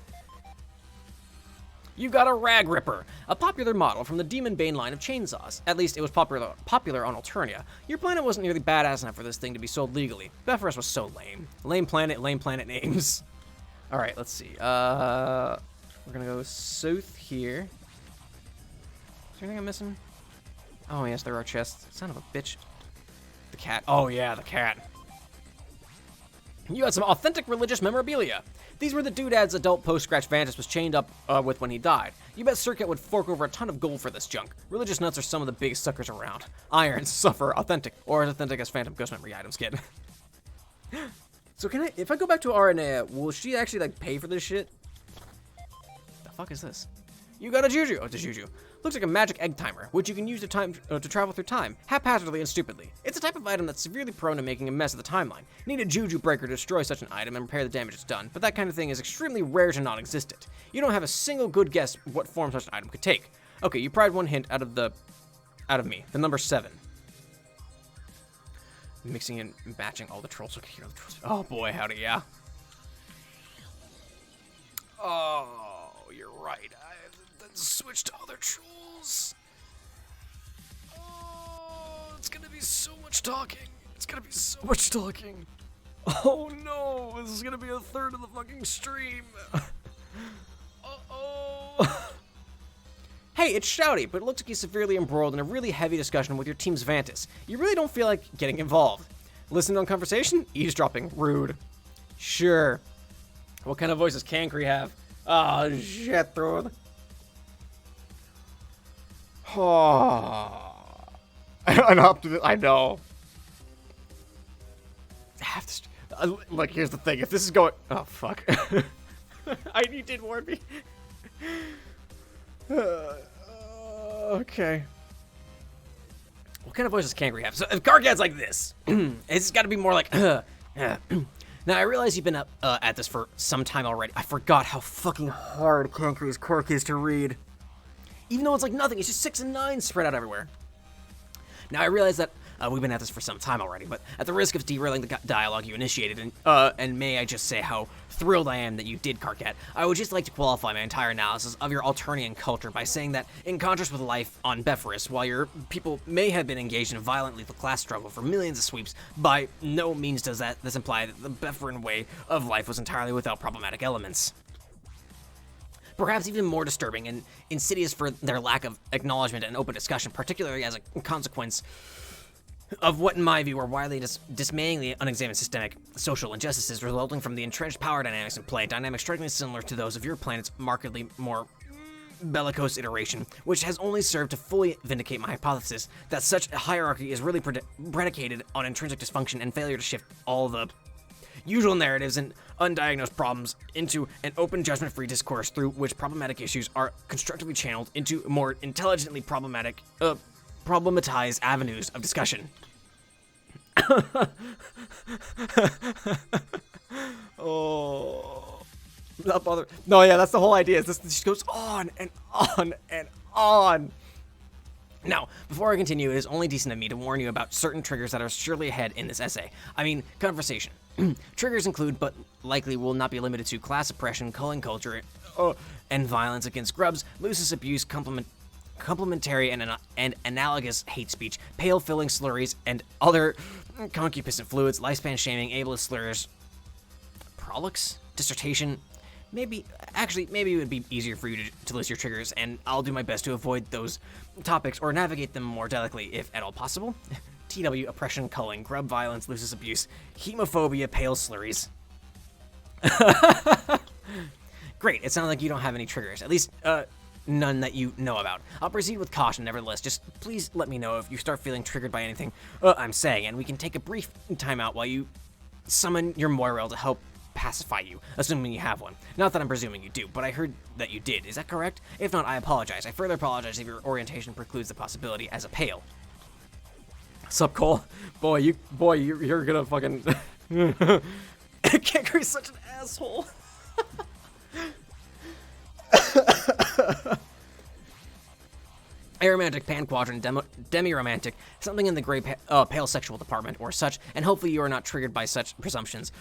You got a Rag Ripper, a popular model from the Demon Bane line of chainsaws. At least it was popular on Alternia. Your planet wasn't nearly badass enough for this thing to be sold legally. Befriend was so lame. Lame planet names. All right, let's see. We're gonna go south here. Is there anything I'm missing? Oh yes, there are chests. Son of a bitch. The cat. Oh yeah, the cat. You got some authentic religious memorabilia. These were the doodads adult post-scratch Vantis was chained up with when he died. You bet Circuit would fork over a ton of gold for this junk. Religious nuts are some of the biggest suckers around. Iron, Suffer, authentic, or as authentic as Phantom Ghost Memory items, kid. So if I go back to Aranea, will she actually like pay for this shit? The fuck is this? You got a Juju. Oh, it's a Juju. Looks like a magic egg timer, which you can use to travel through time, haphazardly and stupidly. It's a type of item that's severely prone to making a mess of the timeline. You need a Juju breaker to destroy such an item and repair the damage it's done, but that kind of thing is extremely rare to non-existent. You don't have a single good guess what form such an item could take. Okay, you pried one hint out of me, the number 7. Mixing and matching all the trolls. So I can hear the trolls. Oh boy, howdy, yeah. Oh, you're right. Switch to other trolls. Oh, it's gonna be so much talking. It's gonna be so much talking. Oh no, this is gonna be a third of the fucking stream. Uh-oh. Hey, it's Shouty, but it looks like he's severely embroiled in a really heavy discussion with your team's Vantis. You really don't feel like getting involved. Listening on conversation? Eavesdropping. Rude. Sure. What kind of voices can Cree have? Oh, shit, dude. Oh, an optimist. I know. Look, here's the thing. If this is going... Oh, fuck. You did warn me. Okay. What kind of voice does Kangry have? So if Karkat's like this, it's got to be more like... Now, I realize you've been at this for some time already. I forgot how fucking hard Kangry's quirk is to read. Even though it's like nothing, it's just 6 and 9 spread out everywhere. Now, I realize that we've been at this for some time already, but at the risk of derailing the dialogue you initiated, and may I just say how thrilled I am that you did, Karkat, I would just like to qualify my entire analysis of your Alternian culture by saying that, in contrast with life on Bephoris, while your people may have been engaged in a violent lethal class struggle for millions of sweeps, by no means does this imply that the Bephoran way of life was entirely without problematic elements. Perhaps even more disturbing and insidious for their lack of acknowledgement and open discussion, particularly as a consequence of what, in my view, are widely dismayingly unexamined systemic social injustices resulting from the entrenched power dynamics in play, dynamics strikingly similar to those of your planet's markedly more bellicose iteration, which has only served to fully vindicate my hypothesis that such a hierarchy is really predicated on intrinsic dysfunction and failure to shift all the usual narratives and undiagnosed problems into an open judgment-free discourse through which problematic issues are constructively channeled into more intelligently problematized avenues of discussion. Oh, not bother. No, yeah, that's the whole idea. Is this just goes on and on and on. Now, before I continue, it is only decent of me to warn you about certain triggers that are surely ahead in this essay. I mean, conversation. Triggers include, but likely will not be limited to, class oppression, culling culture, and violence against grubs, lusus abuse, complementary and analogous hate speech, pale-filling slurries, and other concupiscent fluids, lifespan shaming, ableist slurs, prolix, dissertation. Maybe it would be easier for you to list your triggers, and I'll do my best to avoid those topics or navigate them more delicately, if at all possible. TW, oppression, culling, grub violence, lusus abuse, hemophobia, pale slurries. Great, it sounds like you don't have any triggers, at least none that you know about. I'll proceed with caution nevertheless, just please let me know if you start feeling triggered by anything I'm saying, and we can take a brief timeout while you summon your Moirel to help pacify you, assuming you have one. Not that I'm presuming you do, but I heard that you did. Is that correct? If not, I apologize. I further apologize if your orientation precludes the possibility as a pale. Sup, Cole? Boy, you're gonna fucking... Kangary's such an asshole. Aromantic, pan-quadrant, demi-romantic, something in the gray pale sexual department or such, and hopefully you are not triggered by such presumptions.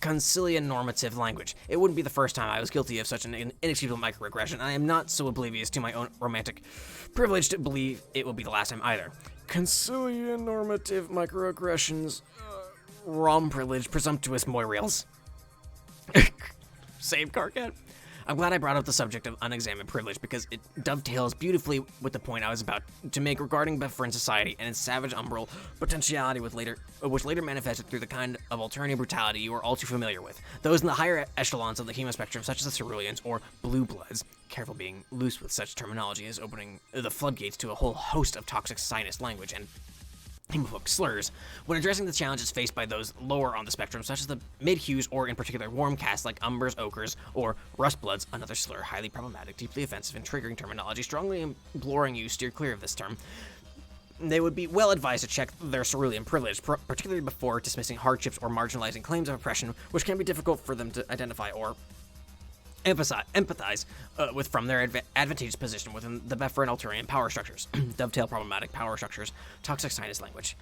Concilian normative language. It wouldn't be the first time I was guilty of such an inexcusable microaggression, and I am not so oblivious to my own romantic privilege to believe it will be the last time either. Concilian normative microaggressions, rom privilege, presumptuous moirels. Same Karkat. I'm glad I brought up the subject of unexamined privilege because it dovetails beautifully with the point I was about to make regarding befriend society and its savage umbral potentiality which later manifested through the kind of Alternian brutality you are all too familiar with. Those in the higher echelons of the human spectrum, such as the Ceruleans or Blue Bloods, careful being loose with such terminology as opening the floodgates to a whole host of toxic sinus language and homophobic slurs, when addressing the challenges faced by those lower on the spectrum, such as the mid-hues or in particular warm castes like umbers, ochres, or rustbloods, another slur, highly problematic, deeply offensive, and triggering terminology, strongly imploring you steer clear of this term. They would be well advised to check their cerulean privilege, particularly before dismissing hardships or marginalizing claims of oppression, which can be difficult for them to identify or empathize with from their advantageous position within the befriend Alternian power structures. Dovetail problematic power structures, toxic sinus language.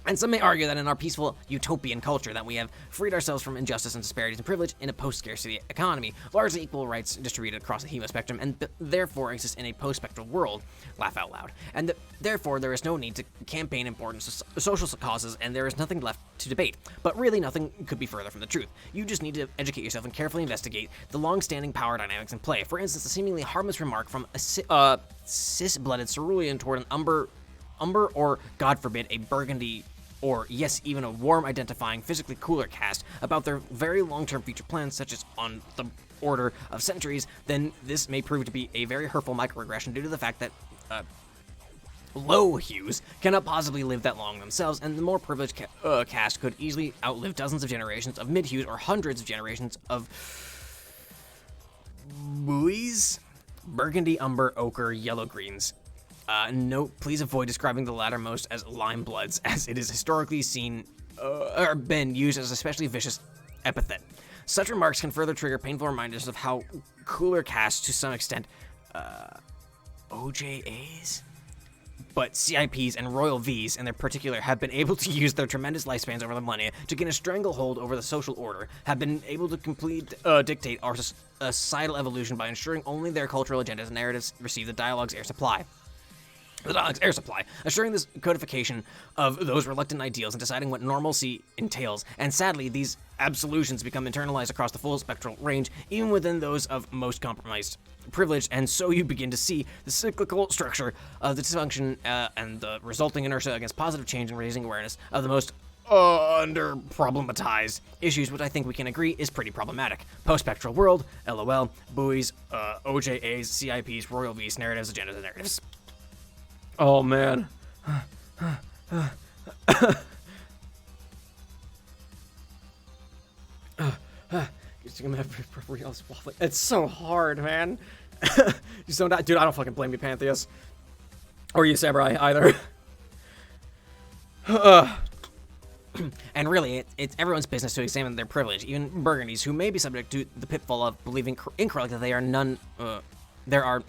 And some may argue that in our peaceful utopian culture that we have freed ourselves from injustice and disparities and privilege in a post-scarcity economy, largely equal rights distributed across the hemo spectrum, and therefore exist in a post-spectral world, laugh out loud, and therefore there is no need to campaign important social causes, and there is nothing left to debate. But really nothing could be further from the truth. You just need to educate yourself and carefully investigate the long-standing power dynamics in play. For instance, a seemingly harmless remark from a cis-blooded cerulean toward an umber, or, God forbid, a burgundy, or yes, even a warm identifying physically cooler caste about their very long-term future plans, such as on the order of centuries, then this may prove to be a very hurtful microaggression due to the fact that low hues cannot possibly live that long themselves, and the more privileged caste could easily outlive dozens of generations of mid-hues or hundreds of generations of buoys, burgundy, umber, ochre, yellow-greens. Note, please avoid describing the lattermost as lime bloods, as it is historically seen or been used as a especially vicious epithet. Such remarks can further trigger painful reminders of how cooler castes, to some extent, OJAs? But CIPs and Royal Vs in their particular have been able to use their tremendous lifespans over the millennia to gain a stranglehold over the social order, have been able to dictate our societal evolution by ensuring only their cultural agendas and narratives receive the dialogue's air supply. Assuring this codification of those reluctant ideals and deciding what normalcy entails. And sadly, these absolutions become internalized across the full spectral range, even within those of most compromised privilege, and so you begin to see the cyclical structure of the dysfunction and the resulting inertia against positive change and raising awareness of the most under-problematized issues, which I think we can agree is pretty problematic. Post-spectral world, LOL, buoys, OJAs, CIPs, Royal Vs, narratives, agendas, and narratives. Oh, man. It's so hard, man. Dude, I don't fucking blame you, Pantheus. Or you, Samurai, either. And really, it's everyone's business to examine their privilege, even Burgundies, who may be subject to the pitfall of believing incorrectly that they are none. There are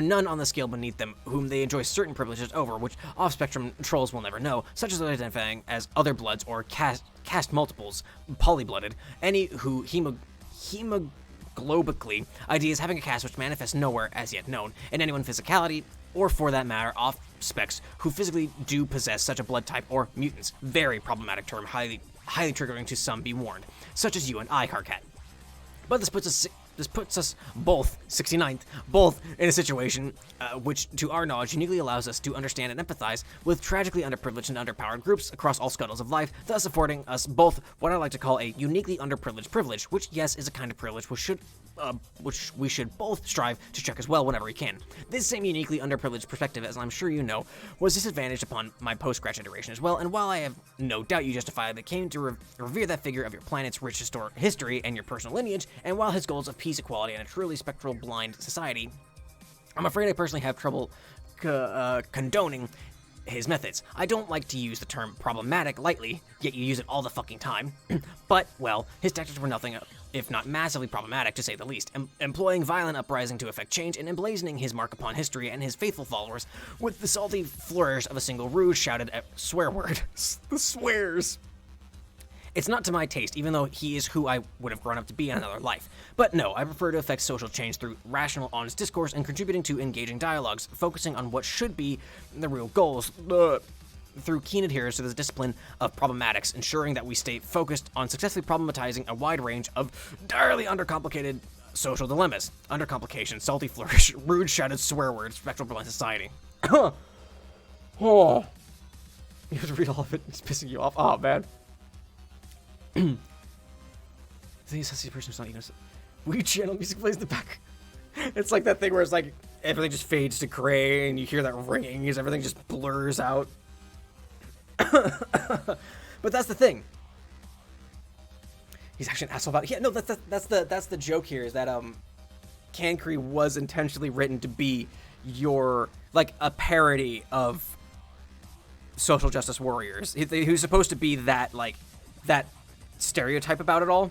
none on the scale beneath them whom they enjoy certain privileges over, which off-spectrum trolls will never know, such as identifying as other bloods or caste multiples, polyblooded, any who hemoglobically ideas having a caste which manifests nowhere as yet known, in anyone physicality, or for that matter, off-specs who physically do possess such a blood type, or mutants. Very problematic term, highly triggering to some, be warned, such as you and I, Carcat. But this puts us both, 69th, both in a situation which, to our knowledge, uniquely allows us to understand and empathize with tragically underprivileged and underpowered groups across all scuttles of life, thus affording us both what I like to call a uniquely underprivileged privilege, which, yes, is a kind of privilege which we should both strive to check as well whenever we can. This same uniquely underprivileged perspective, as I'm sure you know, was disadvantaged upon my post-scratch iteration as well, and while I have no doubt you justifiably came to revere that figure of your planet's rich history and your personal lineage, and while his goals of peace, equality, and a truly spectral blind society, I'm afraid I personally have trouble condoning his methods. I don't like to use the term problematic lightly, yet you use it all the fucking time. But, well, his tactics were nothing if not massively problematic, to say the least, employing violent uprising to effect change and emblazoning his mark upon history and his faithful followers with the salty flourish of a single rouge shouted at swear word. The swears. It's not to my taste, even though he is who I would have grown up to be in another life. But no, I prefer to effect social change through rational, honest discourse and contributing to engaging dialogues, focusing on what should be the real goals, through keen adherence to the discipline of problematics, ensuring that we stay focused on successfully problematizing a wide range of direly undercomplicated social dilemmas. Undercomplication, salty flourish, rude shouted swear words, spectral blind society. Oh. You have to read all of it, it's pissing you off. Oh, man. The thing is, the person who's not even we channel music plays in the back. It's like that thing where it's like everything just fades to gray and you hear that ringing as everything just blurs out. But that's the thing. He's actually an asshole about it. Yeah, no, that's the joke here, is that Cancri was intentionally written to be your, like, a parody of social justice warriors. He was supposed to be that, like, that stereotype about it all.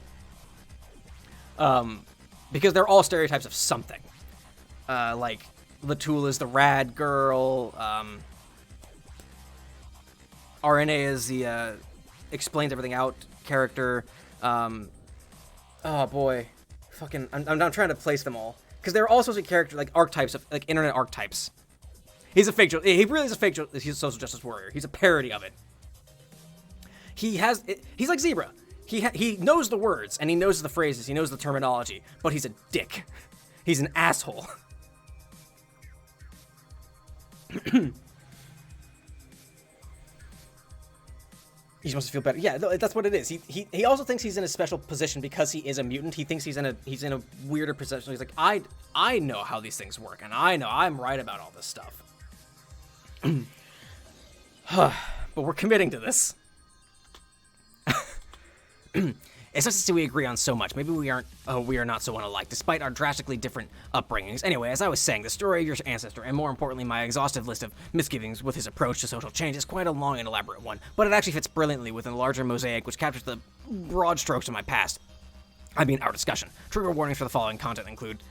Because they're all stereotypes of something. Like, Latul is the rad girl, RNA is the, explains everything out character, oh boy, fucking, I'm trying to place them all. Because they're all supposed to be character, like, archetypes of, like, internet archetypes. He really is a fake, he's a social justice warrior. He's a parody of it. He's like Zebra. He knows the words, and he knows the phrases, he knows the terminology, but he's a dick. He's an asshole. He's supposed to feel better. Yeah, that's what it is. He also thinks he's in a special position because he is a mutant. He thinks he's in a weirder position. He's like, I know how these things work, and I know I'm right about all this stuff. But we're committing to this. It's nice to see we agree on so much. Maybe we are not so unalike, despite our drastically different upbringings. Anyway, as I was saying, the story of your ancestor, and more importantly, my exhaustive list of misgivings with his approach to social change is quite a long and elaborate one, but it actually fits brilliantly within a larger mosaic which captures the broad strokes of my past. I mean, our discussion. Trigger warnings for the following content include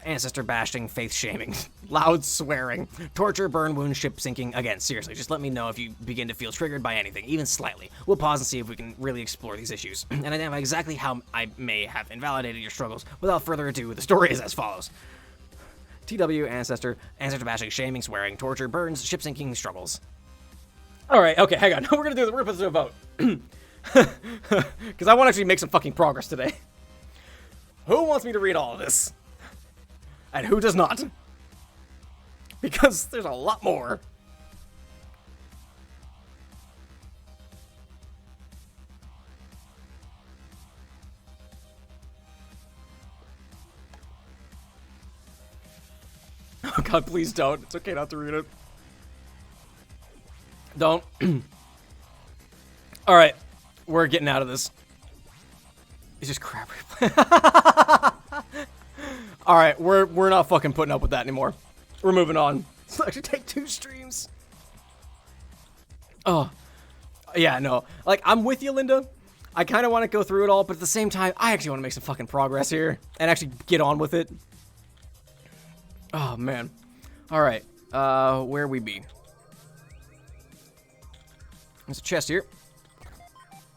ancestor bashing, faith shaming, loud swearing, torture, burn, wound, ship sinking. Again, seriously, just let me know if you begin to feel triggered by anything, even slightly. We'll pause and see if we can really explore these issues, and identify exactly how I may have invalidated your struggles. Without further ado, the story is as follows. TW, ancestor bashing, shaming, swearing, torture, burns, ship sinking, struggles. Alright, okay, hang on. We're gonna put this to a vote. Because I want to actually make some fucking progress today. Who wants me to read all of this? And who does not? Because there's a lot more. Oh god, please don't. It's okay not to read it. Don't. Alright. We're getting out of this. It's just crap replay. Alright, we're not fucking putting up with that anymore. We're moving on. So I should take 2 streams. Oh. Yeah, no. Like, I'm with you, Linda. I kind of want to go through it all, but at the same time, I actually want to make some fucking progress here. And actually get on with it. Oh, man. Alright. Where we be? There's a chest here.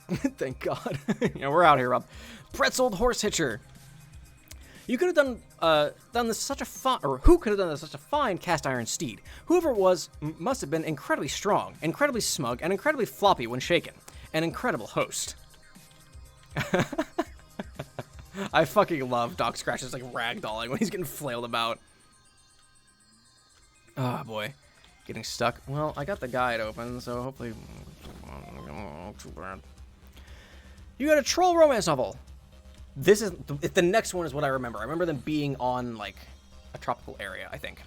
Thank God. Yeah, we're out here, Rob. Pretzeled horse hitcher. You could have done this such a fine, or who could have done this such a fine cast iron steed? Whoever it was must have been incredibly strong, incredibly smug, and incredibly floppy when shaken. An incredible host. I fucking love Doc Scratch's like ragdolling when he's getting flailed about. Oh boy, getting stuck. Well, I got the guide open, so hopefully, too bad. You got a troll romance novel. This is the next one is what I remember. I remember them being on like a tropical area, I think.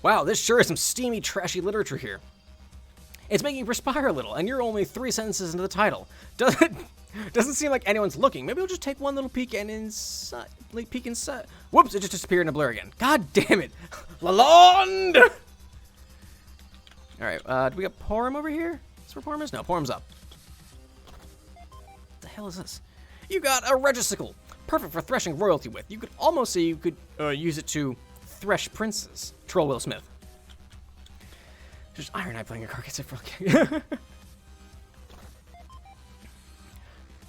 Wow, this sure is some steamy, trashy literature here. It's making you perspire a little, and you're only 3 sentences into the title. Doesn't seem like anyone's looking. Maybe we'll just take one little peek and peek inside. Whoops! It just disappeared in a blur again. God damn it, Lalonde! All right, do we got Porum over here? Is where Porum is? No, Porum's up. What the hell is this? You got a regicicle, perfect for threshing royalty with. You could almost say you could use it to thresh princes. Troll Will Smith. Just Iron Eye playing a card gets it for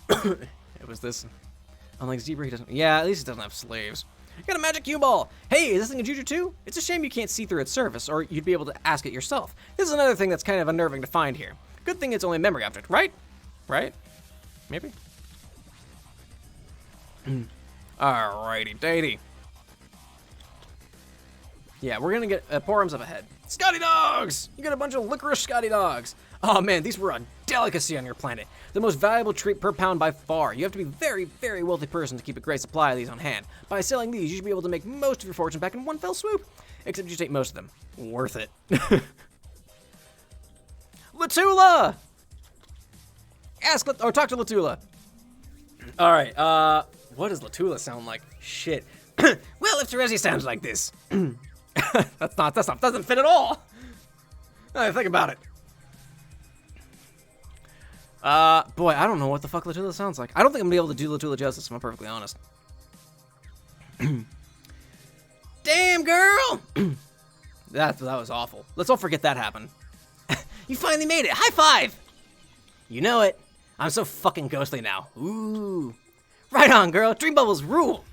It was this. Unlike Zebra, he doesn't. Yeah, at least he doesn't have slaves. You got a magic cue ball. Hey, is this thing a juju too? It's a shame you can't see through its surface, or you'd be able to ask it yourself. This is another thing that's kind of unnerving to find here. Good thing it's only a memory object, right? Right? Maybe? Alrighty, datey. Yeah, we're gonna get Porums up ahead. Scotty dogs! You got a bunch of licorice Scotty dogs. Oh man, these were a delicacy on your planet. The most valuable treat per pound by far. You have to be a very, very wealthy person to keep a great supply of these on hand. By selling these, you should be able to make most of your fortune back in one fell swoop. Except you just ate most of them. Worth it. Latula! Talk to Latula. Alright, what does Latula sound like? Shit. Well, if Terezi sounds like this. Doesn't fit at all. Think about it. Boy, I don't know what the fuck Latula sounds like. I don't think I'm gonna be able to do Latula justice, if I'm perfectly honest. Damn, girl! that was awful. Let's all forget that happened. You finally made it. High five! You know it. I'm so fucking ghostly now. Ooh. Right on, girl. Dream bubbles rule.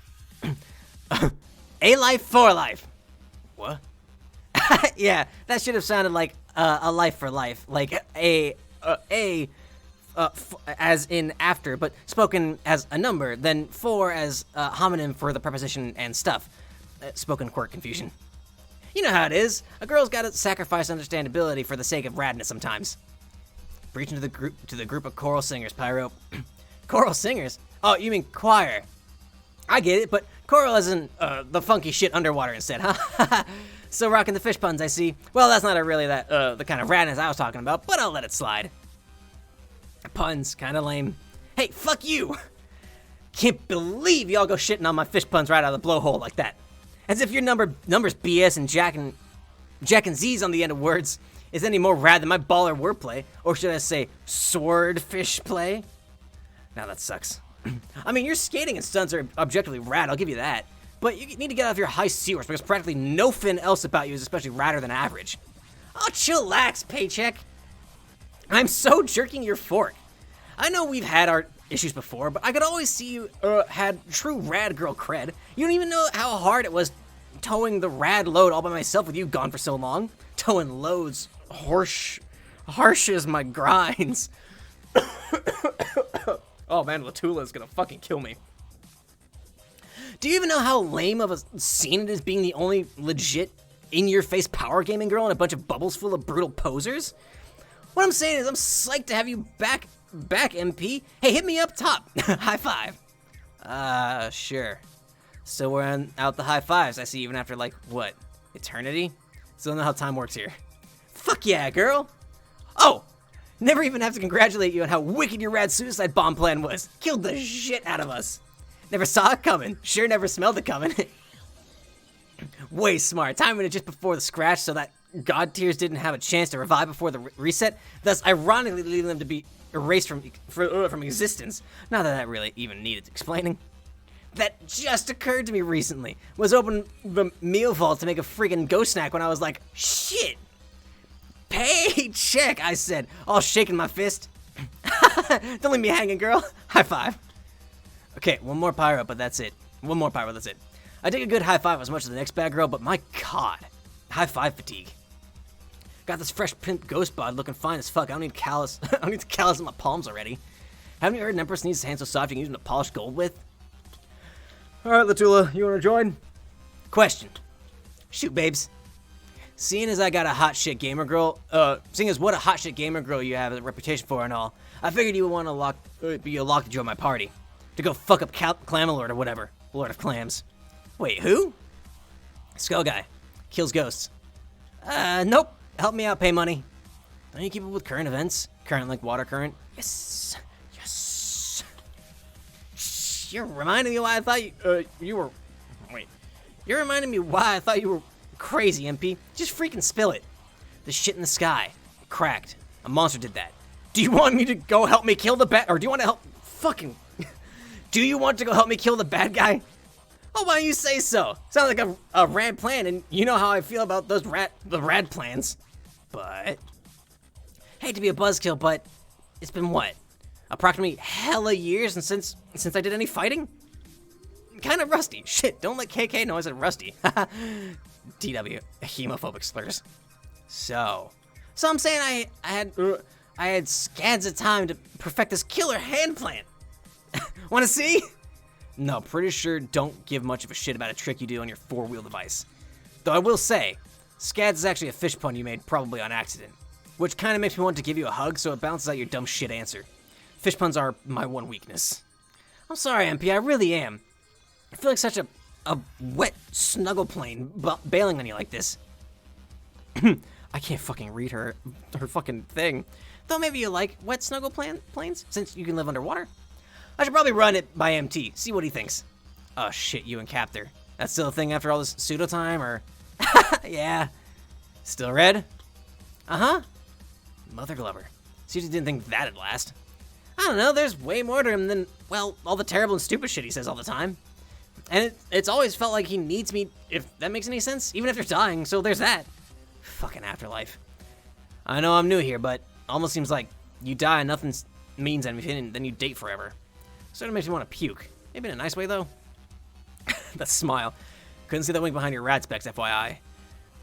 A life for life. What? Yeah, that should have sounded like a life for life. Like as in after, but spoken as a number, then for as homonym for the preposition and stuff. Spoken quirk confusion. You know how it is. A girl's gotta sacrifice understandability for the sake of radness sometimes. Breach into the group of choral singers, Pyro. Choral singers? Oh, you mean choir. I get it, but choral as in the funky shit underwater instead, huh? Still rocking the fish puns, I see. Well, that's not really the kind of radness I was talking about, but I'll let it slide. Puns, kind of lame. Hey, fuck you! Can't believe y'all go shitting on my fish puns right out of the blowhole like that. As if your numbers BS and Jack and Z's on the end of words is any more rad than my baller wordplay, or should I say swordfish play? Now that sucks. I mean, your skating and stunts are objectively rad, I'll give you that. But you need to get out of your high sea horse because practically nothing else about you is especially radder than average. Oh, chillax, paycheck. I'm so jerking your fork. I know we've had our issues before, but I could always see you had true rad girl cred. You don't even know how hard it was towing the rad load all by myself with you gone for so long. Towing loads harsh as my grinds. Oh man, Latula is gonna fucking kill me. Do you even know how lame of a scene it is being the only legit in-your-face power gaming girl in a bunch of bubbles full of brutal posers? What I'm saying is I'm psyched to have you back, MP. Hey, hit me up top. High five. Sure. So we're out the high fives, I see, even after, like, what, eternity? Still don't know how time works here. Fuck yeah, girl. Oh, never even have to congratulate you on how wicked your rad suicide bomb plan was. Killed the shit out of us. Never saw it coming. Sure never smelled it coming. Way smart. Timing it just before the scratch so that god tiers didn't have a chance to revive before the reset, thus ironically leaving them to be erased from existence. Not that really even needed explaining. That just occurred to me recently. Was opening the meal vault to make a friggin' ghost snack when I was like, shit. Paycheck, I said, all shaking my fist. Don't leave me hanging, girl. High five. Okay, one more pyro, but that's it. One more pyro, that's it. I take a good high five as much as the next bad girl, but my god. High five fatigue. Got this fresh pimp ghost bod looking fine as fuck. I don't need callus. I don't need to callus in my palms already. Haven't you heard an empress needs his hands so soft you can use them to polish gold with? Alright, Latula, you wanna join? Question. Shoot, babes. Seeing as I got a hot shit gamer girl, seeing as what a hot shit gamer girl you have a reputation for and all, I figured you would want to be a lock to join my party. To go fuck up Clamalord or whatever. Lord of Clams. Wait, who? Skull guy. Kills ghosts. Nope. Help me out, pay money. Don't you keep up with current events? Current like water current? Yes. Yes. Shh, you're reminding me why I thought you were... Wait. You're reminding me why I thought you were crazy, MP. Just freaking spill it. The shit in the sky. It cracked. A monster did that. Do you want me to go help me kill the bad... Or do you want to help... Fucking... Do you want to go help me kill the bad guy? Oh, why don't you say so? Sounds like a rad plan, and you know how I feel about those the rad plans. But... Hate to be a buzzkill, but... It's been what? Approximately hella years since I did any fighting? Kinda rusty. Shit, don't let KK know I said rusty. DW, hemophobic slurs. So I'm saying I had scads of time to perfect this killer hand plan. Wanna see? No, pretty sure don't give much of a shit about a trick you do on your four-wheel device. Though I will say, scads is actually a fish pun you made probably on accident. Which kinda makes me want to give you a hug so it balances out your dumb shit answer. Fish puns are my one weakness. I'm sorry, MP, I really am. I feel like such a wet snuggle plane bailing on you like this. I can't fucking read her fucking thing. Though maybe you like wet snuggle planes, since you can live underwater. I should probably run it by MT, see what he thinks. Oh shit, you and Captor. That's still a thing after all this pseudo time, or? Yeah. Still red? Uh-huh. Mother Glover. Seriously didn't think that'd last. I don't know, there's way more to him than, well, all the terrible and stupid shit he says all the time. And it's always felt like he needs me, if that makes any sense, even after dying, so there's that. Fucking afterlife. I know I'm new here, but almost seems like you die and nothing means anything, and then you date forever. Sort of makes me want to puke. Maybe in a nice way, though. That smile. Couldn't see that wink behind your rad specs, FYI.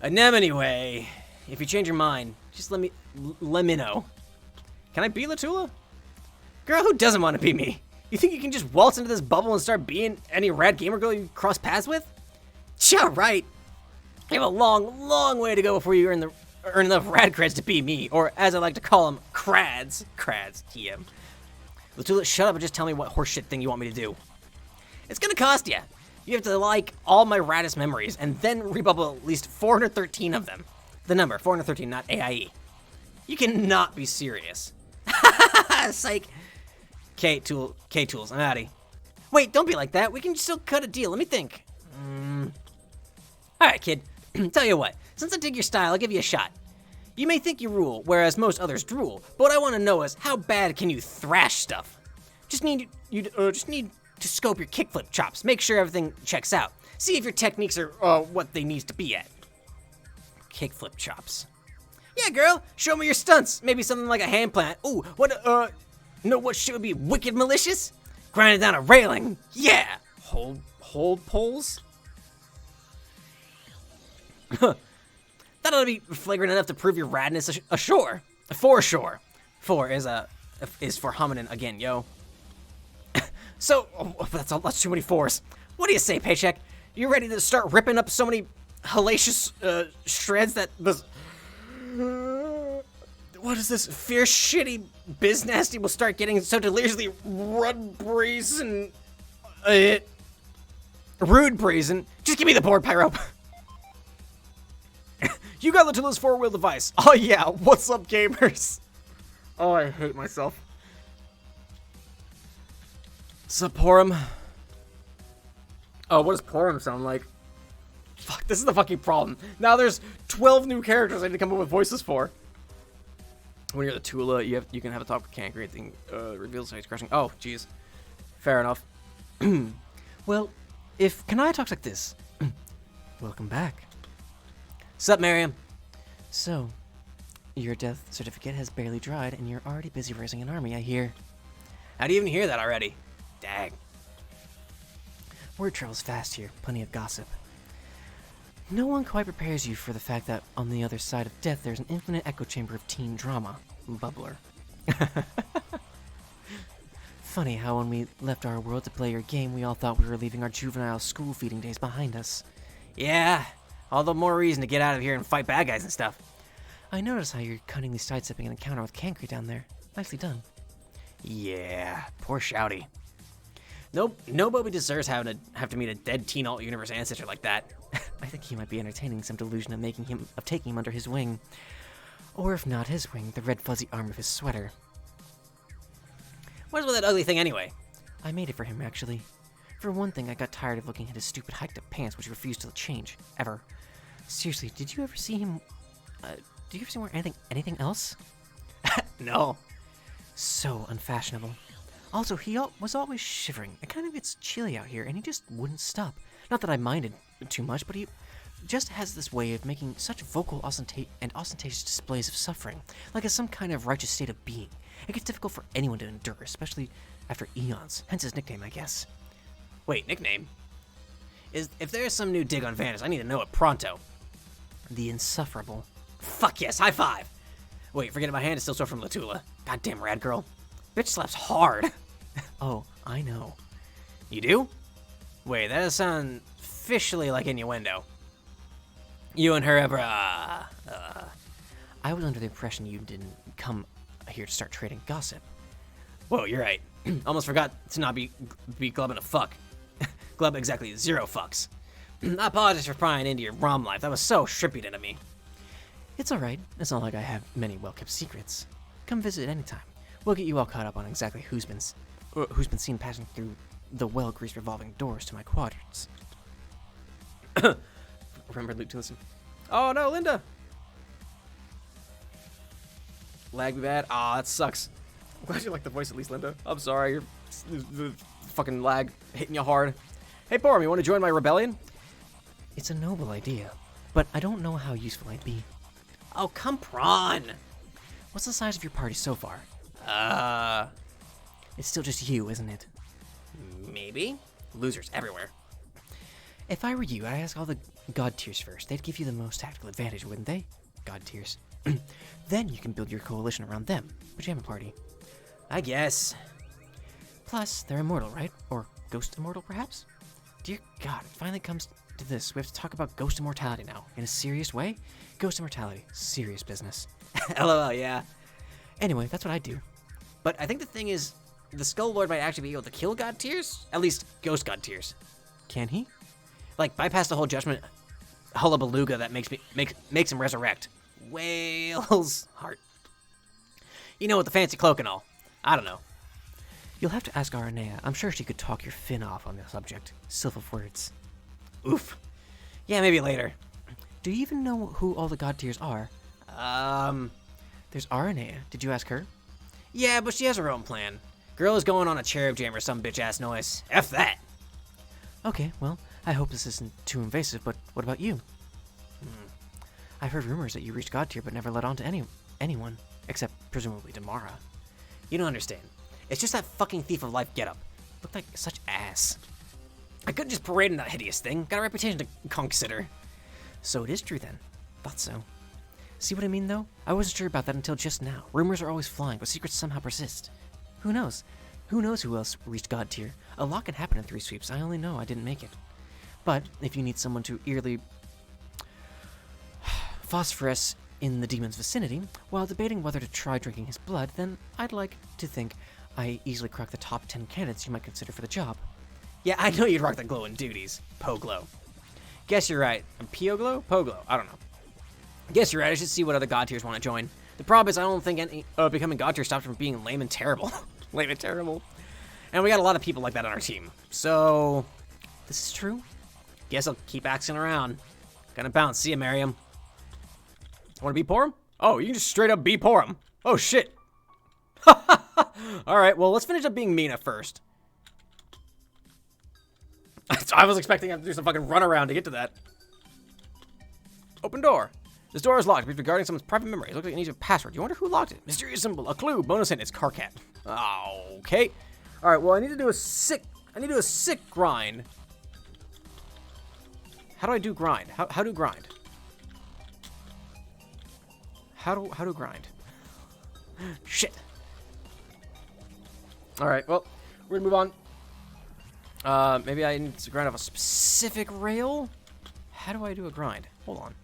Anyway, if you change your mind, just let me know. Can I be Latula? Girl, who doesn't want to be me? You think you can just waltz into this bubble and start being any rad gamer girl you cross paths with? Yeah, right. You have a long, long way to go before you earn enough rad creds to be me, or as I like to call them, crads. Crads, TM. Latula, shut up and just tell me what horseshit thing you want me to do. It's gonna cost ya. You have to like all my raddest memories and then rebubble at least 413 of them. The number, 413, not AIE. You cannot be serious. Psych. K-Tools, I'm outie. Wait, don't be like that. We can still cut a deal. Let me think. Alright, kid. Tell you what. Since I dig your style, I'll give you a shot. You may think you rule, whereas most others drool. But what I want to know is, how bad can you thrash stuff? Just need to scope your kickflip chops. Make sure everything checks out. See if your techniques are what they need to be at. Kickflip chops. Yeah, girl. Show me your stunts. Maybe something like a hand plant. Ooh, what shit would be wicked malicious? Grinding down a railing. Yeah. Hold poles? That ought to be flagrant enough to prove your radness ashore. For sure. Four is for hominin again, yo. So, that's too many fours. What do you say, Paycheck? You ready to start ripping up so many hellacious shreds that this... what is this? Fierce, shitty, biz nasty will start getting so deliriously rude brazen. Just give me the board, Pyro. You got Latila's 4-wheel device. Oh yeah, what's up, gamers? Oh, I hate myself. Sup, Porum? Oh, what does Porum sound like? Fuck, this is the fucking problem. Now there's 12 new characters I need to come up with voices for. When you're the Tula, you can have a talk with Cancri. Thing reveals how he's crushing. Oh, jeez. Fair enough. Well, if Kanaya talks like this, welcome back. Sup, Miriam? So, your death certificate has barely dried, and you're already busy raising an army, I hear. How do you even hear that already? Dag. Word travels fast here, plenty of gossip. No one quite prepares you for the fact that on the other side of death, there's an infinite echo chamber of teen drama. Bubbler. Funny how when we left our world to play your game, we all thought we were leaving our juvenile school feeding days behind us. Yeah, all the more reason to get out of here and fight bad guys and stuff. I noticed how you're cunningly sidestepping an encounter with Cancri down there. Nicely done. Yeah, poor Shouty. Nope, nobody deserves have to meet a dead teen alt universe ancestor like that. I think he might be entertaining some delusion of taking him under his wing. Or if not his wing, the red fuzzy arm of his sweater. What's with that ugly thing anyway? I made it for him, actually. For one thing, I got tired of looking at his stupid hiked-up pants, which refused to change, ever. Seriously, did you ever see him... wear anything else? No. So unfashionable. Also, he was always shivering. It kind of gets chilly out here, and he just wouldn't stop. Not that I minded too much, but he just has this way of making such vocal and ostentatious displays of suffering, like as some kind of righteous state of being. It gets difficult for anyone to endure, especially after eons. Hence his nickname, I guess. Wait, nickname? If there's some new dig on Vanis, I need to know it pronto. The Insufferable. Fuck yes, high five! Wait, forget my hand is still sore from Latula. Goddamn rad girl. Bitch slaps hard. Oh, I know. You do? Wait, that does sound officially like innuendo. You and her ever, I was under the impression you didn't come here to start trading gossip. Whoa, you're right. Almost forgot to not be glubbing a fuck. Glub exactly 0 fucks. I apologize for prying into your ROM life. That was so shrimpy to me. It's alright. It's not like I have many well-kept secrets. Come visit anytime. We'll get you all caught up on exactly who's been seen passing through the well-greased revolving doors to my quadrants. Remember Luke to listen. Oh no, Linda! Lag be bad. Ah, that sucks. I'm glad you like the voice at least, Linda. I'm sorry, you're the fucking lag hitting you hard. Hey, Porum, you want to join my rebellion? It's a noble idea, but I don't know how useful I'd be. Oh, come on! What's the size of your party so far? It's still just you, isn't it? Maybe? Losers everywhere. If I were you, I'd ask all the god tiers first. They'd give you the most tactical advantage, wouldn't they? God tiers. Then you can build your coalition around them. Pajama party. I guess. Plus, they're immortal, right? Or ghost immortal, perhaps? Dear God, it finally comes to this. We have to talk about ghost immortality now. In a serious way? Ghost immortality. Serious business. LOL, yeah. Anyway, that's what I do. But I think the thing is, the Skull Lord might actually be able to kill god tiers? At least ghost god tiers. Can he? Like, bypass the whole judgment hullabalooga that makes him resurrect. Whale's heart. You know, with the fancy cloak and all. I don't know. You'll have to ask Aranea. I'm sure she could talk your fin off on the subject. Silver words. Oof. Yeah, maybe later. Do you even know who all the god tiers are? There's Aranea. Did you ask her? Yeah, but she has her own plan. Girl is going on a cherub jam or some bitch-ass noise. F that. Okay, well, I hope this isn't too invasive, but what about you? I've heard rumors that you reached god tier but never let on to anyone, except presumably Damara. You don't understand. It's just that fucking thief of life getup. Looked like such ass. I couldn't just parade in that hideous thing. Got a reputation to consider. So it is true then. Thought so. See what I mean though? I wasn't sure about that until just now. Rumors are always flying, but secrets somehow persist. Who knows? Who knows who else reached god tier? A lot can happen in 3 sweeps. I only know I didn't make it. But if you need someone to eerily phosphorus in the demon's vicinity, while debating whether to try drinking his blood, then I'd like to think I easily crack the top 10 candidates you might consider for the job. Yeah, I know you'd rock the glow in duties. Poglow. Guess you're right. Poglow? Poglow. I don't know. Guess you're right. I should see what other god tiers want to join. The problem is I don't think any becoming god tier stops from being lame and terrible. Lame and terrible. And we got a lot of people like that on our team. So, this is true. Guess I'll keep asking around. Gonna bounce. See ya, Miriam. Want to be-por him? Oh, you can just straight up be-por him. Oh, shit. Alright, well, let's finish up being Meena first. I was expecting him to do some fucking runaround to get to that. Open door. This door is locked regarding someone's private memory. It looks like it needs a password. You wonder who locked it? Mysterious symbol. A clue. Bonus hint. It's Carcat. Okay. Alright, well, I need to do a sick grind. How do I do grind? How do grind? How do grind? Shit. Alright, well, we're gonna move on. Maybe I need to grind off a specific rail? How do I do a grind? Hold on.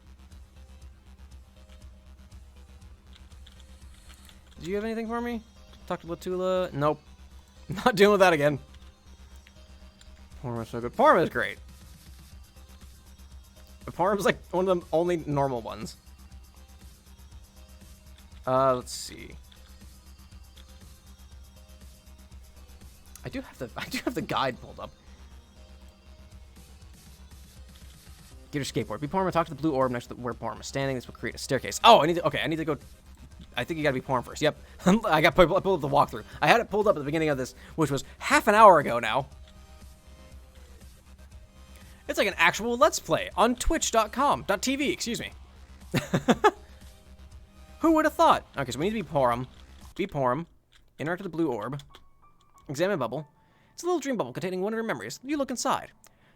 Do you have anything for me? Talk to Latula? Nope. Not dealing with that again. Porum's so good. Porum is great. But Porum's like one of the only normal ones. Let's see. I do have the guide pulled up. Get your skateboard. Be Porum, talk to the blue orb next to where Porum is standing. This will create a staircase. Oh, I need to go. I think you gotta be Porum first. Yep. I pulled up the walkthrough. I had it pulled up at the beginning of this, which was half an hour ago now. It's like an actual Let's Play on twitch.com.tv, excuse me. Who would have thought? Okay, so we need to be Porum. Be Porum. Interact with the blue orb. Examine bubble. It's a little dream bubble containing one of your memories. You look inside.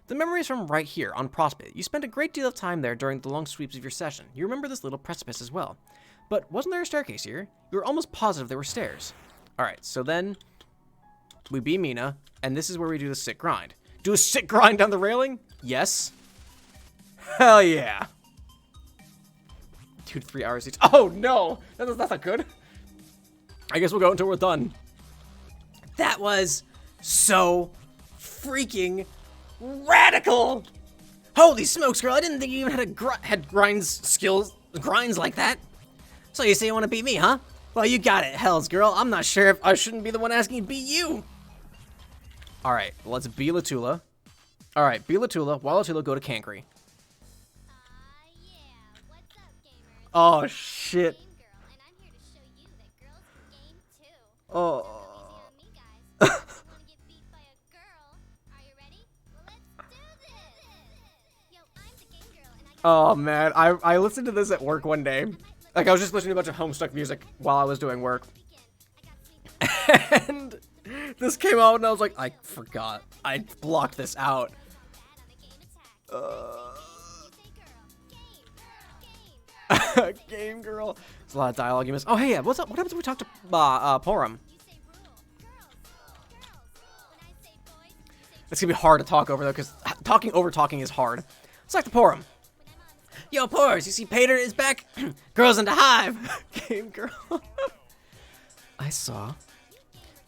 The memory is from right here on Prospect. You spent a great deal of time there during the long sweeps of your session. You remember this little precipice as well. But wasn't there a staircase here? You were almost positive there were stairs. Alright, so then we be Meena, and this is where we do the sick grind. Do a sick grind down the railing? Yes. Hell yeah. 2 to 3 hours each. Oh no! That's not good. I guess we'll go until we're done. That was so freaking radical! Holy smokes, girl! I didn't think you even had grinds like that. So you say you want to beat me, huh? Well, you got it, Hells girl. I'm not sure if I shouldn't be the one asking to beat you. All right, let's be Latula. All right, be Latula. While Latula, go to Cancri. Yeah. What's up, gamers? Oh shit. Game girl, and I'm here to show you that girls can game too. Oh. You me, guys. Want to get beat by a girl? Are you ready? Well, let's do this. Yo, I'm the game girl, and Oh man, I listened to this at work one day. Like I was just listening to a bunch of Homestuck music while I was doing work. And this came out and I was like, I forgot. I blocked this out. Game girl. There's a lot of dialogue you missed. Oh hey, yeah. What's up? What happens if we talk to Porum? It's gonna be hard to talk over though, because talking over talking is hard. Let's talk to Porum. Yo, Pores, you see Pater is back? Girls in the hive. Game girl. I saw.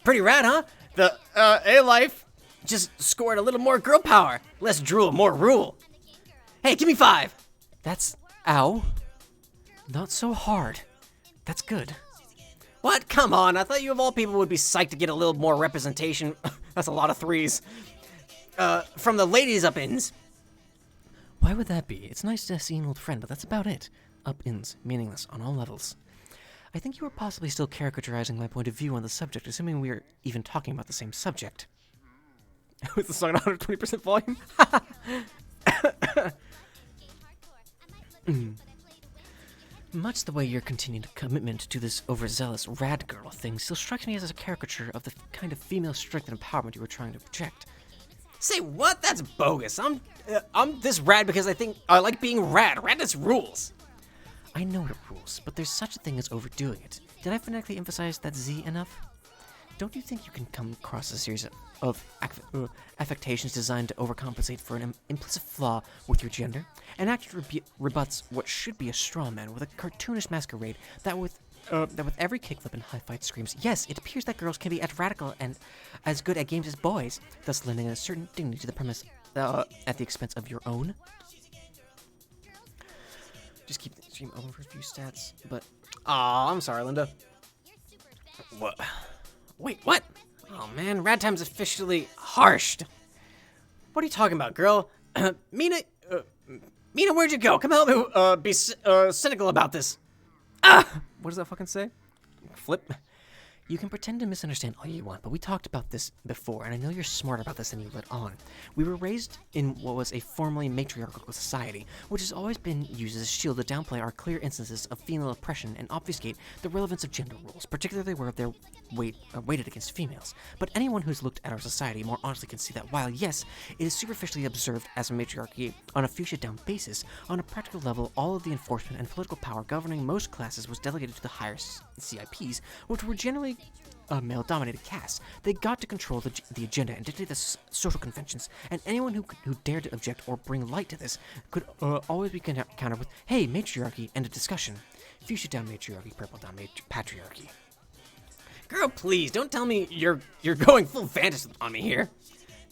Pretty rad, huh? The A-Life. Just scored a little more girl power. Less drool, more rule. Hey, give me 5. That's... Ow. Not so hard. That's good. What? Come on, I thought you of all people would be psyched to get a little more representation. That's a lot of 3s. From the ladies up-ins. Why would that be? It's nice to see an old friend, but that's about it. Up-ins, meaningless on all levels. I think you are possibly still caricaturizing my point of view on the subject, assuming we are even talking about the same subject. Was the song at 120% volume? Much the way your continued commitment to this overzealous rad girl thing still strikes me as a caricature of the kind of female strength and empowerment you were trying to project. Say what? That's bogus. I'm this rad because I think I like being rad. Radness rules. I know it rules, but there's such a thing as overdoing it. Did I phonetically emphasize that Z enough? Don't you think you can come across a series of affectations designed to overcompensate for an implicit flaw with your gender, and actually rebuts what should be a straw man with a cartoonish masquerade that with every kickflip and high fight screams, yes, it appears that girls can be as radical and as good at games as boys, thus lending a certain dignity to the premise at the expense of your own? Just keep the stream open for a few stats, but... Aw, I'm sorry, Linda. What? Wait, what? Oh man, rad time's officially harshed. What are you talking about, girl? Meena, where'd you go? Come help me be cynical about this. Ah! What does that fucking say? Flip. You can pretend to misunderstand all you want, but we talked about this before, and I know you're smarter about this than you let on. We were raised in what was a formerly matriarchal society, which has always been used as a shield to downplay our clear instances of female oppression and obfuscate the relevance of gender roles, particularly where they're weighted against females. But anyone who's looked at our society more honestly can see that while, yes, it is superficially observed as a matriarchy on a fuchsia-down basis, on a practical level, all of the enforcement and political power governing most classes was delegated to the higher CIPs, which were generally male-dominated castes. They got to control the agenda and dictate the social conventions, and anyone who dared to object or bring light to this could always be countered with, hey, matriarchy, end of discussion. Fuchsia-down matriarchy, purple-down patriarchy. Girl, please, don't tell me you're going full Vantis on me here.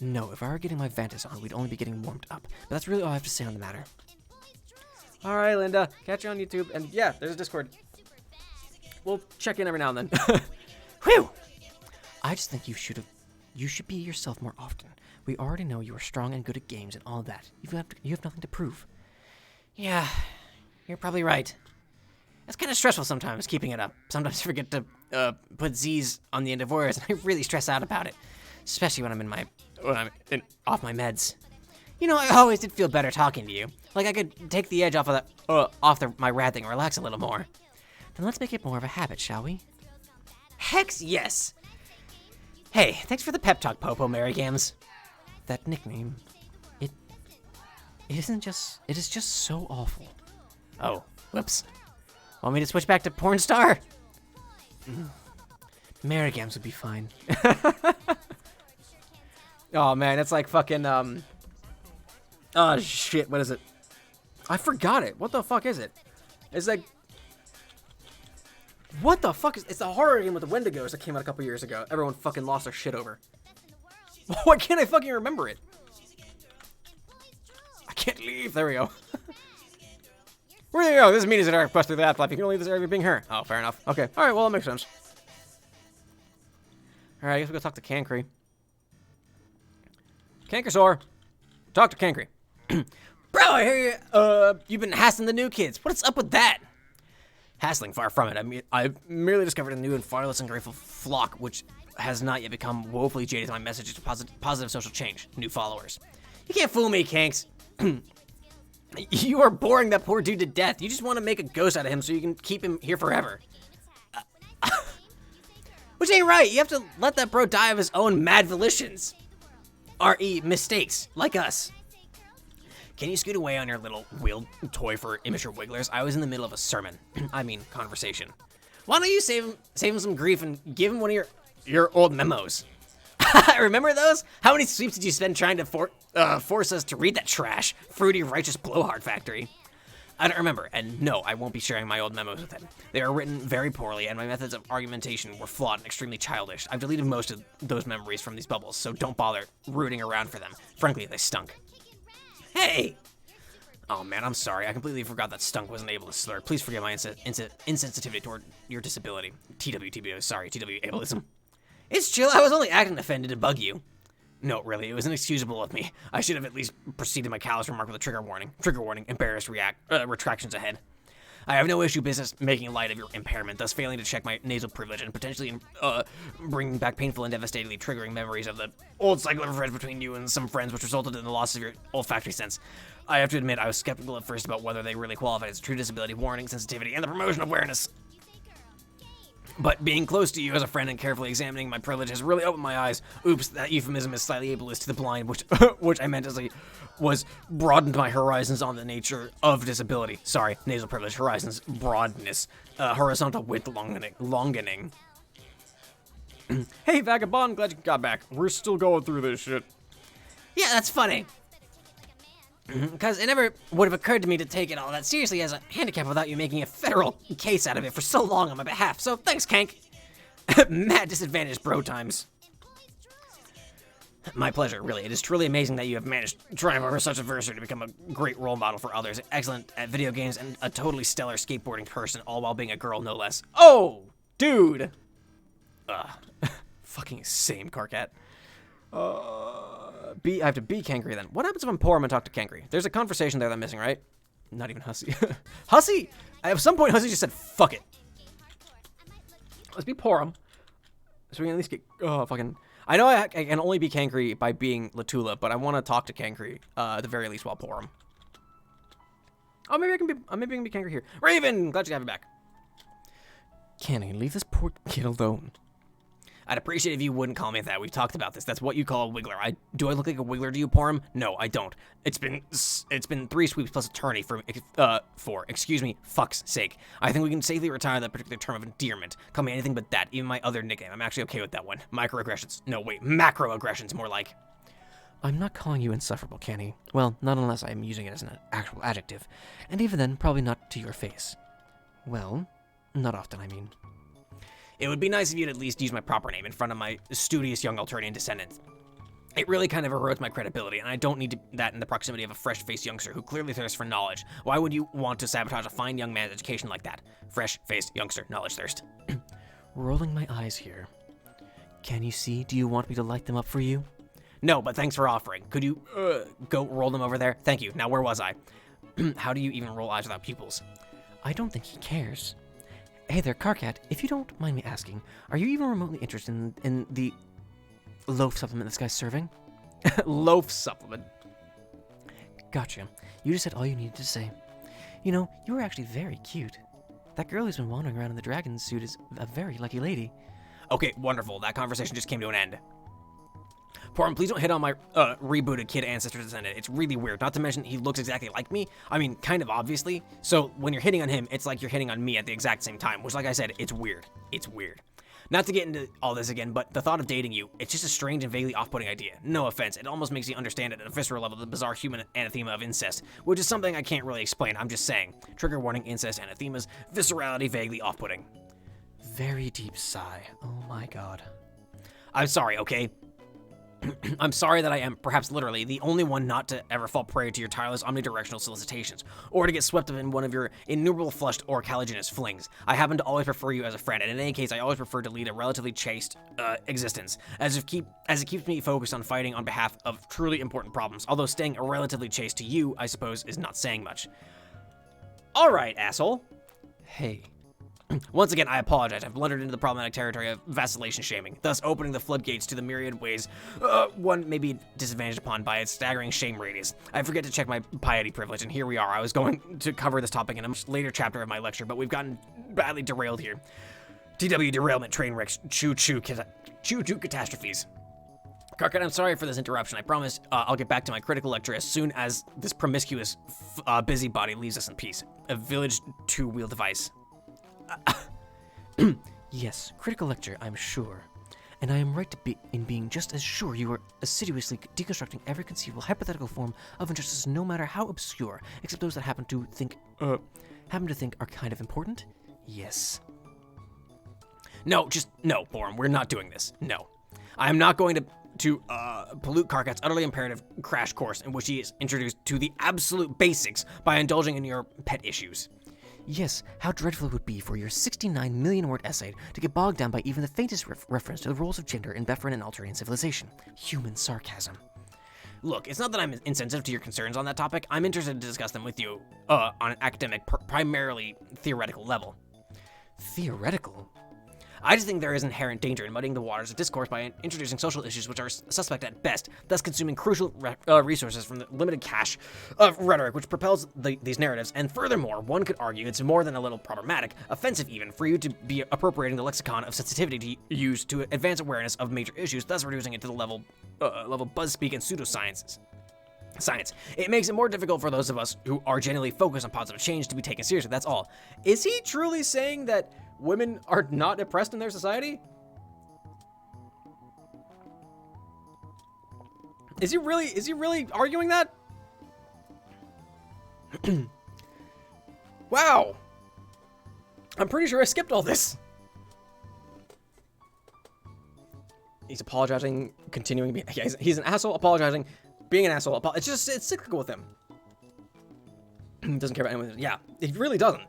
No, if I were getting my Vantis on, we'd only be getting warmed up. But that's really all I have to say on the matter. All right, Linda. Catch you on YouTube. And yeah, there's a Discord. We'll check in every now and then. Whew! I just think you should be yourself more often. We already know you are strong and good at games and all that. You have nothing to prove. Yeah, you're probably right. It's kind of stressful sometimes, keeping it up. Sometimes I forget to put Z's on the end of words, and I really stress out about it. Especially when I'm off my meds. You know, I always did feel better talking to you. Like I could take the edge off of my rad thing and relax a little more. Then let's make it more of a habit, shall we? Hex yes! Hey, thanks for the pep talk, Popo Marigams. That nickname, it is just so awful. Oh, whoops. Want me to switch back to porn star? Marigams would be fine. Oh man, it's like fucking oh shit, what is it? I forgot it. What the fuck is it? It's like, what the fuck is? It's the horror game with the Wendigos that came out a couple years ago. Everyone fucking lost their shit over. Why can't I fucking remember it? I can't leave. There we go. Where you go? This means that Dirk bust through the afterlife. You can only leave this area being her. Oh, fair enough. Okay. All right. Well, that makes sense. All right. I guess we go talk to Cancry. Cankersaur, talk to Cancry. Bro, I hear you've been hassling the new kids. What's up with that? Hassling, far from it. I mean, I've merely discovered a new and far less ungrateful flock, which has not yet become woefully jaded to my messages to positive social change. New followers. You can't fool me, Kanks. You are boring that poor dude to death. You just want to make a ghost out of him so you can keep him here forever. Which ain't right. You have to let that bro die of his own mad volitions. R.E. mistakes, like us. Can you scoot away on your little wheeled toy for immature wigglers? I was in the middle of a sermon. I mean, conversation. Why don't you save him some grief and give him one of your old memos? Remember those? How many sweeps did you spend trying to force us to read that trash? Fruity, righteous blowhard factory. I don't remember, and no, I won't be sharing my old memos with him. They are written very poorly, and my methods of argumentation were flawed and extremely childish. I've deleted most of those memories from these bubbles, so don't bother rooting around for them. Frankly, they stunk. Hey! Oh man, I'm sorry. I completely forgot that stunk wasn't able to slur. Please forgive my insensitivity toward your disability. TWTBO, sorry, TW ableism. It's chill, I was only acting offended to bug you. No, really, it was inexcusable of me. I should have at least preceded my callous remark with a trigger warning. Trigger warning, embarrassed retractions ahead. I have no issue business making light of your impairment, thus failing to check my nasal privilege and potentially bringing back painful and devastatingly triggering memories of the old cycle of revenge between you and some friends, which resulted in the loss of your olfactory sense. I have to admit, I was skeptical at first about whether they really qualified as true disability warning, sensitivity, and the promotion of awareness. But being close to you as a friend and carefully examining my privilege has really opened my eyes. Oops, that euphemism is slightly ableist to the blind, which I meant to say was broadened my horizons on the nature of disability. Sorry, nasal privilege, horizons, broadness, horizontal width longening. Hey, Vagabond, glad you got back. We're still going through this shit. Yeah, that's funny. Because it never would have occurred to me to take it all that seriously as a handicap without you making a federal case out of it for so long on my behalf. So thanks, Kank. Mad disadvantaged bro times. My pleasure, really. It is truly amazing that you have managed to triumph over such adversity to become a great role model for others, excellent at video games, and a totally stellar skateboarding person, all while being a girl, no less. Oh, dude. Fucking same, Carcat. I have to be Kankry then. What happens if I'm poor and talk to Kankry? There's a conversation there that I'm missing, right? Not even Hussie. Hussie! At some point, Hussie just said, fuck it. Let's be Porum. So we can at least get, fucking... I know I can only be Kankry by being Latula, but I want to talk to Kankry, at the very least, while Porum. Oh, maybe I can be Kankry here. Raven! Glad you have me back. Canny, leave this poor kid alone. I'd appreciate if you wouldn't call me that. We've talked about this. That's what you call a wiggler. Do I look like a wiggler to you, Porum? No, I don't. It's been 3 sweeps plus a tourney for excuse me, fuck's sake. I think we can safely retire that particular term of endearment. Call me anything but that, even my other nickname. I'm actually okay with that one. Microaggressions. No, wait, macroaggressions, more like. I'm not calling you insufferable, Canny. Well, not unless I'm using it as an actual adjective. And even then, probably not to your face. Well, not often, I mean. It would be nice if you'd at least use my proper name in front of my studious young Alternian descendants. It really kind of erodes my credibility, and I don't need that in the proximity of a fresh-faced youngster who clearly thirsts for knowledge. Why would you want to sabotage a fine young man's education like that? Fresh-faced youngster, knowledge thirst. Rolling my eyes here. Can you see? Do you want me to light them up for you? No, but thanks for offering. Could you, go roll them over there? Thank you. Now, where was I? How do you even roll eyes without pupils? I don't think he cares. Hey there, Carcat, if you don't mind me asking, are you even remotely interested in the loaf supplement this guy's serving? Loaf supplement? Gotcha. You just said all you needed to say. You know, you were actually very cute. That girl who's been wandering around in the dragon suit is a very lucky lady. Okay, wonderful. That conversation just came to an end. Porum, please don't hit on my rebooted kid ancestor descendant. It's really weird. Not to mention he looks exactly like me. I mean, kind of obviously. So when you're hitting on him, it's like you're hitting on me at the exact same time, which, like I said, it's weird. It's weird. Not to get into all this again, but the thought of dating you, it's just a strange and vaguely off-putting idea. No offense, it almost makes you understand at a visceral level the bizarre human anathema of incest, which is something I can't really explain. I'm just saying. Trigger warning, incest, anathemas, viscerality, vaguely off-putting. Very deep sigh. Oh my god. I'm sorry, okay? I'm sorry that I am, perhaps literally, the only one not to ever fall prey to your tireless omnidirectional solicitations, or to get swept up in one of your innumerable flushed or caligenous flings. I happen to always prefer you as a friend, and in any case, I always prefer to lead a relatively chaste existence, as it keeps me focused on fighting on behalf of truly important problems, although staying relatively chaste to you, I suppose, is not saying much. Alright, asshole. Hey. Once again, I apologize. I've blundered into the problematic territory of vacillation shaming, thus opening the floodgates to the myriad ways one may be disadvantaged upon by its staggering shame radius. I forget to check my piety privilege, and here we are. I was going to cover this topic in a much later chapter of my lecture, but we've gotten badly derailed here. TW derailment, train wrecks, choo-choo catastrophes. Carcat, I'm sorry for this interruption. I promise I'll get back to my critical lecture as soon as this promiscuous busybody leaves us in peace. A village two-wheel device. Yes, critical lecture, I'm sure. and I am right in being just as sure you are assiduously deconstructing every conceivable hypothetical form of injustice, no matter how obscure, except those that happen to think are kind of important? Yes. No, Borum, we're not doing this. No. I am not going to pollute Karkat's utterly imperative crash course in which he is introduced to the absolute basics by indulging in your pet issues. Yes, how dreadful it would be for your 69 million word essay to get bogged down by even the faintest reference to the roles of gender in befriend and Altarian civilization. Human sarcasm. Look, it's not that I'm insensitive to your concerns on that topic. I'm interested to discuss them with you on an academic, primarily theoretical level. Theoretical? I just think there is inherent danger in muddying the waters of discourse by introducing social issues which are suspect at best, thus consuming crucial resources from the limited cache of rhetoric which propels these narratives. And furthermore, one could argue it's more than a little problematic, offensive even, for you to be appropriating the lexicon of sensitivity to use to advance awareness of major issues, thus reducing it to the level buzzspeak and pseudoscience. It makes it more difficult for those of us who are genuinely focused on positive change to be taken seriously. That's all. Is he truly saying that women are not oppressed in their society? Is he really arguing that? Wow. I'm pretty sure I skipped all this. He's apologizing, continuing being, yeah, he's an asshole, apologizing, being an asshole. It's cyclical with him. Doesn't care about anyone. Yeah, he really doesn't.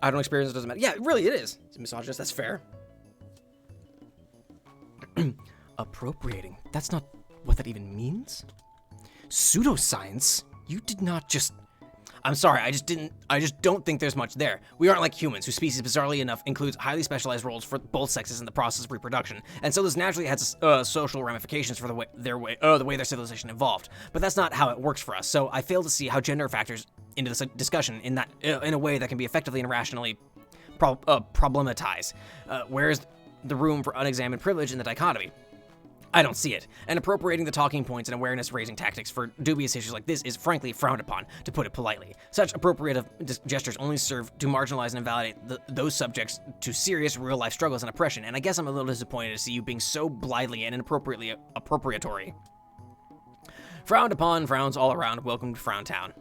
I don't experience it, doesn't matter. Yeah, really, it is. It's a misogynist, that's fair. Appropriating. That's not what that even means? Pseudoscience? You did not just... I'm sorry, I just don't think there's much there. We aren't like humans, whose species, bizarrely enough, includes highly specialized roles for both sexes in the process of reproduction, and so this naturally has social ramifications for the way their civilization evolved. But that's not how it works for us. So I fail to see how gender factors into this discussion in a way that can be effectively and rationally problematized. Where's the room for unexamined privilege in the dichotomy? I don't see it, and appropriating the talking points and awareness-raising tactics for dubious issues like this is frankly frowned upon, to put it politely. Such appropriative gestures only serve to marginalize and invalidate those subjects to serious real-life struggles and oppression, and I guess I'm a little disappointed to see you being so blithely and inappropriately appropriatory. Frowned upon, frowns all around, welcome to Frown Town.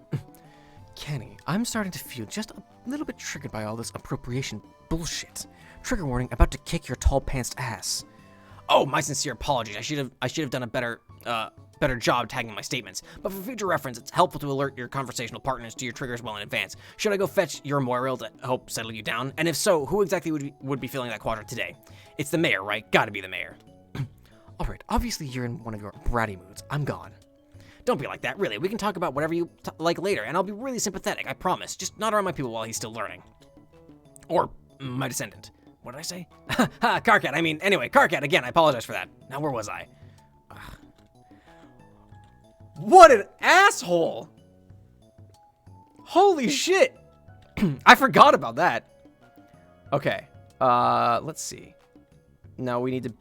Kenny, I'm starting to feel just a little bit triggered by all this appropriation bullshit. Trigger warning, about to kick your tall pants ass. Oh, my sincere apologies. I should have done a better job tagging my statements. But for future reference, it's helpful to alert your conversational partners to your triggers well in advance. Should I go fetch your Moiril to help settle you down? And if so, who exactly would be filling that quadrant today? It's the mayor, right? Gotta be the mayor. All right, obviously you're in one of your bratty moods. I'm gone. Don't be like that, really. We can talk about whatever you like later, and I'll be really sympathetic, I promise. Just not around my people while he's still learning. Or my descendant. What did I say? Ha, Karkat, anyway, Karkat, again, I apologize for that. Now, where was I? What an asshole! Holy shit! I forgot about that. Okay, let's see. Now we need to...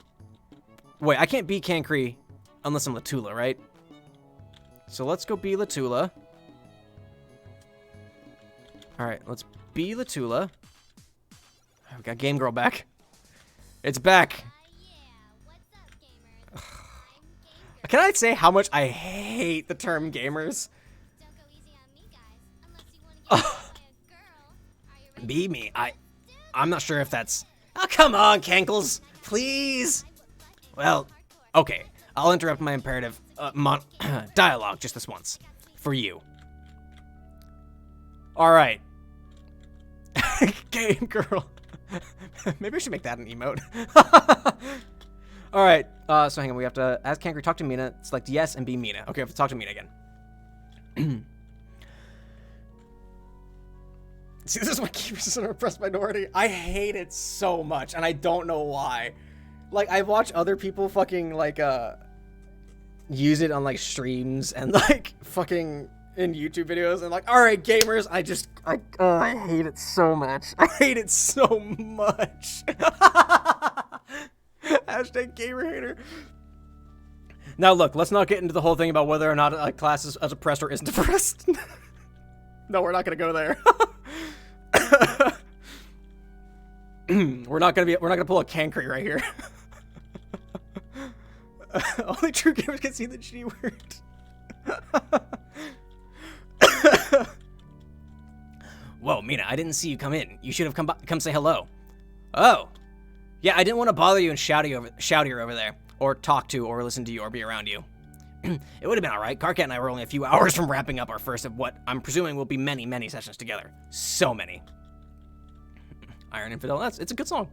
Wait, I can't be Cancri unless I'm Latula, right? So let's go be Latula. Alright, let's be Latula. We got Game Girl back. It's back. Yeah, what's up, gamers? I'm Game Can I say how much I hate the term gamers? Don't go easy on me, guys. Unless you want to get hit by a girl. Are you ready? Be me. I'm not sure if that's... Oh, come on, Cankles. Please. Well, okay. I'll interrupt my imperative dialogue just this once. For you. Alright. Game Girl. Maybe I should make that an emote. Alright, so hang on, we have to ask Cancri, talk to Mina, select yes, and be Mina. Okay, we have to talk to Mina again. See, this is why gamers is an oppressed minority. I hate it so much, and I don't know why. Like, I watch other people fucking, like, use it on, like, streams and, like, fucking... in YouTube videos, and like, all right, gamers, I hate it so much. I hate it so much. Hashtag gamer hater. Now look, let's not get into the whole thing about whether or not a class is oppressed or isn't oppressed. No, we're not gonna go there. we're not gonna pull a Cancry right here. Only true gamers can see the G word. Whoa, Mina, I didn't see you come in. You should have come say hello. Oh. Yeah, I didn't want to bother you and shout you over there. Or talk to, or listen to you, or be around you. It would have been alright. Karkat and I were only a few hours from wrapping up our first of what I'm presuming will be many, many sessions together. So many. Iron Infidel, it's a good song.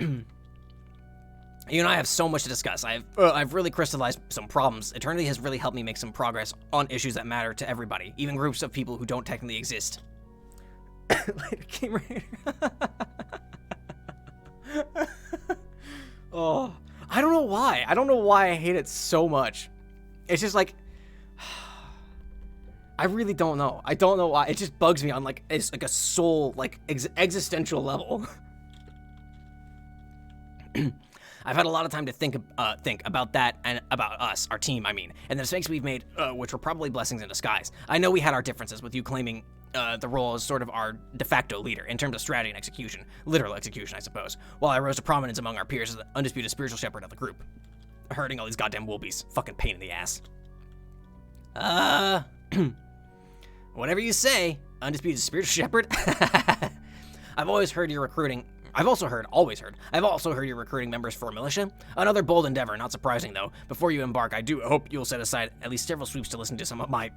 You and I have so much to discuss. I've really crystallized some problems. Eternity has really helped me make some progress on issues that matter to everybody, even groups of people who don't technically exist. Later, Game Raider. Oh, I don't know why. I don't know why I hate it so much. It's just like, I really don't know. I don't know why. It just bugs me on it's like a soul, existential level. I've had a lot of time to think about that and about us, our team, I mean, and the mistakes we've made, which were probably blessings in disguise. I know we had our differences with you claiming the role as sort of our de facto leader in terms of strategy and execution, literal execution, I suppose, while I rose to prominence among our peers as the undisputed spiritual shepherd of the group. Hurting all these goddamn wolbies. Fucking pain in the ass. Whatever you say, undisputed spiritual shepherd. I've always heard you're recruiting. I've also heard you're recruiting members for a militia. Another bold endeavor, not surprising though. Before you embark, I do hope you'll set aside at least several sweeps to listen to some of my...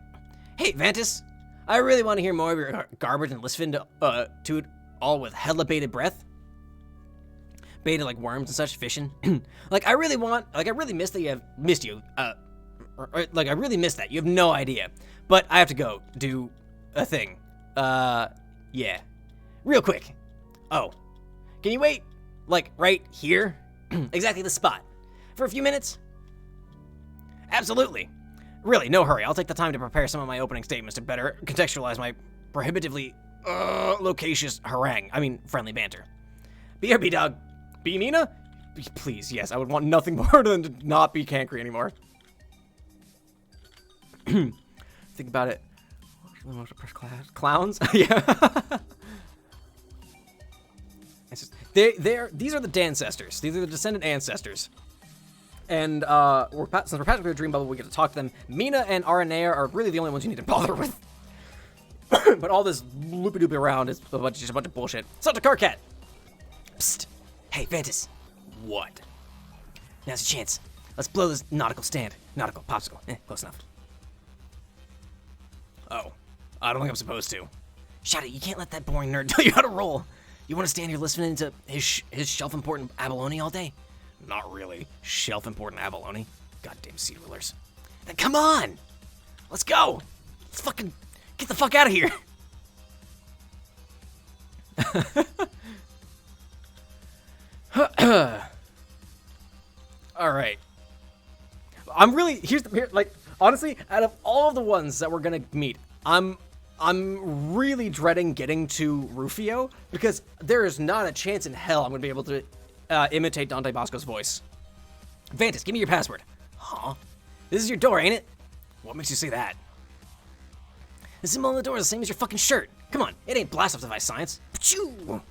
Hey, Vantis! I really want to hear more of your garbage and listen to it all with hella bated breath. Baited like worms and such, fishing. I really miss that I really miss that. You have no idea. But I have to go do a thing. Yeah. Real quick. Oh. Can you wait, right here? Exactly the spot. For a few minutes? Absolutely. Really, no hurry. I'll take the time to prepare some of my opening statements to better contextualize my prohibitively, loquacious harangue. I mean, friendly banter. BRB, dog. Be Mina? Please, yes. I would want nothing more than to not be Cancry anymore. Think about it. Most oppressed clowns? Yeah. It's just, these are the Dancestors. These are the descendant ancestors. And since we're passing through a dream bubble, we get to talk to them. Mina and Aranea are really the only ones you need to bother with. But all this loopy-doopy around is just a bunch of bullshit. So to Karkat. Psst. Hey, Ventus. What? Now's a chance. Let's blow this nautical stand. Nautical popsicle. Close enough. Oh. I don't think I'm supposed to. Shout it, you can't let that boring nerd tell you how to roll. You want to stand here listening to his shelf-important abalone all day? Not really. Shelf-important abalone. Goddamn seed rulers. Then come on! Let's go! Let's fucking get the fuck out of here! Alright. Honestly, out of all of the ones that we're gonna meet, I'm really dreading getting to Rufio, because there is not a chance in hell I'm gonna be able to imitate Dante Bosco's voice. Vantis, give me your password. Huh? This is your door, ain't it? What makes you say that? The symbol on the door is the same as your fucking shirt. Come on, it ain't blast off device science. Pachoo!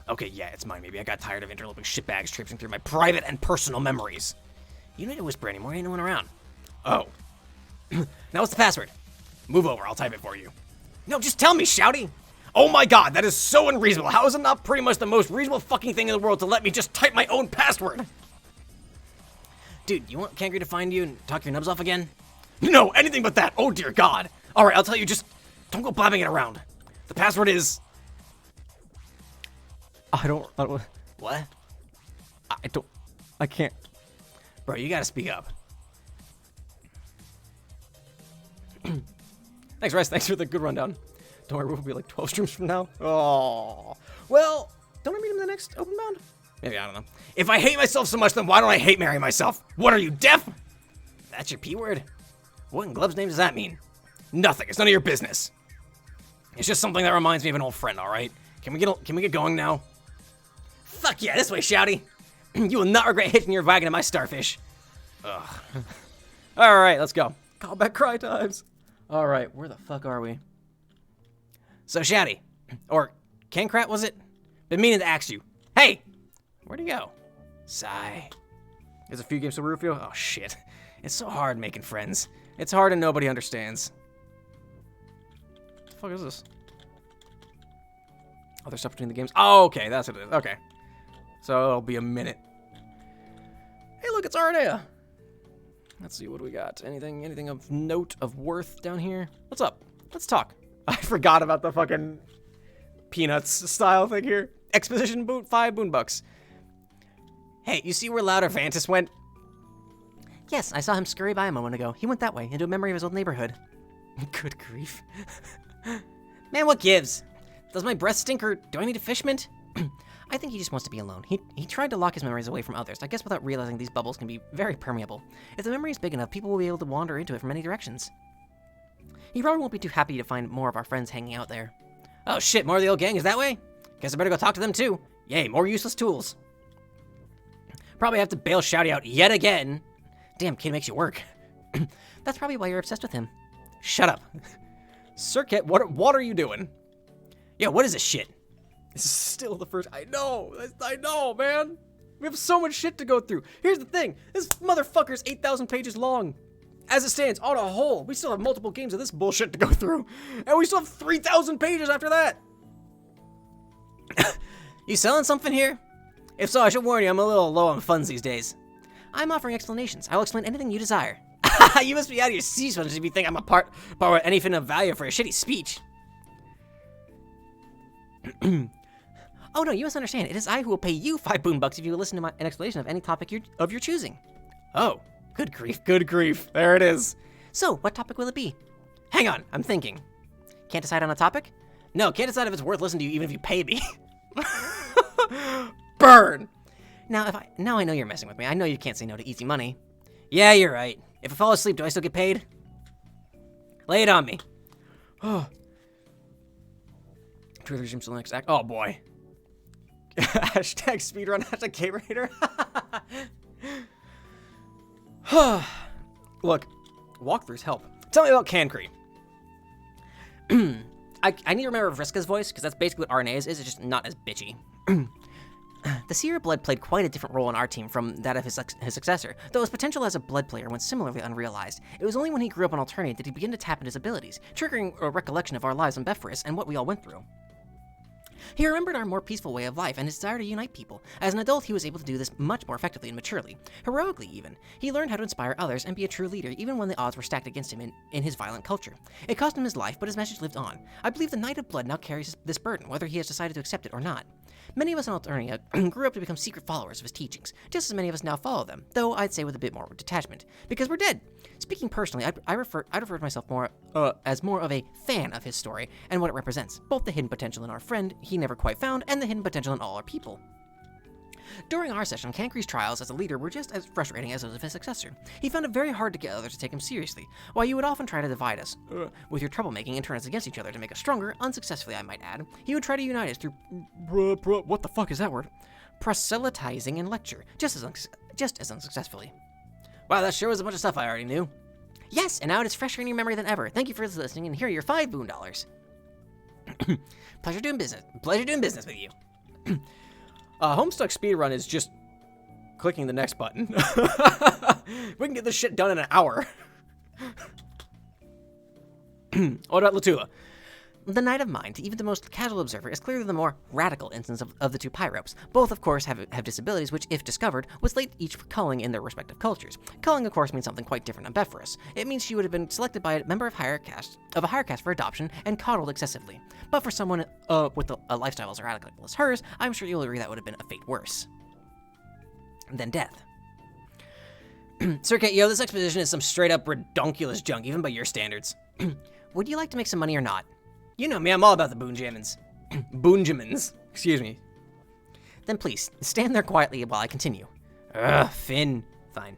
Okay, yeah, it's mine. Maybe I got tired of interloping shitbags traipsing through my private and personal memories. You don't need to whisper anymore, ain't no one around. Oh. Now what's the password? Move over, I'll type it for you. No, just tell me, Shouty! Oh my god, that is so unreasonable. How is it not pretty much the most reasonable fucking thing in the world to let me just type my own password? Dude, you want Cancry to find you and talk your nubs off again? No, anything but that. Oh dear god. Alright, I'll tell you, just don't go blabbing it around. The password is... I don't... What? I can't... Bro, you gotta speak up. Thanks, Rice. Thanks for the good rundown. Don't worry, we'll be like 12 streams from now. Oh. Well, don't I meet him in the next open bound? Maybe, I don't know. If I hate myself so much, then why don't I hate marry myself? What, are you deaf? That's your P word? What in Glub's name does that mean? Nothing. It's none of your business. It's just something that reminds me of an old friend, all right? Can we get going now? Fuck yeah, this way, Shouty. You will not regret hitching your wagon to my starfish. Ugh. All right, let's go. Callback cry times. All right, where the fuck are we? So, Shouty, or Cancrat, was it? Been meaning to ask you. Hey! Where'd he go? Sigh. There's a few games to Rufio? Oh, shit. It's so hard making friends. It's hard and nobody understands. What the fuck is this? Oh, there's stuff between the games? Oh, okay, that's what it is. Okay. So it'll be a minute. Hey, look, it's Ardea. Let's see, what do we got? Anything of note, of worth down here? What's up? Let's talk. I forgot about the fucking Peanuts style thing here. Exposition boot, 5 boonbucks. Hey, you see where Louder Vantis went? Yes, I saw him scurry by a moment ago. He went that way, into a memory of his old neighborhood. Good grief. Man, what gives? Does my breath stink or do I need a fish mint? I think he just wants to be alone. He tried to lock his memories away from others, I guess without realizing these bubbles can be very permeable. If the memory is big enough, people will be able to wander into it from many directions. He probably won't be too happy to find more of our friends hanging out there. Oh shit, more of the old gang is that way? Guess I better go talk to them too. Yay, more useless tools. Probably have to bail Shouty out yet again. Damn, kid makes you work. That's probably why you're obsessed with him. Shut up. Circuit, what are you doing? Yo, what is this shit? This is still the first. I know, man. We have so much shit to go through. Here's the thing. This motherfucker's 8,000 pages long. As it stands, on a whole, we still have multiple games of this bullshit to go through. And we still have 3,000 pages after that. You selling something here? If so, I should warn you, I'm a little low on funds these days. I'm offering explanations. I will explain anything you desire. You must be out of your sea sponge if you think I'm a part of anything of value for a shitty speech. Oh no, you must understand. It is I who will pay you 5 boonbucks if you will listen to an explanation of any topic of your choosing. Oh, good grief. There it is. So, what topic will it be? Hang on, I'm thinking. Can't decide on a topic? No, can't decide if it's worth listening to you even if you pay me. Burn! Now I know you're messing with me. I know you can't say no to easy money. Yeah, you're right. If I fall asleep, do I still get paid? Lay it on me. Oh. Trailer resumes to the next act. Oh boy. Hashtag speedrun, hashtag K-Raider. Look, walkthroughs help. Tell me about Cancrete. I need to remember Vriska's voice, because that's basically what RNA's is. It's just not as bitchy. The Seer Blood played quite a different role in our team from that of his successor, though his potential as a Blood player went similarly unrealized. It was only when he grew up on Alternate that he began to tap into his abilities, triggering a recollection of our lives on Befriss and what we all went through. He remembered our more peaceful way of life and his desire to unite people. As an adult, he was able to do this much more effectively and maturely, heroically even. He learned how to inspire others and be a true leader, even when the odds were stacked against him in his violent culture. It cost him his life, but his message lived on. I believe the Knight of Blood now carries this burden, whether he has decided to accept it or not. Many of us in Alternia grew up to become secret followers of his teachings, just as many of us now follow them, though I'd say with a bit more detachment, because we're dead. Speaking personally, I'd refer to myself more as more of a fan of his story and what it represents, both the hidden potential in our friend he never quite found and the hidden potential in all our people. During our session, Cancre's trials as a leader were just as frustrating as those of his successor. He found it very hard to get others to take him seriously, while you would often try to divide us with your troublemaking and turn us against each other to make us stronger, unsuccessfully I might add. He would try to unite us through what the fuck is that word? Proselytizing and lecture, just as unsuccessfully. Wow, that sure was a bunch of stuff I already knew. Yes, and now it is fresher in your memory than ever. Thank you for listening, and here are your 5 boon dollars. Pleasure doing business with you. Homestuck speedrun is just clicking the next button. We can get this shit done in an hour. What about Latula? The Knight of Mind, to even the most casual observer, is clearly the more radical instance of the two Pyropes. Both, of course, have disabilities which, if discovered, would slate each for culling in their respective cultures. Culling, of course, means something quite different on Befriss. It means she would have been selected by a member of a higher caste for adoption and coddled excessively. But for someone with a lifestyle as radical as hers, I'm sure you'll agree that would have been a fate worse than death. Circuit, yo, this exposition is some straight-up redonkulous junk, even by your standards. Would you like to make some money or not? You know me, I'm all about the boonjamins. Boonjamins. Excuse me. Then please, stand there quietly while I continue. Ugh, Finn. Fine.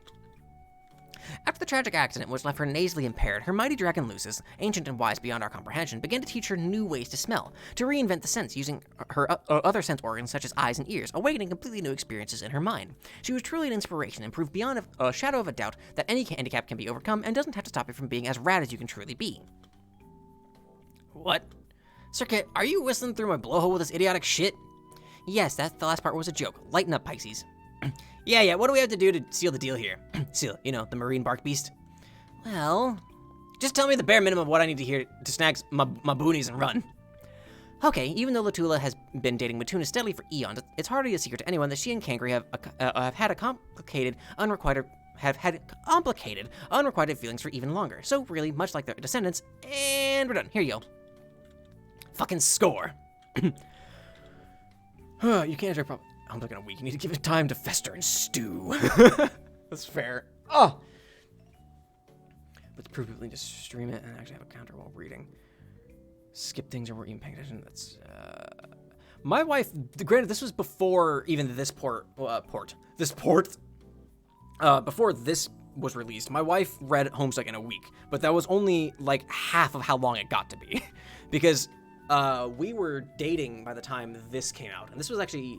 After the tragic accident which left her nasally impaired, her mighty dragon Lucis, ancient and wise beyond our comprehension, began to teach her new ways to smell, to reinvent the sense using her other sense organs such as eyes and ears, awakening completely new experiences in her mind. She was truly an inspiration and proved beyond a shadow of a doubt that any handicap can be overcome and doesn't have to stop you from being as rad as you can truly be. What? Circuit, are you whistling through my blowhole with this idiotic shit? Yes, the last part was a joke. Lighten up, Pisces. Yeah, what do we have to do to seal the deal here? Seal, the marine bark beast. Well, just tell me the bare minimum of what I need to hear to snag my boonies and run. Okay, even though Latula has been dating Matuna steadily for eons, it's hardly a secret to anyone that she and Kangri have had complicated, unrequited feelings for even longer. So really, much like their descendants, and we're done. Here you go. Fucking score. You can't drink I'm looking a week. You need to give it time to fester and stew. That's fair. Oh! But the proof people need to stream it and actually have a counter while reading. Skip things or we're even paying attention. That's, my wife, granted, this was before even this before this was released, my wife read Homestuck in a week, but that was only like half of how long it got to be. Because, we were dating by the time this came out. And this was actually...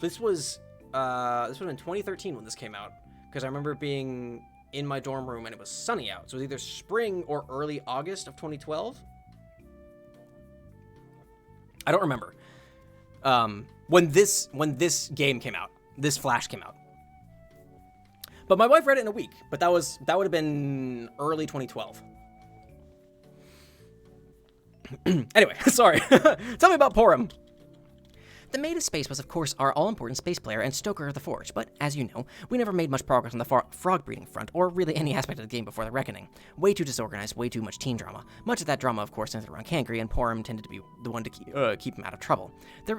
This was in 2013 when this came out. Because I remember being in my dorm room and it was sunny out. So it was either spring or early August of 2012. I don't remember. When this game came out. This Flash came out. But my wife read it in a week. But that would have been early 2012. Anyway, sorry. Tell me about Porum. The Maid of Space was, of course, our all-important space player and stoker of the Forge, but as you know, we never made much progress on the frog breeding front, or really any aspect of the game before the Reckoning. Way too disorganized, way too much teen drama. Much of that drama, of course, centered around Kangri, and Porum tended to be the one to keep him out of trouble.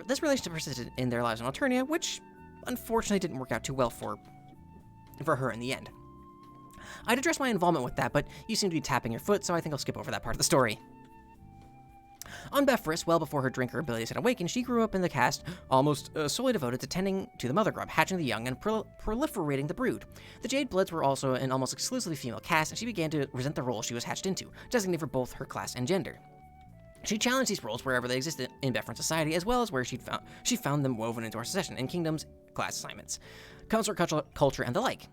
This relationship persisted in their lives in Alternia, which unfortunately didn't work out too well for her in the end. I'd address my involvement with that, but you seem to be tapping your foot, so I think I'll skip over that part of the story. On Befriss, well before her drinker abilities had awakened, she grew up in the cast, almost solely devoted to tending to the mother grub, hatching the young, and proliferating the brood. The Jade Bloods were also an almost exclusively female cast, and she began to resent the role she was hatched into, designated for both her class and gender. She challenged these roles wherever they existed in Befriend society, as well as where she found them woven into our succession in kingdoms, class assignments, consort culture, and the like.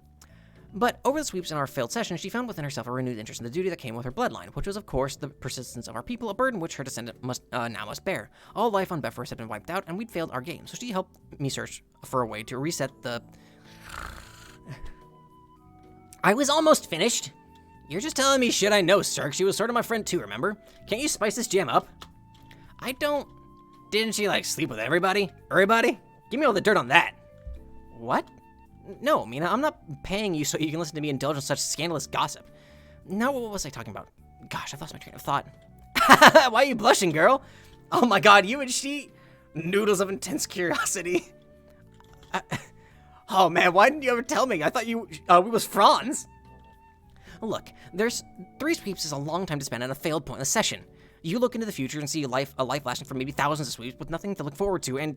But over the sweeps in our failed session, she found within herself a renewed interest in the duty that came with her bloodline, which was, of course, the persistence of our people, a burden which her descendant must bear. All life on Befriss had been wiped out, and we'd failed our game, so she helped me search for a way to reset the... I was almost finished. You're just telling me shit I know, Cirque. She was sort of my friend too, remember? Can't you spice this jam up? I don't... Didn't she, sleep with everybody? Everybody? Give me all the dirt on that. What? No, Meena, I'm not paying you so you can listen to me indulge in such scandalous gossip. Now, what was I talking about? Gosh, I've lost my train of thought. Why are you blushing, girl? Oh my god, you and she? Noodles of intense curiosity. Oh man, why didn't you ever tell me? I thought we was Franz. Look, there's 3 sweeps is a long time to spend on a failed pointless session. You look into the future and see a life lasting for maybe thousands of sweeps with nothing to look forward to, and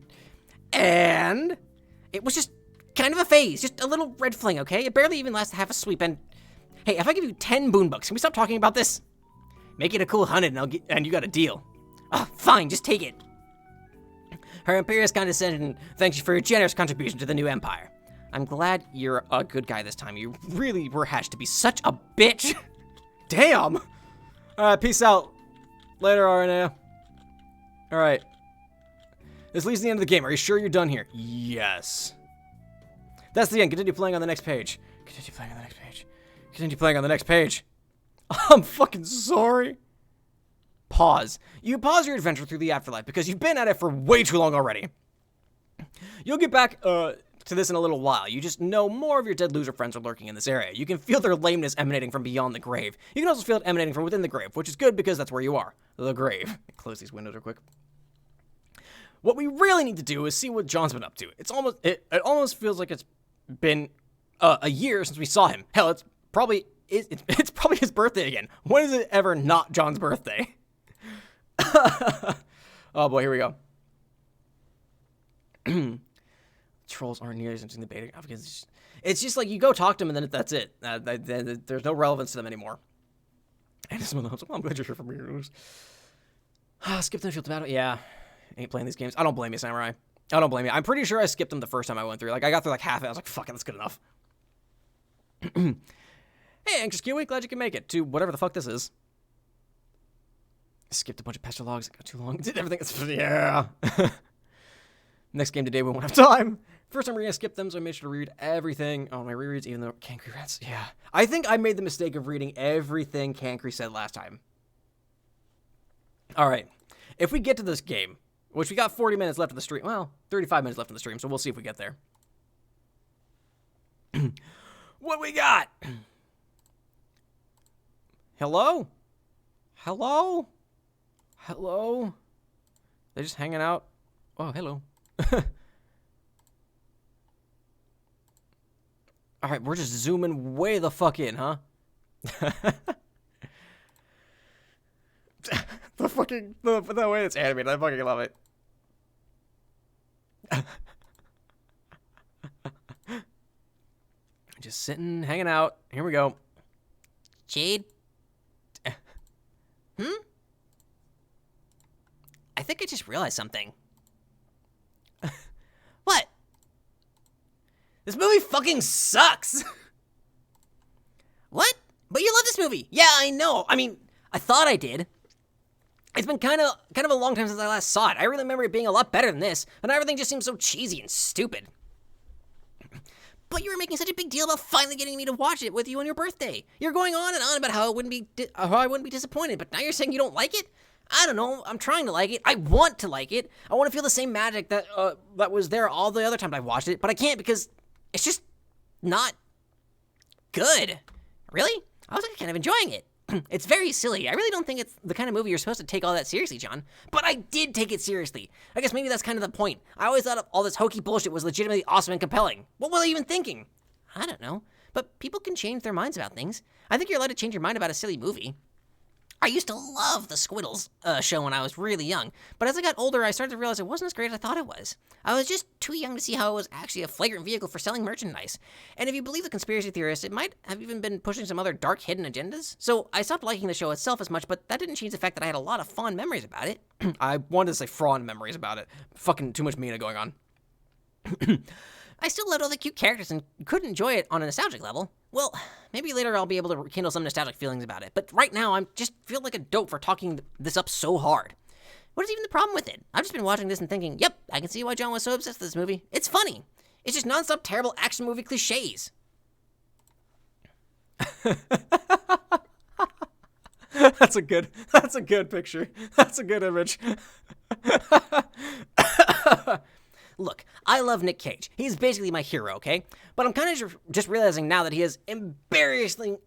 it was just kind of a phase, just a little red fling, okay? It barely even lasts half a sweep, and hey, if I give you 10 boon bucks, can we stop talking about this? Make it a cool 100 and you got a deal. Fine, just take it. Her imperious condescension thanks you for your generous contribution to the new empire. I'm glad you're a good guy this time. You really were hatched to be such a bitch. Damn! Alright, peace out. Later, RNA. Alright. This leads to the end of the game. Are you sure you're done here? Yes. That's the end. Continue playing on the next page. Continue playing on the next page. Continue playing on the next page. I'm fucking sorry. Pause. You pause your adventure through the afterlife because you've been at it for way too long already. You'll get back to this in a little while. You just know more of your dead loser friends are lurking in this area. You can feel their lameness emanating from beyond the grave. You can also feel it emanating from within the grave, which is good because that's where you are. The grave. Close these windows real quick. What we really need to do is see what John's been up to. It almost feels like it's been a year since we saw him. Hell, it's probably his birthday again. When is it ever not John's birthday? Oh boy, here we go. Trolls aren't nearly as interesting in the beta because it's just like you go talk to them and then that's it. There's no relevance to them anymore. And someone else, I'm glad you're here for me. Skip the field to battle. Yeah, ain't playing these games. I don't blame you, Samurai. I don't blame you. I'm pretty sure I skipped them the first time I went through. I got through half of it. I was like, fuck it, that's good enough. Hey, Anxious Kiwi, glad you can make it to whatever the fuck this is. Skipped a bunch of pester logs. Got too long. Did everything. Yeah. Next game today, we won't have time. First time we're going to skip them, so I made sure to read everything. Oh, my rereads, even though Cancry Rats. Yeah. I think I made the mistake of reading everything Cancry said last time. All right. If we get to this game, which we got 40 minutes left of the stream. Well, 35 minutes left of the stream, so we'll see if we get there. What we got? Hello? Hello? Hello? They're just hanging out. Oh, hello. All right, we're just zooming way the fuck in, huh? the way it's animated, I fucking love it. Just sitting, hanging out. Here we go. Jade? I think I just realized something. What? This movie fucking sucks. What? But you love this movie. Yeah, I know. I mean, I thought I did. It's been kind of a long time since I last saw it. I really remember it being a lot better than this, and everything just seems so cheesy and stupid. But you were making such a big deal about finally getting me to watch it with you on your birthday. You're going on and on about how I wouldn't be disappointed, but now you're saying you don't like it? I don't know. I'm trying to like it. I want to like it. I want to feel the same magic that was there all the other times I watched it, but I can't because it's just not good. Really? I was kind of enjoying it. It's very silly. I really don't think it's the kind of movie you're supposed to take all that seriously, John. But I did take it seriously. I guess maybe that's kind of the point. I always thought all this hokey bullshit was legitimately awesome and compelling. What were they even thinking? I don't know. But people can change their minds about things. I think you're allowed to change your mind about a silly movie. I used to love the Squiddles show when I was really young, but as I got older, I started to realize it wasn't as great as I thought it was. I was just too young to see how it was actually a flagrant vehicle for selling merchandise. And if you believe the conspiracy theorists, it might have even been pushing some other dark hidden agendas. So I stopped liking the show itself as much, but that didn't change the fact that I had a lot of fond memories about it. I wanted to say fond memories about it. Fucking too much Meena going on. I still loved all the cute characters and could enjoy it on a nostalgic level. Well, maybe later I'll be able to rekindle some nostalgic feelings about it, but right now I just feel like a dope for talking this up so hard. What is even the problem with it? I've just been watching this and thinking, yep, I can see why John was so obsessed with this movie. It's funny. It's just nonstop terrible action movie cliches. That's a good picture. That's a good image. Look, I love Nick Cage. He's basically my hero, okay? But I'm kind of just realizing now that he is embarrassingly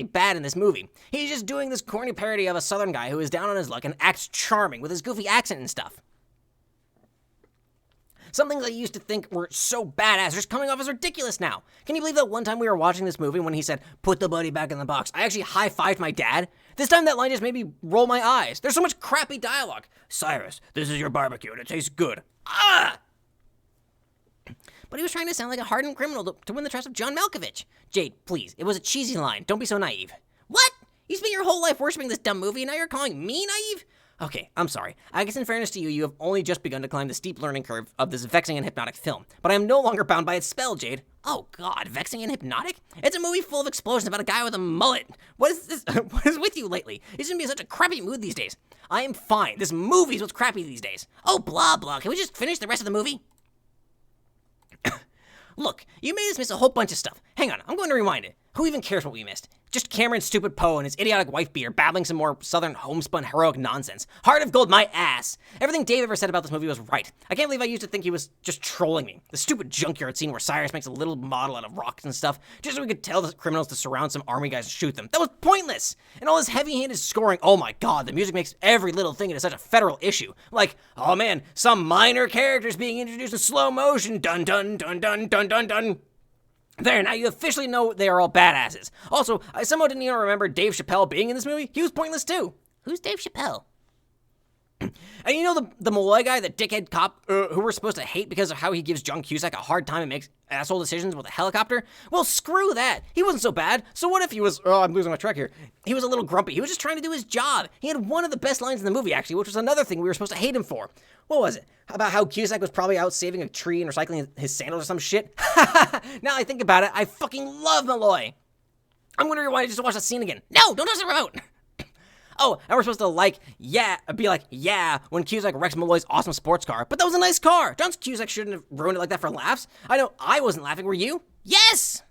bad in this movie. He's just doing this corny parody of a southern guy who is down on his luck and acts charming with his goofy accent and stuff. Some things I used to think were so badass are just coming off as ridiculous now. Can you believe that one time we were watching this movie when he said, "Put the buddy back in the box," I actually high-fived my dad? This time that line just made me roll my eyes. There's so much crappy dialogue. "Cyrus, this is your barbecue and it tastes good." Ah! But he was trying to sound like a hardened criminal to win the trust of John Malkovich. Jade, please, it was a cheesy line. Don't be so naive. What? You spent your whole life worshiping this dumb movie and now you're calling me naive? Okay, I'm sorry. I guess in fairness to you, you have only just begun to climb the steep learning curve of this vexing and hypnotic film. But I am no longer bound by its spell, Jade. Oh god, vexing and hypnotic? It's a movie full of explosions about a guy with a mullet. What is this? What is with you lately? You seem to be in such a crappy mood these days. I am fine. This movie's what's crappy these days. Oh, blah, blah. Can we just finish the rest of the movie? Look, you made us miss a whole bunch of stuff. Hang on, I'm going to rewind it. Who even cares what we missed? Just Cameron's stupid Poe and his idiotic wife beater babbling some more southern homespun heroic nonsense. Heart of gold, my ass. Everything Dave ever said about this movie was right. I can't believe I used to think he was just trolling me. The stupid junkyard scene where Cyrus makes a little model out of rocks and stuff, just so we could tell the criminals to surround some army guys and shoot them. That was pointless. And all this heavy-handed scoring, oh my god, the music makes every little thing into such a federal issue. Like, oh man, some minor characters being introduced in slow motion. Dun dun dun dun dun dun dun. There, now you officially know they are all badasses. Also, I somehow didn't even remember Dave Chappelle being in this movie. He was pointless too. Who's Dave Chappelle? And you know the Malloy guy, the dickhead cop who we're supposed to hate because of how he gives John Cusack a hard time and makes asshole decisions with a helicopter? Well, screw that. He wasn't so bad. So what if he was, oh, I'm losing my track here. He was a little grumpy. He was just trying to do his job. He had one of the best lines in the movie, actually, which was another thing we were supposed to hate him for. What was it? About how Cusack was probably out saving a tree and recycling his sandals or some shit? Now I think about it, I fucking love Malloy. I'm going to rewind just to watch that scene again. No, don't touch the remote. Oh, and we're supposed to be like, yeah, when Cusack wrecks Malloy's awesome sports car. But that was a nice car. John Cusack shouldn't have ruined it like that for laughs. I know I wasn't laughing, were you? Yes!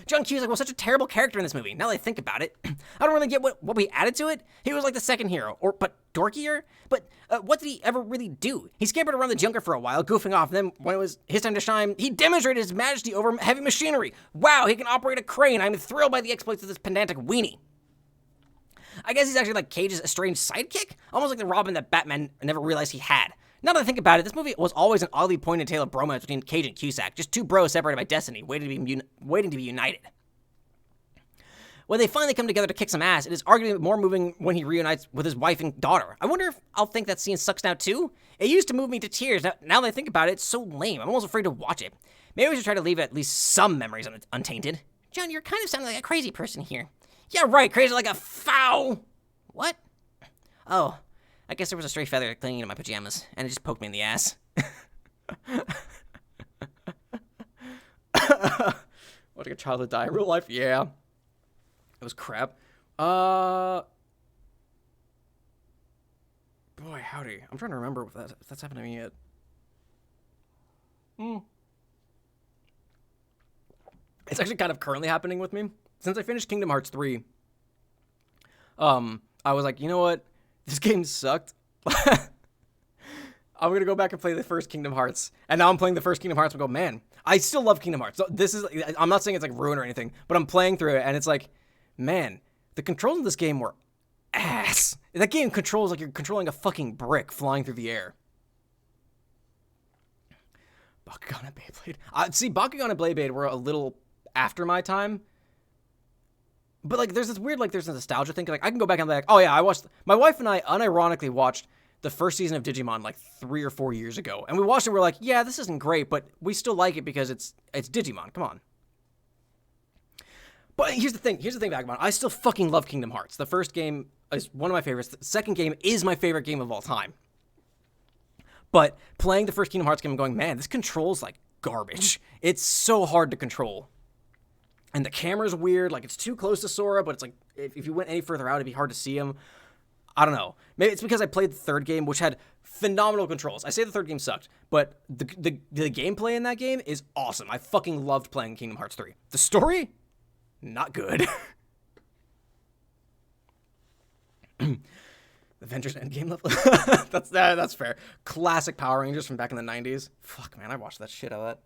John Cusack was such a terrible character in this movie, now that I think about it. I don't really get what we added to it. He was like the second hero, but dorkier. But what did he ever really do? He scampered around the junker for a while, goofing off, and then when it was his time to shine, he demonstrated his majesty over heavy machinery. Wow, he can operate a crane. I'm thrilled by the exploits of this pedantic weenie. I guess he's actually like Cage's estranged sidekick, almost like the Robin that Batman never realized he had. Now that I think about it, this movie was always an oddly pointed tale of bromance between Cage and Cusack, just two bros separated by destiny, waiting to be united. When they finally come together to kick some ass, it is arguably more moving when he reunites with his wife and daughter. I wonder if I'll think that scene sucks now too? It used to move me to tears. Now that I think about it, it's so lame. I'm almost afraid to watch it. Maybe we should try to leave at least some memories untainted. John, you're kind of sounding like a crazy person here. Yeah, right, crazy like a foul. What? Oh, I guess there was a stray feather clinging to my pajamas, and it just poked me in the ass. Watching a childhood die in real life? Yeah. It was crap. Boy, howdy. I'm trying to remember if that's happened to me yet. It's actually kind of currently happening with me. Since I finished Kingdom Hearts 3, I was like, you know what? This game sucked. I'm going to go back and play the first Kingdom Hearts. And now I'm playing the first Kingdom Hearts and go, man, I still love Kingdom Hearts. So I'm not saying it's like ruin or anything, but I'm playing through it and it's like, man, the controls in this game were ass. That game controls like you're controlling a fucking brick flying through the air. Bakugan and Beyblade. See, Bakugan and Beyblade were a little after my time. But, like, there's this weird, like, there's a nostalgia thing. Like, I can go back and be like, oh, yeah, my wife and I unironically watched the first season of Digimon, like, 3 or 4 years ago. And we watched it and we're like, yeah, this isn't great, but we still like it because it's Digimon. Come on. But here's the thing, Vagabond. I still fucking love Kingdom Hearts. The first game is one of my favorites. The second game is my favorite game of all time. But playing the first Kingdom Hearts game, I'm going, man, this controls like garbage. It's so hard to control. And the camera's weird, like it's too close to Sora, but it's like, if you went any further out, it'd be hard to see him. I don't know. Maybe it's because I played the third game, which had phenomenal controls. I say the third game sucked, but the gameplay in that game is awesome. I fucking loved playing Kingdom Hearts 3. The story, not good. Avengers Endgame level. That's fair. Classic Power Rangers from back in the 90s. Fuck, man, I watched that shit out of that.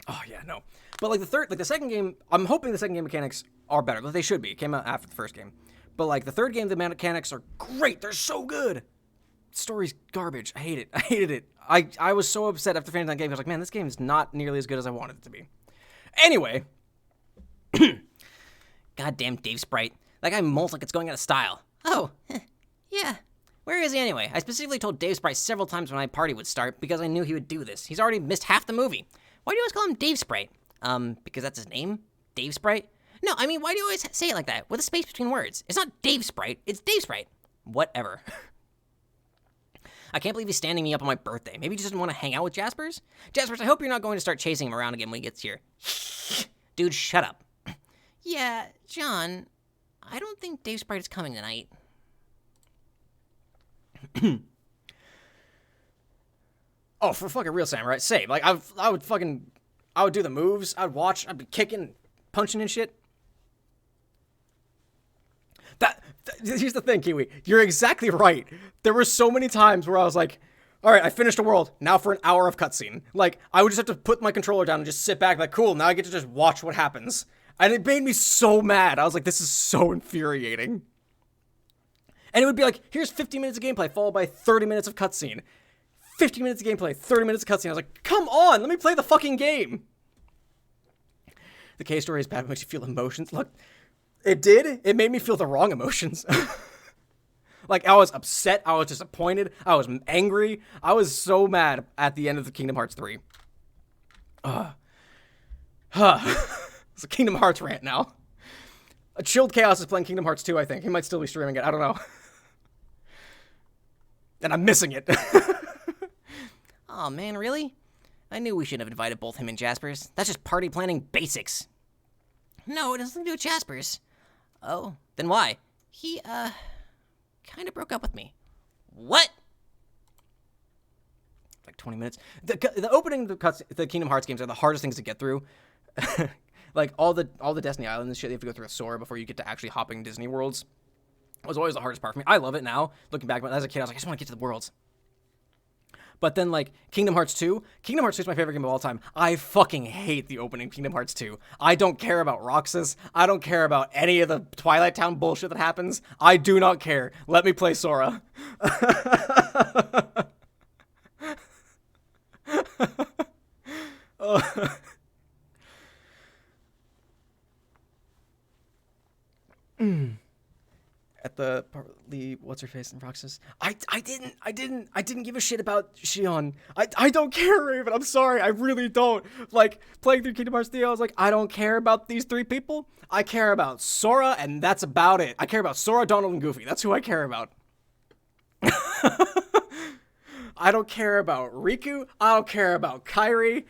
Oh, yeah, no. But, like, the second game, I'm hoping the second game mechanics are better. But they should be. It came out after the first game. But, like, the third game, the mechanics are great. They're so good. Story's garbage. I hate it. I hated it. I was so upset after finishing that game. I was like, man, this game is not nearly as good as I wanted it to be. Anyway. Goddamn Dave Sprite. That guy molts like it's going out of style. Oh, yeah. Where is he anyway? I specifically told Dave Sprite several times when my party would start because I knew he would do this. He's already missed half the movie. Why do you always call him Dave Sprite? Because that's his name? Dave Sprite? No, I mean, why do you always say it like that, with a space between words? It's not Dave Sprite, it's Dave Sprite. Whatever. I can't believe he's standing me up on my birthday. Maybe he just doesn't want to hang out with Jaspers? Jaspers, I hope you're not going to start chasing him around again when he gets here. Dude, shut up. Yeah, John, I don't think Dave Sprite is coming tonight. Oh, for fucking real, Samurai. Same. Like, I would do the moves. I'd watch. I'd be kicking, punching and shit. Here's the thing, Kiwi. You're exactly right. There were so many times where I was like, all right, I finished a world. Now for an hour of cutscene. Like, I would just have to put my controller down and just sit back like, cool, now I get to just watch what happens. And it made me so mad. I was like, this is so infuriating. And it would be like, here's 50 minutes of gameplay followed by 30 minutes of cutscene. 50 minutes of gameplay, 30 minutes of cutscene. I was like, come on, let me play the fucking game. The case story is bad, it makes you feel emotions. Look, it did. It made me feel the wrong emotions. Like, I was upset, I was disappointed, I was angry. I was so mad at the end of the Kingdom Hearts 3. It's a Kingdom Hearts rant now. A Chilled Chaos is playing Kingdom Hearts 2, I think. He might still be streaming it, I don't know. And I'm missing it. Oh man, really? I knew we shouldn't have invited both him and Jaspers. That's just party planning basics. No, it has nothing to do with Jasper's. Oh, then why? He, kind of broke up with me. What? Like 20 minutes. The opening, the Kingdom Hearts games are the hardest things to get through. Like all the Destiny Islands and shit, you have to go through a Sora before you get to actually hopping Disney worlds. It was always the hardest part for me. I love it now. Looking back, but as a kid, I was like, I just want to get to the worlds. But then, like, Kingdom Hearts 2. Kingdom Hearts 2 is my favorite game of all time. I fucking hate the opening Kingdom Hearts 2. I don't care about Roxas. I don't care about any of the Twilight Town bullshit that happens. I do not care. Let me play Sora. At the what's her face and Roxas. I didn't give a shit about Shion. I don't care, Raven. I'm sorry. I really don't. Like playing through Kingdom Hearts 3, I was like, I don't care about these three people. I care about Sora, and that's about it. I care about Sora, Donald, and Goofy. That's who I care about. I don't care about Riku. I don't care about Kairi.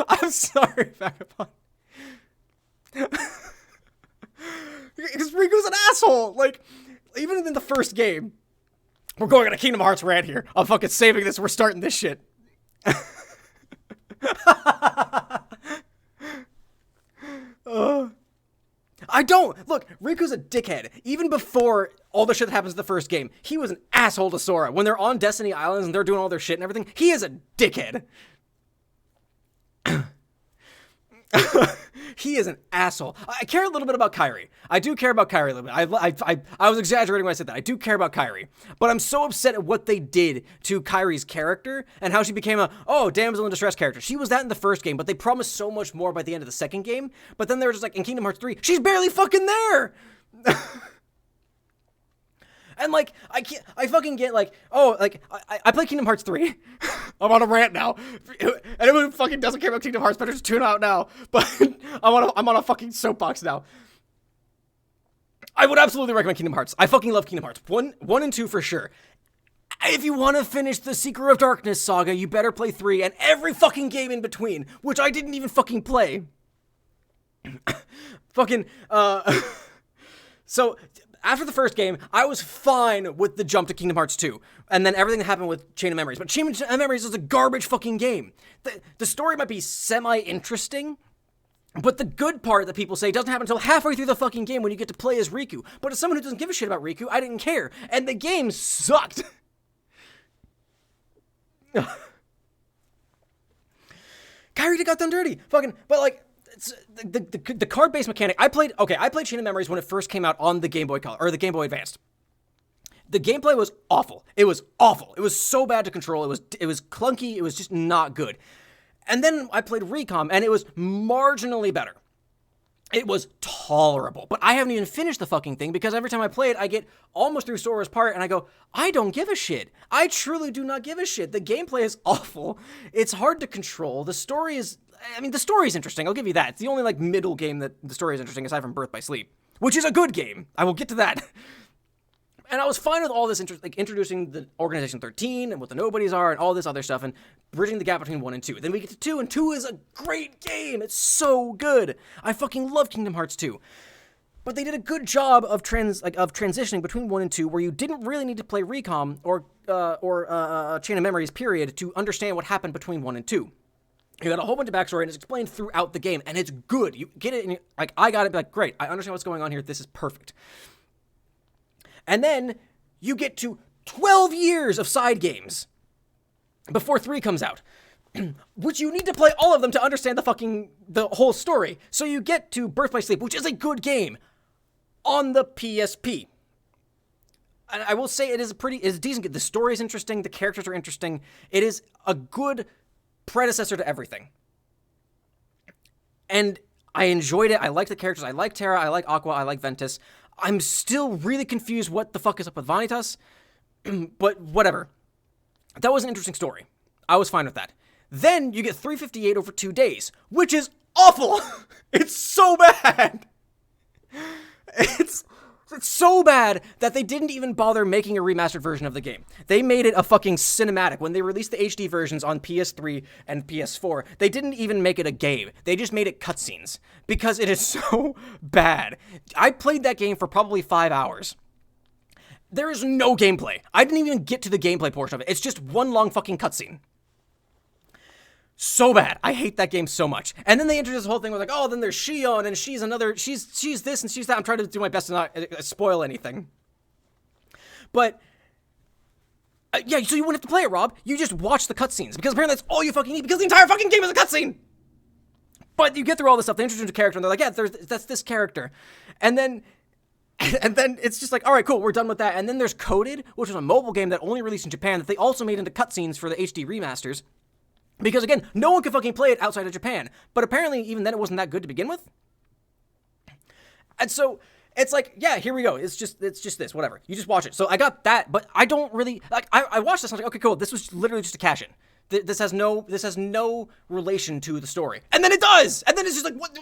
I'm sorry, Vagabond. Because Riku's an asshole. Like, even in the first game, we're going on a Kingdom Hearts rant here. I'm fucking saving this. We're starting this shit. I don't. Look, Riku's a dickhead. Even before all the shit that happens in the first game, he was an asshole to Sora. When they're on Destiny Islands and they're doing all their shit and everything, he is a dickhead. He is an asshole. I care a little bit about Kairi. I do care about Kairi a little bit. I was exaggerating when I said that. I do care about Kairi. But I'm so upset at what they did to Kairi's character and how she became a, damsel in distress character. She was that in the first game, but they promised so much more by the end of the second game. But then they were just like, in Kingdom Hearts 3, she's barely fucking there! And, like, I fucking get, like, I play Kingdom Hearts 3. I'm on a rant now. Anyone who fucking doesn't care about Kingdom Hearts better just tune out now. But I'm on a fucking soapbox now. I would absolutely recommend Kingdom Hearts. I fucking love Kingdom Hearts. 1 and 2 for sure. If you want to finish the Secret of Darkness saga, you better play 3 and every fucking game in between, which I didn't even fucking play. So... After the first game, I was fine with the jump to Kingdom Hearts 2, and then everything that happened with Chain of Memories. But Chain of Memories is a garbage fucking game. The story might be semi-interesting, but the good part that people say doesn't happen until halfway through the fucking game when you get to play as Riku. But as someone who doesn't give a shit about Riku, I didn't care, and the game sucked. Kairi got done dirty. But like... The card-based mechanic, I played Chain of Memories when it first came out on the Game Boy Color, or the Game Boy Advanced. The gameplay was awful. It was awful. It was so bad to control. It was clunky. It was just not good. And then I played Recom, and it was marginally better. It was tolerable, but I haven't even finished the fucking thing because every time I play it, I get almost through Sora's part, and I go, I don't give a shit. I truly do not give a shit. The gameplay is awful. It's hard to control. The story is interesting. I'll give you that. It's the only, like, middle game that the story is interesting, aside from Birth by Sleep, which is a good game. I will get to that. And I was fine with all this, like, introducing the Organization 13 and what the Nobodies are and all this other stuff and bridging the gap between 1 and 2. Then we get to 2, and 2 is a great game. It's so good. I fucking love Kingdom Hearts 2. But they did a good job of transitioning between 1 and 2, where you didn't really need to play Recom or Chain of Memories, period, to understand what happened between 1 and 2. You got a whole bunch of backstory, and it's explained throughout the game, and it's good. You get it, and I got it, like, great. I understand what's going on here. This is perfect. And then you get to 12 years of side games before 3 comes out, which you need to play all of them to understand the whole story. So you get to Birth by Sleep, which is a good game, on the PSP. And I will say it's decent. The story is interesting. The characters are interesting. It is a good predecessor to everything. And I enjoyed it. I like the characters. I like Terra. I like Aqua. I like Ventus. I'm still really confused what the fuck is up with Vanitas, but whatever. That was an interesting story. I was fine with that. Then you get 358 over 2 days, which is awful. It's so bad. It's It's so bad that they didn't even bother making a remastered version of the game. They made it a fucking cinematic. When they released the HD versions on PS3 and PS4, they didn't even make it a game. They just made it cutscenes because it is so bad. I played that game for probably 5 hours. There is no gameplay. I didn't even get to the gameplay portion of it. It's just one long fucking cutscene. So bad. I hate that game so much. And then they introduced this whole thing with like, oh, then there's Shion, and she's this and she's that. I'm trying to do my best to not spoil anything. But, yeah, so you wouldn't have to play it, Rob. You just watch the cutscenes, because apparently that's all you fucking need, because the entire fucking game is a cutscene! But you get through all this stuff, they introduce a character, and they're like, yeah, that's this character. And then it's just like, all right, cool, we're done with that. And then there's Coded, which was a mobile game that only released in Japan, that they also made into cutscenes for the HD remasters. Because, again, no one could fucking play it outside of Japan. But apparently, even then, it wasn't that good to begin with. And so, it's like, yeah, here we go. It's just this, whatever. You just watch it. So I got that, but I don't really, like, I watched this, and I was like, okay, cool, this was literally just a cash-in. This has no relation to the story. And then it does! And then it's just like, what?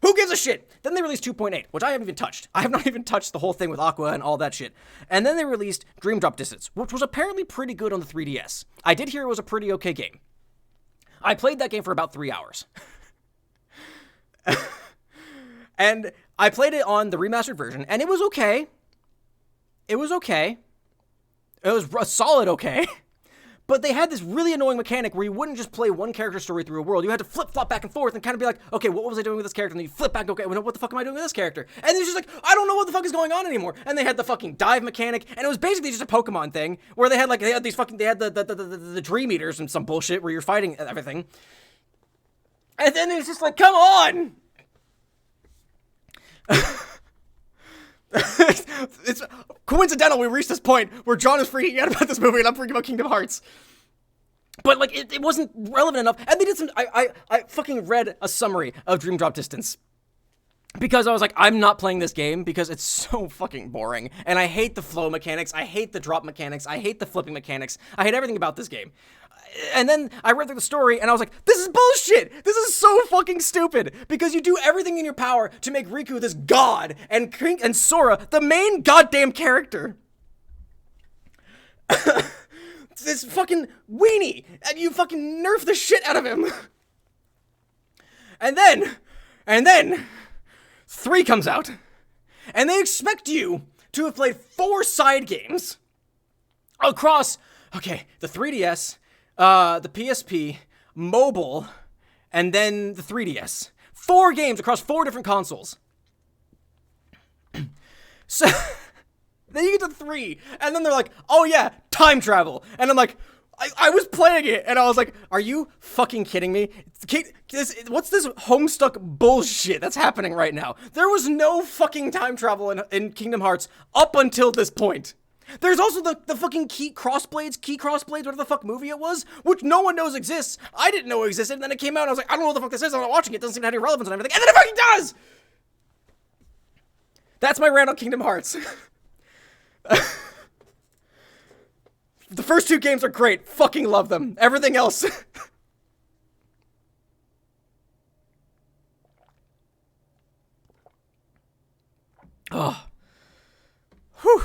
Who gives a shit? Then they released 2.8, which I haven't even touched. I have not even touched the whole thing with Aqua and all that shit. And then they released Dream Drop Distance, which was apparently pretty good on the 3DS. I did hear it was a pretty okay game. I played that game for about 3 hours. And I played it on the remastered version, and it was okay. It was okay. It was a solid okay. But they had this really annoying mechanic where you wouldn't just play one character story through a world. You had to flip-flop back and forth and kind of be like, okay, what was I doing with this character? And then you flip back, okay, what the fuck am I doing with this character? And it's just like, I don't know what the fuck is going on anymore. And they had the fucking dive mechanic, and it was basically just a Pokemon thing where they had the Dream Eaters and some bullshit where you're fighting everything. And then it's just like, come on! It's coincidental we reached this point where John is freaking out about this movie and I'm freaking about Kingdom Hearts. But, like, it wasn't relevant enough. And they did some, I fucking read a summary of Dream Drop Distance. Because I was like, I'm not playing this game because it's so fucking boring. And I hate the flow mechanics. I hate the drop mechanics. I hate the flipping mechanics. I hate everything about this game. And then I read through the story and I was like, this is bullshit. This is so fucking stupid. Because you do everything in your power to make Riku this god and Sora the main goddamn character. This fucking weenie. And you fucking nerf the shit out of him. And then 3 comes out, and they expect you to have played 4 side games across, okay, the 3DS, the PSP, mobile, and then the 3DS. 4 games across 4 different consoles. So, then you get to 3, and then they're like, oh yeah, time travel. And I'm like, I was playing it, and I was like, are you fucking kidding me? What's this Homestuck bullshit that's happening right now? There was no fucking time travel in Kingdom Hearts up until this point. There's also the fucking Key Crossblades, whatever the fuck movie it was, which no one knows exists. I didn't know it existed, and then it came out, and I was like, I don't know what the fuck this is, I'm not watching it, doesn't seem to have any relevance and everything, and then it fucking does! That's my rant on Kingdom Hearts. The first 2 games are great. Fucking love them. Everything else. Oh. Whew.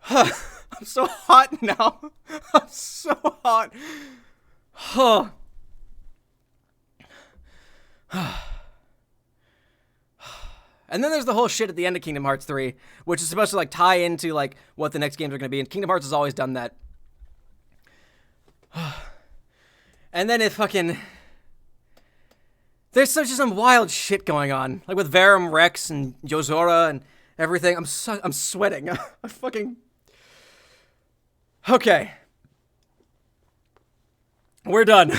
I'm so hot now. I'm so hot. Huh. And then there's the whole shit at the end of Kingdom Hearts 3, which is supposed to, like, tie into, like, what the next games are going to be. And Kingdom Hearts has always done that. And then it fucking... There's just some wild shit going on. Like, with Verum Rex and Yozora and everything. I'm sweating. I fucking... Okay. We're done.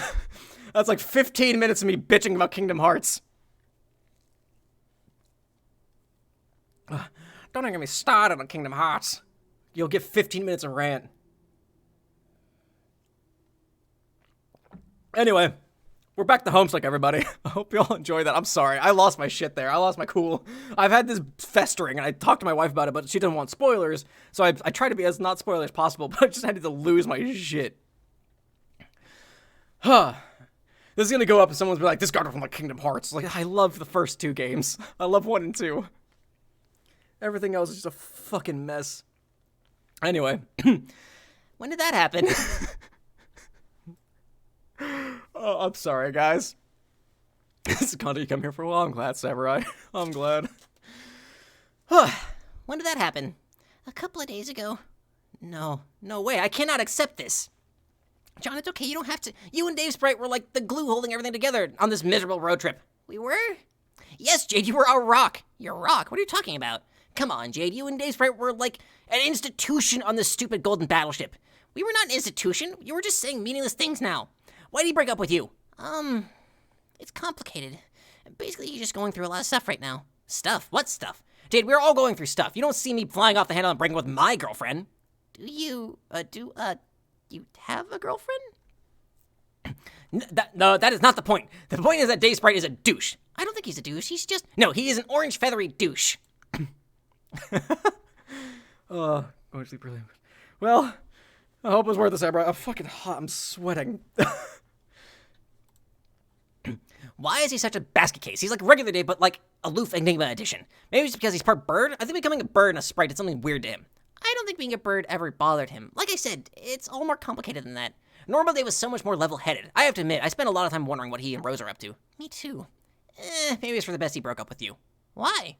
That's like 15 minutes of me bitching about Kingdom Hearts. Don't get me started on Kingdom Hearts. You'll get 15 minutes of rant. Anyway, we're back to Homestuck, everybody. I hope you all enjoyed that. I'm sorry. I lost my shit there. I lost my cool. I've had this festering, and I talked to my wife about it, but she didn't want spoilers, so I tried to be as not spoiler as possible, but I just had to lose my shit. Huh. This is gonna go up and someone's be like, this got from like Kingdom Hearts. Like, I love the first 2 games. I love 1 and 2. Everything else is just a fucking mess. Anyway. When did that happen? Oh, I'm sorry, guys. This is content you come here for. Well, I'm glad, Samurai. I'm glad. When did that happen? A couple of days ago. No way. I cannot accept this. John, it's okay. You don't have to. You and Dave Sprite were like the glue holding everything together on this miserable road trip. We were? Yes, Jade, you were a rock. You're a rock. What are you talking about? Come on, Jade. You and Dave Sprite were like an institution on this stupid golden battleship. We were not an institution. You were just saying meaningless things now. Why did he break up with you? It's complicated. Basically, he's just going through a lot of stuff right now. Stuff? What stuff? Jade, we're all going through stuff. You don't see me flying off the handle and breaking up with my girlfriend. Do you have a girlfriend? No, that is not the point. The point is that Dave Sprite is a douche. I don't think he's a douche. He's just... No, he is an orange feathery douche. Going to sleep early. Well, I hope it was worth the Samurai. I'm fucking hot. I'm sweating. Why is he such a basket case? He's like regular Dave, but like aloof Enigma edition. Maybe it's because he's part bird? I think becoming a bird and a sprite is something weird to him. I don't think being a bird ever bothered him. Like I said, it's all more complicated than that. Normal Dave was so much more level-headed. I have to admit, I spent a lot of time wondering what he and Rose are up to. Me too. Maybe it's for the best he broke up with you. Why?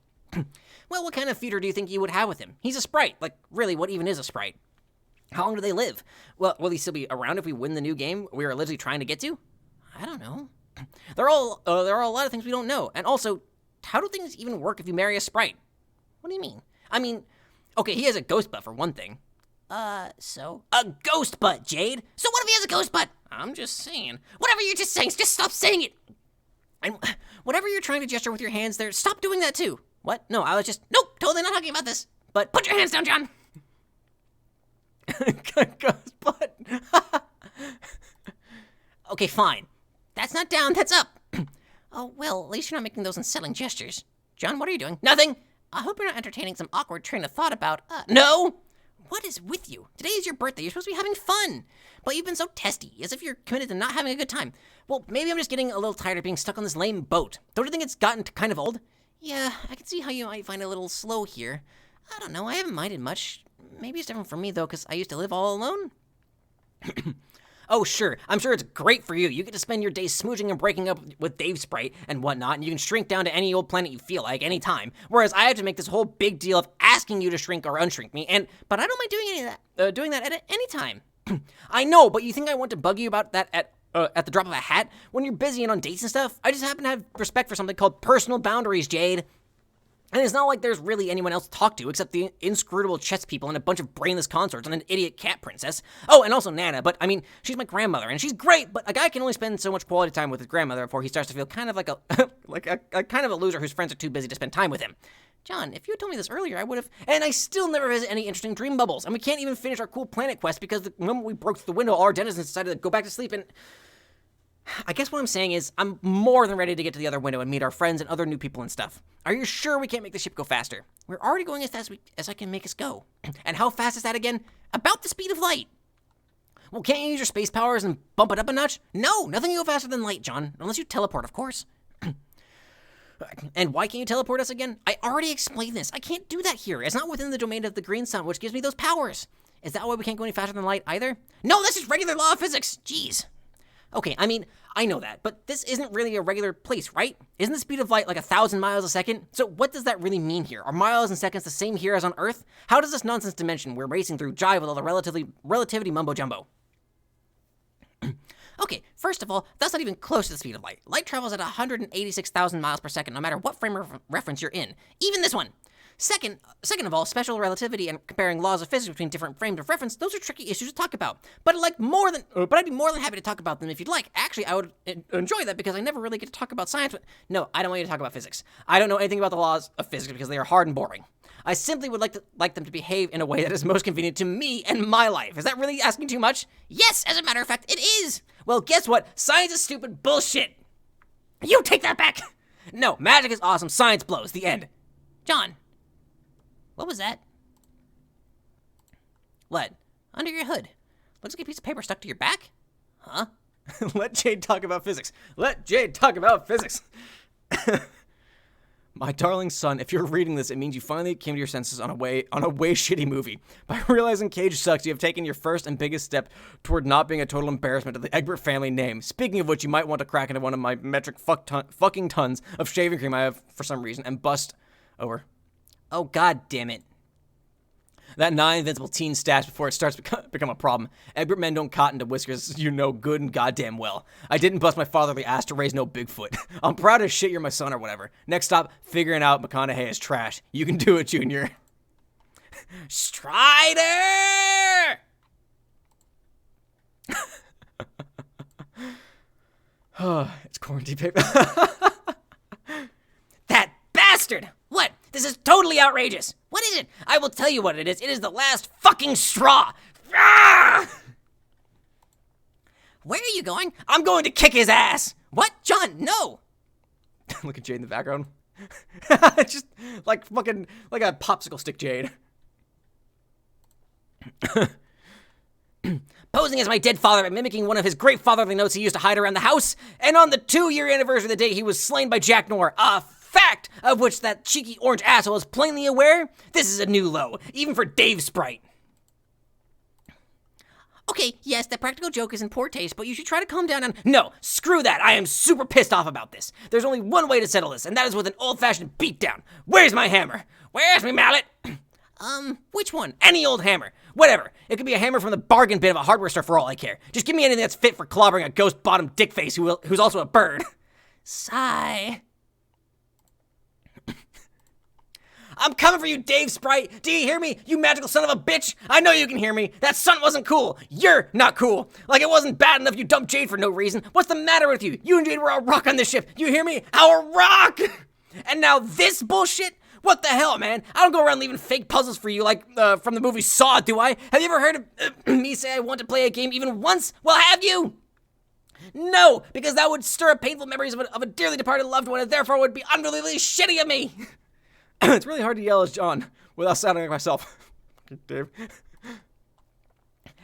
Well, what kind of future do you think you would have with him? He's a sprite. Like, really, what even is a sprite? How long do they live? Well, will he still be around if we win the new game we are literally trying to get to? I don't know. There are a lot of things we don't know. And also, how do things even work if you marry a sprite? What do you mean? I mean, okay, he has a ghost butt for one thing. So? A ghost butt, Jade! So what if he has a ghost butt? I'm just saying. Whatever you're just saying, just stop saying it! And whatever you're trying to gesture with your hands there, stop doing that too. What? No, I was just... Nope, totally not talking about this. But put your hands down, John! Ghost butt. Okay, fine. That's not down, that's up. Oh, well, at least you're not making those unsettling gestures. John, what are you doing? Nothing! I hope you're not entertaining some awkward train of thought about... No! What is with you? Today is your birthday. You're supposed to be having fun. But you've been so testy, as if you're committed to not having a good time. Well, maybe I'm just getting a little tired of being stuck on this lame boat. Don't you think it's gotten kind of old? Yeah, I can see how you might find it a little slow here. I don't know, I haven't minded much. Maybe it's different for me, though, because I used to live all alone. Oh, sure. I'm sure it's great for you. You get to spend your days smooching and breaking up with Dave Sprite and whatnot, and you can shrink down to any old planet you feel like, any time. Whereas I have to make this whole big deal of asking you to shrink or unshrink me, but I don't mind doing any of that, doing that at any time. I know, but you think I want to bug you about that at the drop of a hat? When you're busy and on dates and stuff? I just happen to have respect for something called personal boundaries, Jade. And it's not like there's really anyone else to talk to except the inscrutable chess people and a bunch of brainless consorts and an idiot cat princess. Oh, and also Nana, but I mean, she's my grandmother, and she's great, but a guy can only spend so much quality time with his grandmother before he starts to feel kind of like a kind of a loser whose friends are too busy to spend time with him. John, if you had told me this earlier, I would have... And I still never visit any interesting dream bubbles, and we can't even finish our cool planet quest because the moment we broke through the window, all our denizens decided to go back to sleep, and... I guess what I'm saying is, I'm more than ready to get to the other window and meet our friends and other new people and stuff. Are you sure we can't make the ship go faster? We're already going as fast as I can make us go. And how fast is that again? About the speed of light. Well, can't you use your space powers and bump it up a notch? No, nothing can go faster than light, John. Unless you teleport, of course. And why can't you teleport us again? I already explained this. I can't do that here. It's not within the domain of the green sun, which gives me those powers. Is that why we can't go any faster than light either? No, that's just regular law of physics. Jeez. Okay, I mean, I know that, but this isn't really a regular place, right? Isn't the speed of light like 1,000 miles a second? So what does that really mean here? Are miles and seconds the same here as on Earth? How does this nonsense dimension we're racing through jive with all the relativity mumbo-jumbo? Okay, first of all, that's not even close to the speed of light. Light travels at 186,000 miles per second, no matter what frame of reference you're in. Even this one. Second of all, special relativity and comparing laws of physics between different frames of reference, those are tricky issues to talk about. But I'd be more than happy to talk about them if you'd like. Actually, I would enjoy that because I never really get to talk about science. But no, I don't want you to talk about physics. I don't know anything about the laws of physics because they are hard and boring. I simply would like them to behave in a way that is most convenient to me and my life. Is that really asking too much? Yes, as a matter of fact, it is. Well, guess what? Science is stupid bullshit. You take that back. No, magic is awesome. Science blows. The end. John. What was that? What? Under your hood. Looks like a piece of paper stuck to your back? Huh? Let Jade talk about physics. Let Jade talk about physics. My darling son, if you're reading this, it means you finally came to your senses on a way shitty movie. By realizing Cage sucks, you have taken your first and biggest step toward not being a total embarrassment to the Egbert family name. Speaking of which, you might want to crack into one of my metric fucking tons of shaving cream I have for some reason and bust over. Oh, god damn it. That 9 invincible teen stash before it starts to become a problem. Egbert men don't cotton to whiskers, you know good and goddamn well. I didn't bust my fatherly ass to raise no Bigfoot. I'm proud as shit you're my son or whatever. Next stop, figuring out McConaughey is trash. You can do it, Junior. Strider! It's quarantine paper. That bastard! What? This is totally outrageous. What is it? I will tell you what it is. It is the last fucking straw. Ah! Where are you going? I'm going to kick his ass. What? John, no. Look at Jade in the background. Just like fucking, like a popsicle stick Jade. Posing as my dead father by mimicking one of his great fatherly notes he used to hide around the house. And on the 2-year anniversary of the day he was slain by Jack Nor, a fact of which that cheeky orange asshole is plainly aware, this is a new low, even for Dave Sprite. Okay, yes, that practical joke is in poor taste, but you should try to calm down and— No, screw that, I am super pissed off about this. There's only one way to settle this, and that is with an old-fashioned beatdown. Where's my hammer? Where's me mallet? Which one? Any old hammer. Whatever. It could be a hammer from the bargain bin of a hardware store for all I care. Just give me anything that's fit for clobbering a ghost-bottomed dickface who's also a bird. Sigh. I'm coming for you, Dave Sprite. Do you hear me, you magical son of a bitch? I know you can hear me. That stunt wasn't cool. You're not cool. Like it wasn't bad enough you dumped Jade for no reason. What's the matter with you? You and Jade were a rock on this ship. You hear me? Our rock! And now this bullshit? What the hell, man? I don't go around leaving fake puzzles for you like from the movie Saw, do I? Have you ever heard of me say I want to play a game even once? Well, have you? No, because that would stir up painful memories of a dearly departed loved one and therefore would be unbelievably shitty of me. It's really hard to yell as John without sounding like myself. Dave.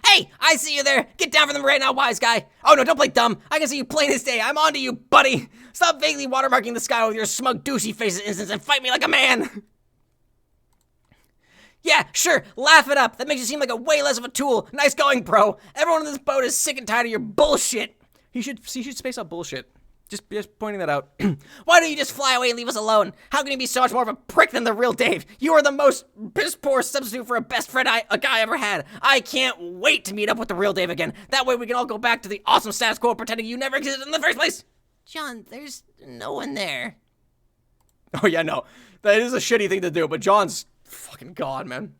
Hey, I see you there. Get down for them right now, wise guy. Oh no, don't play dumb. I can see you plain as day. I'm onto you, buddy. Stop vaguely watermarking the sky with your smug douchey faces instance and fight me like a man. Yeah, sure, laugh it up. That makes you seem like a way less of a tool. Nice going, bro. Everyone on this boat is sick and tired of your bullshit. He should space out bullshit. Just pointing that out. Why don't you just fly away and leave us alone? How can you be so much more of a prick than the real Dave? You are the most piss-poor substitute for a best friend a guy ever had. I can't wait to meet up with the real Dave again. That way we can all go back to the awesome status quo pretending you never existed in the first place. John, there's no one there. Oh yeah, no. That is a shitty thing to do, but John's fucking god, man.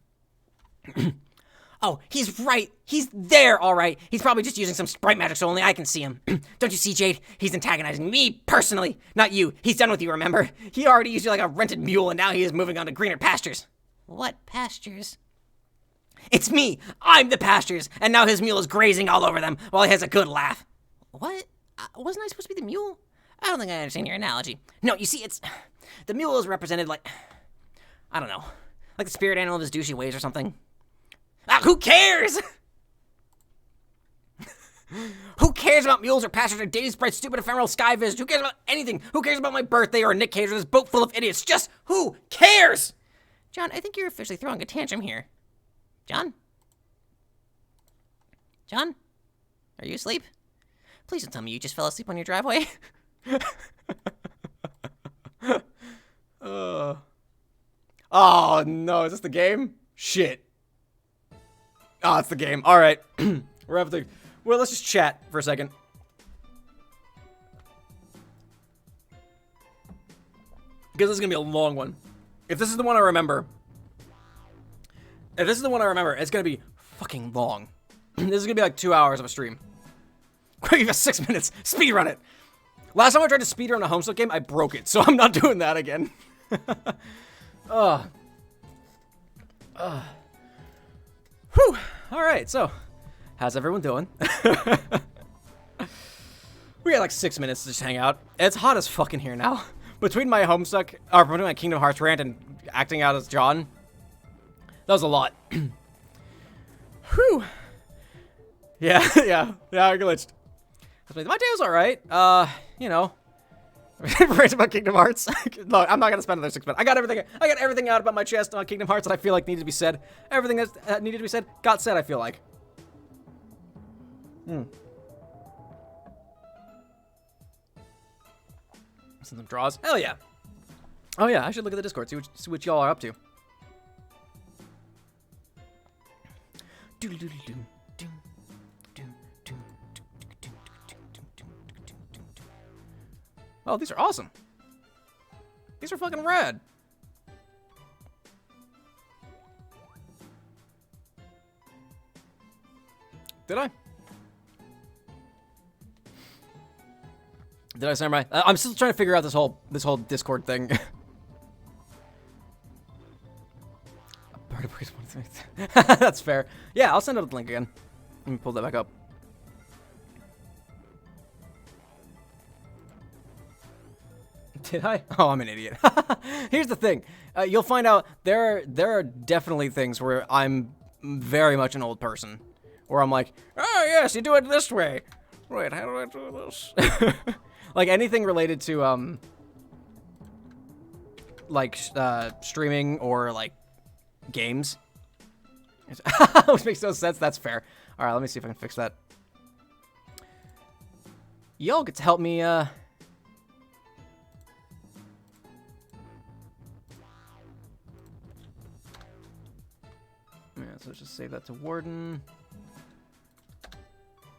Oh, he's right. He's there, all right. He's probably just using some sprite magic so only I can see him. Don't you see, Jade? He's antagonizing me personally, not you. He's done with you, remember? He already used you like a rented mule, and now he is moving on to greener pastures. What pastures? It's me. I'm the pastures, and now his mule is grazing all over them while he has a good laugh. What? Wasn't I supposed to be the mule? I don't think I understand your analogy. No, you see, it's... The mule is represented like... I don't know. Like the spirit animal of his douchey ways or something. Who cares? Who cares about mules or pastures or Dave Sprite's stupid ephemeral sky visit? Who cares about anything? Who cares about my birthday or a Nick Cage or this boat full of idiots? Just who cares? John, I think you're officially throwing a tantrum here. John? John? Are you asleep? Please don't tell me you just fell asleep on your driveway. Oh no, is this the game? Shit. Oh, it's the game. All right. We're having to... Well, let's just chat for a second. Because this is going to be a long one. If this is the one I remember... it's going to be fucking long. This is going to be like 2 hours of a stream. Quick, you got 6 minutes. Speedrun it. Last time I tried to speedrun a Homestuck game, I broke it. So I'm not doing that again. Whew. All right, so how's everyone doing? We got like 6 minutes to just hang out. It's hot as fucking here now. Between my Homestuck, or between my Kingdom Hearts rant and acting out as John, that was a lot. Whew. Yeah, I glitched. My day was all right. You know, Right about Kingdom Hearts. Look, I'm not gonna spend another 6 minutes. I got everything out about my chest on Kingdom Hearts that I feel like needed to be said. Everything that needed to be said got said. I feel like. Some draws. Hell yeah. Oh yeah, I should look at the Discord, see what y'all are up to. Oh, these are awesome. These are fucking rad. Did I? Did I, Samurai? I'm still trying to figure out this whole Discord thing. That's fair. Yeah, I'll send out the link again. Let me pull that back up. Did I? Oh, I'm an idiot. Here's the thing. You'll find out there are definitely things where I'm very much an old person. Where I'm like, oh, yes, you do it this way. Wait, how do I do this? Like, anything related to, streaming or, like, games. Which makes no sense. That's fair. All right, let me see if I can fix that. Y'all get to help me, Yeah, so let's just save that to Warden.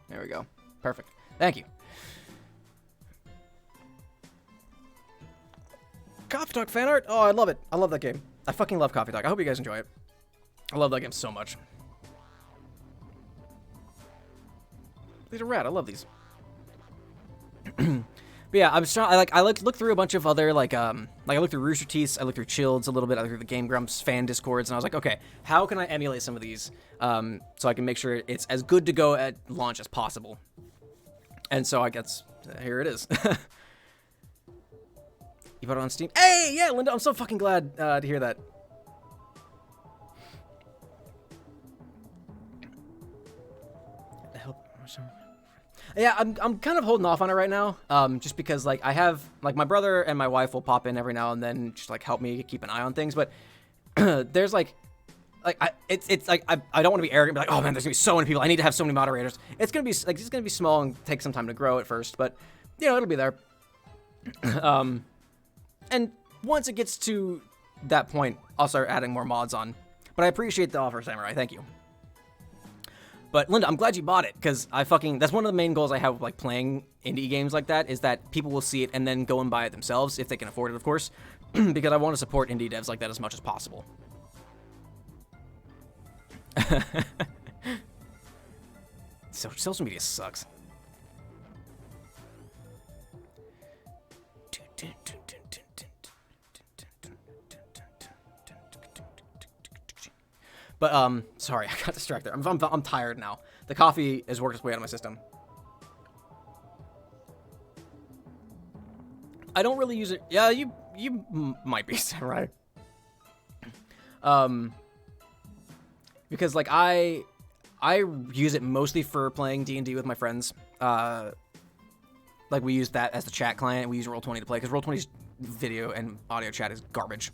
There we go. Perfect. Thank you. Coffee Talk fan art. Oh, I love it. I love that game. I fucking love Coffee Talk. I hope you guys enjoy it. I love that game so much. These are rad. I love these. But yeah, I looked through a bunch of other I looked through Rooster Teeth's, I looked through Chilled's a little bit, I looked through the Game Grumps fan discords, and I was like, okay, how can I emulate some of these so I can make sure it's as good to go at launch as possible? And so I guess here it is. You bought it on Steam? Hey, yeah, Linda, I'm so fucking glad to hear that. Yeah, I'm kind of holding off on it right now, just because, like, I have, like, my brother and my wife will pop in every now and then, just, like, help me keep an eye on things, but there's, I don't want to be arrogant, be like, oh, man, there's gonna be so many people, I need to have so many moderators. It's gonna be small and take some time to grow at first, but, you know, it'll be there. And once it gets to that point, I'll start adding more mods on. But I appreciate the offer, Samurai, thank you. But Linda, I'm glad you bought it, because that's one of the main goals I have with, like, playing indie games like that, is that people will see it and then go and buy it themselves, if they can afford it, of course, because I want to support indie devs like that as much as possible. So, social media sucks. But, sorry, I got distracted. I'm tired now. The coffee has worked its way out of my system. I don't really use it. Yeah, you might be, right? Because, like, I use it mostly for playing D&D with my friends. Like, we use that as the chat client. We use Roll20 to play, because Roll20's video and audio chat is garbage.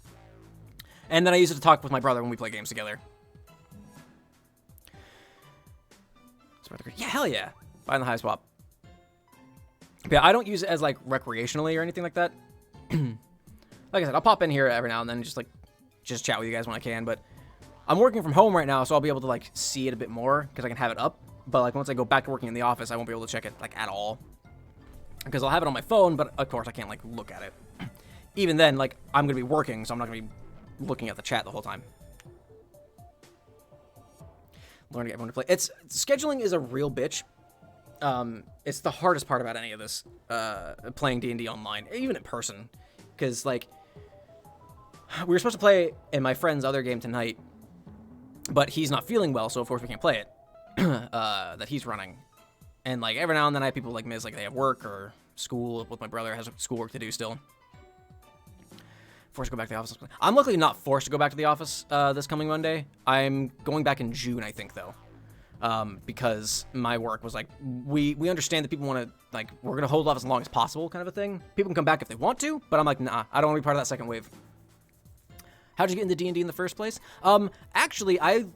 And then I use it to talk with my brother when we play games together. Yeah, hell yeah. Buying the high swap. But yeah, I don't use it as, like, recreationally or anything like that. Like I said, I'll pop in here every now and then and just chat with you guys when I can, but I'm working from home right now, so I'll be able to, like, see it a bit more, because I can have it up. But, like, once I go back to working in the office, I won't be able to check it, like, at all. Because I'll have it on my phone, but, of course, I can't, like, look at it. Even then, like, I'm going to be working, so I'm not going to be looking at the chat the whole time. Learn to get everyone to play. Scheduling is a real bitch. It's the hardest part about any of this, playing D&D online, even in person. Because, like, we were supposed to play in my friend's other game tonight, but he's not feeling well, so of course we can't play it, that he's running. And, like, every now and then I have people, like, miss, like, they have work or school with my brother, has schoolwork to do still. Forced to go back to the office. I'm luckily not forced to go back to the office this coming Monday. I'm going back in June, I think, though. because my work was like, we understand that people want to, like, we're going to hold off as long as possible kind of a thing. People can come back if they want to, but I'm like, nah, I don't want to be part of that second wave. How'd you get into D&D in the first place? Actually, I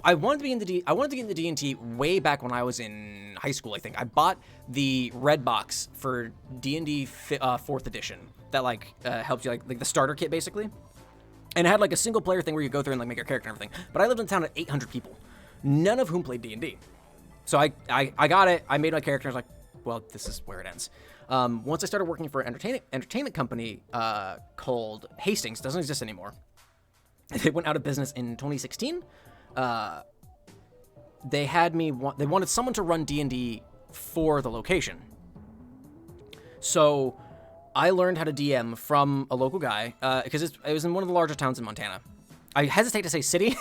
wanted to be into I wanted to get into D&D way back when I was in high school, I think. I bought the red box for D&D 4th edition that, like, helps you, like the starter kit, basically. And it had, like, a single player thing where you go through and, like, make your character and everything. But I lived in a town of 800 people, none of whom played D&D. So I got it, I made my character, I was like, well, this is where it ends. Once I started working for an entertainment company called Hastings, doesn't exist anymore. They went out of business in 2016. They wanted someone to run D&D for the location. So I learned how to DM from a local guy, because it was in one of the larger towns in Montana. I hesitate to say city,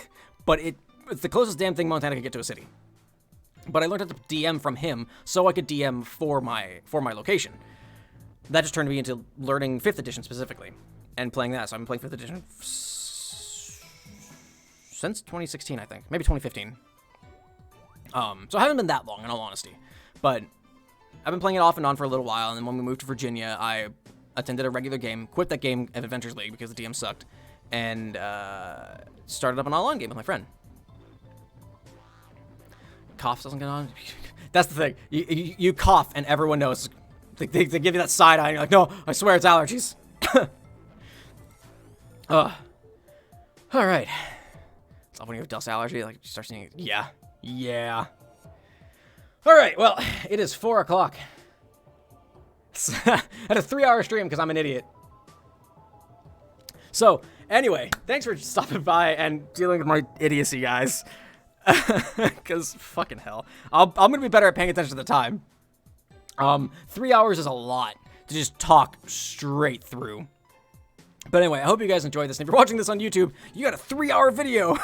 but it's the closest damn thing Montana could get to a city. But I learned how to DM from him so I could DM for my location. That just turned me into learning 5th edition specifically and playing that. So I've been playing 5th edition since 2016, I think. Maybe 2015. So I haven't been that long, in all honesty. But I've been playing it off and on for a little while, and then when we moved to Virginia, I attended a regular game, quit that game at Adventures League because the DM sucked, and started up an online game with my friend. Cough doesn't get on. That's the thing. You cough, and everyone knows. They give you that side eye, and you're like, no, I swear it's allergies. All right. It's when you have dust allergy, like, you start seeing, yeah. All right, well, it is 4 o'clock. I had a 3-hour stream because I'm an idiot. So, anyway, thanks for stopping by and dealing with my idiocy, guys. Because, fucking hell. I'm going to be better at paying attention to the time. 3 hours is a lot to just talk straight through. But anyway, I hope you guys enjoyed this. And if you're watching this on YouTube, you got a 3-hour video.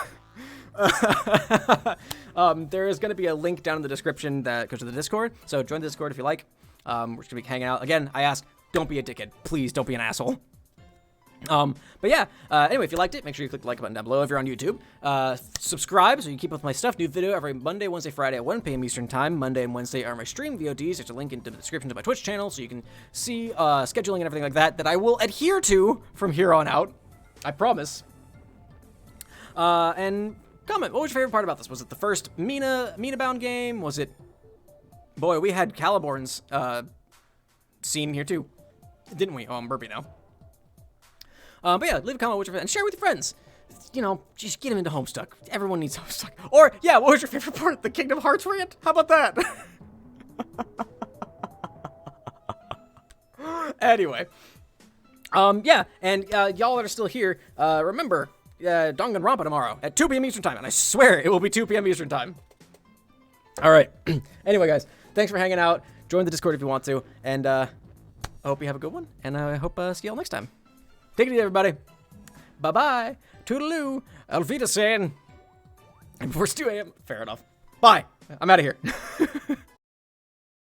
There is going to be a link down in the description that goes to the Discord. So join the Discord if you like. We're just going to be hanging out. Again, I ask, don't be a dickhead. Please don't be an asshole. But yeah, anyway, if you liked it, make sure you click the like button down below if you're on YouTube. Subscribe so you keep up with my stuff. New video every Monday, Wednesday, Friday at 1 p.m. Eastern Time. Monday and Wednesday are my stream VODs. There's a link in the description to my Twitch channel so you can see scheduling and everything like that I will adhere to from here on out. I promise. And comment, what was your favorite part about this? Was it the first Meenahbound game? Was it... Boy, we had Caliborn's scene here too. Didn't we? Oh, I'm burpy now. But yeah, leave a comment what your and share with your friends. You know, just get them into Homestuck. Everyone needs Homestuck. Or, yeah, what was your favorite part? The Kingdom Hearts rant? How about that? Anyway. Yeah, and y'all that are still here, remember, Danganronpa tomorrow at 2 p.m. Eastern Time. And I swear it will be 2 p.m. Eastern Time. All right. Anyway, guys, thanks for hanging out. Join the Discord if you want to. And I hope you have a good one. And I hope see y'all next time. Take it easy, everybody. Bye-bye. Toodaloo. Auf Wiedersehen. And before it's 2 a.m. Fair enough. Bye. I'm out of here.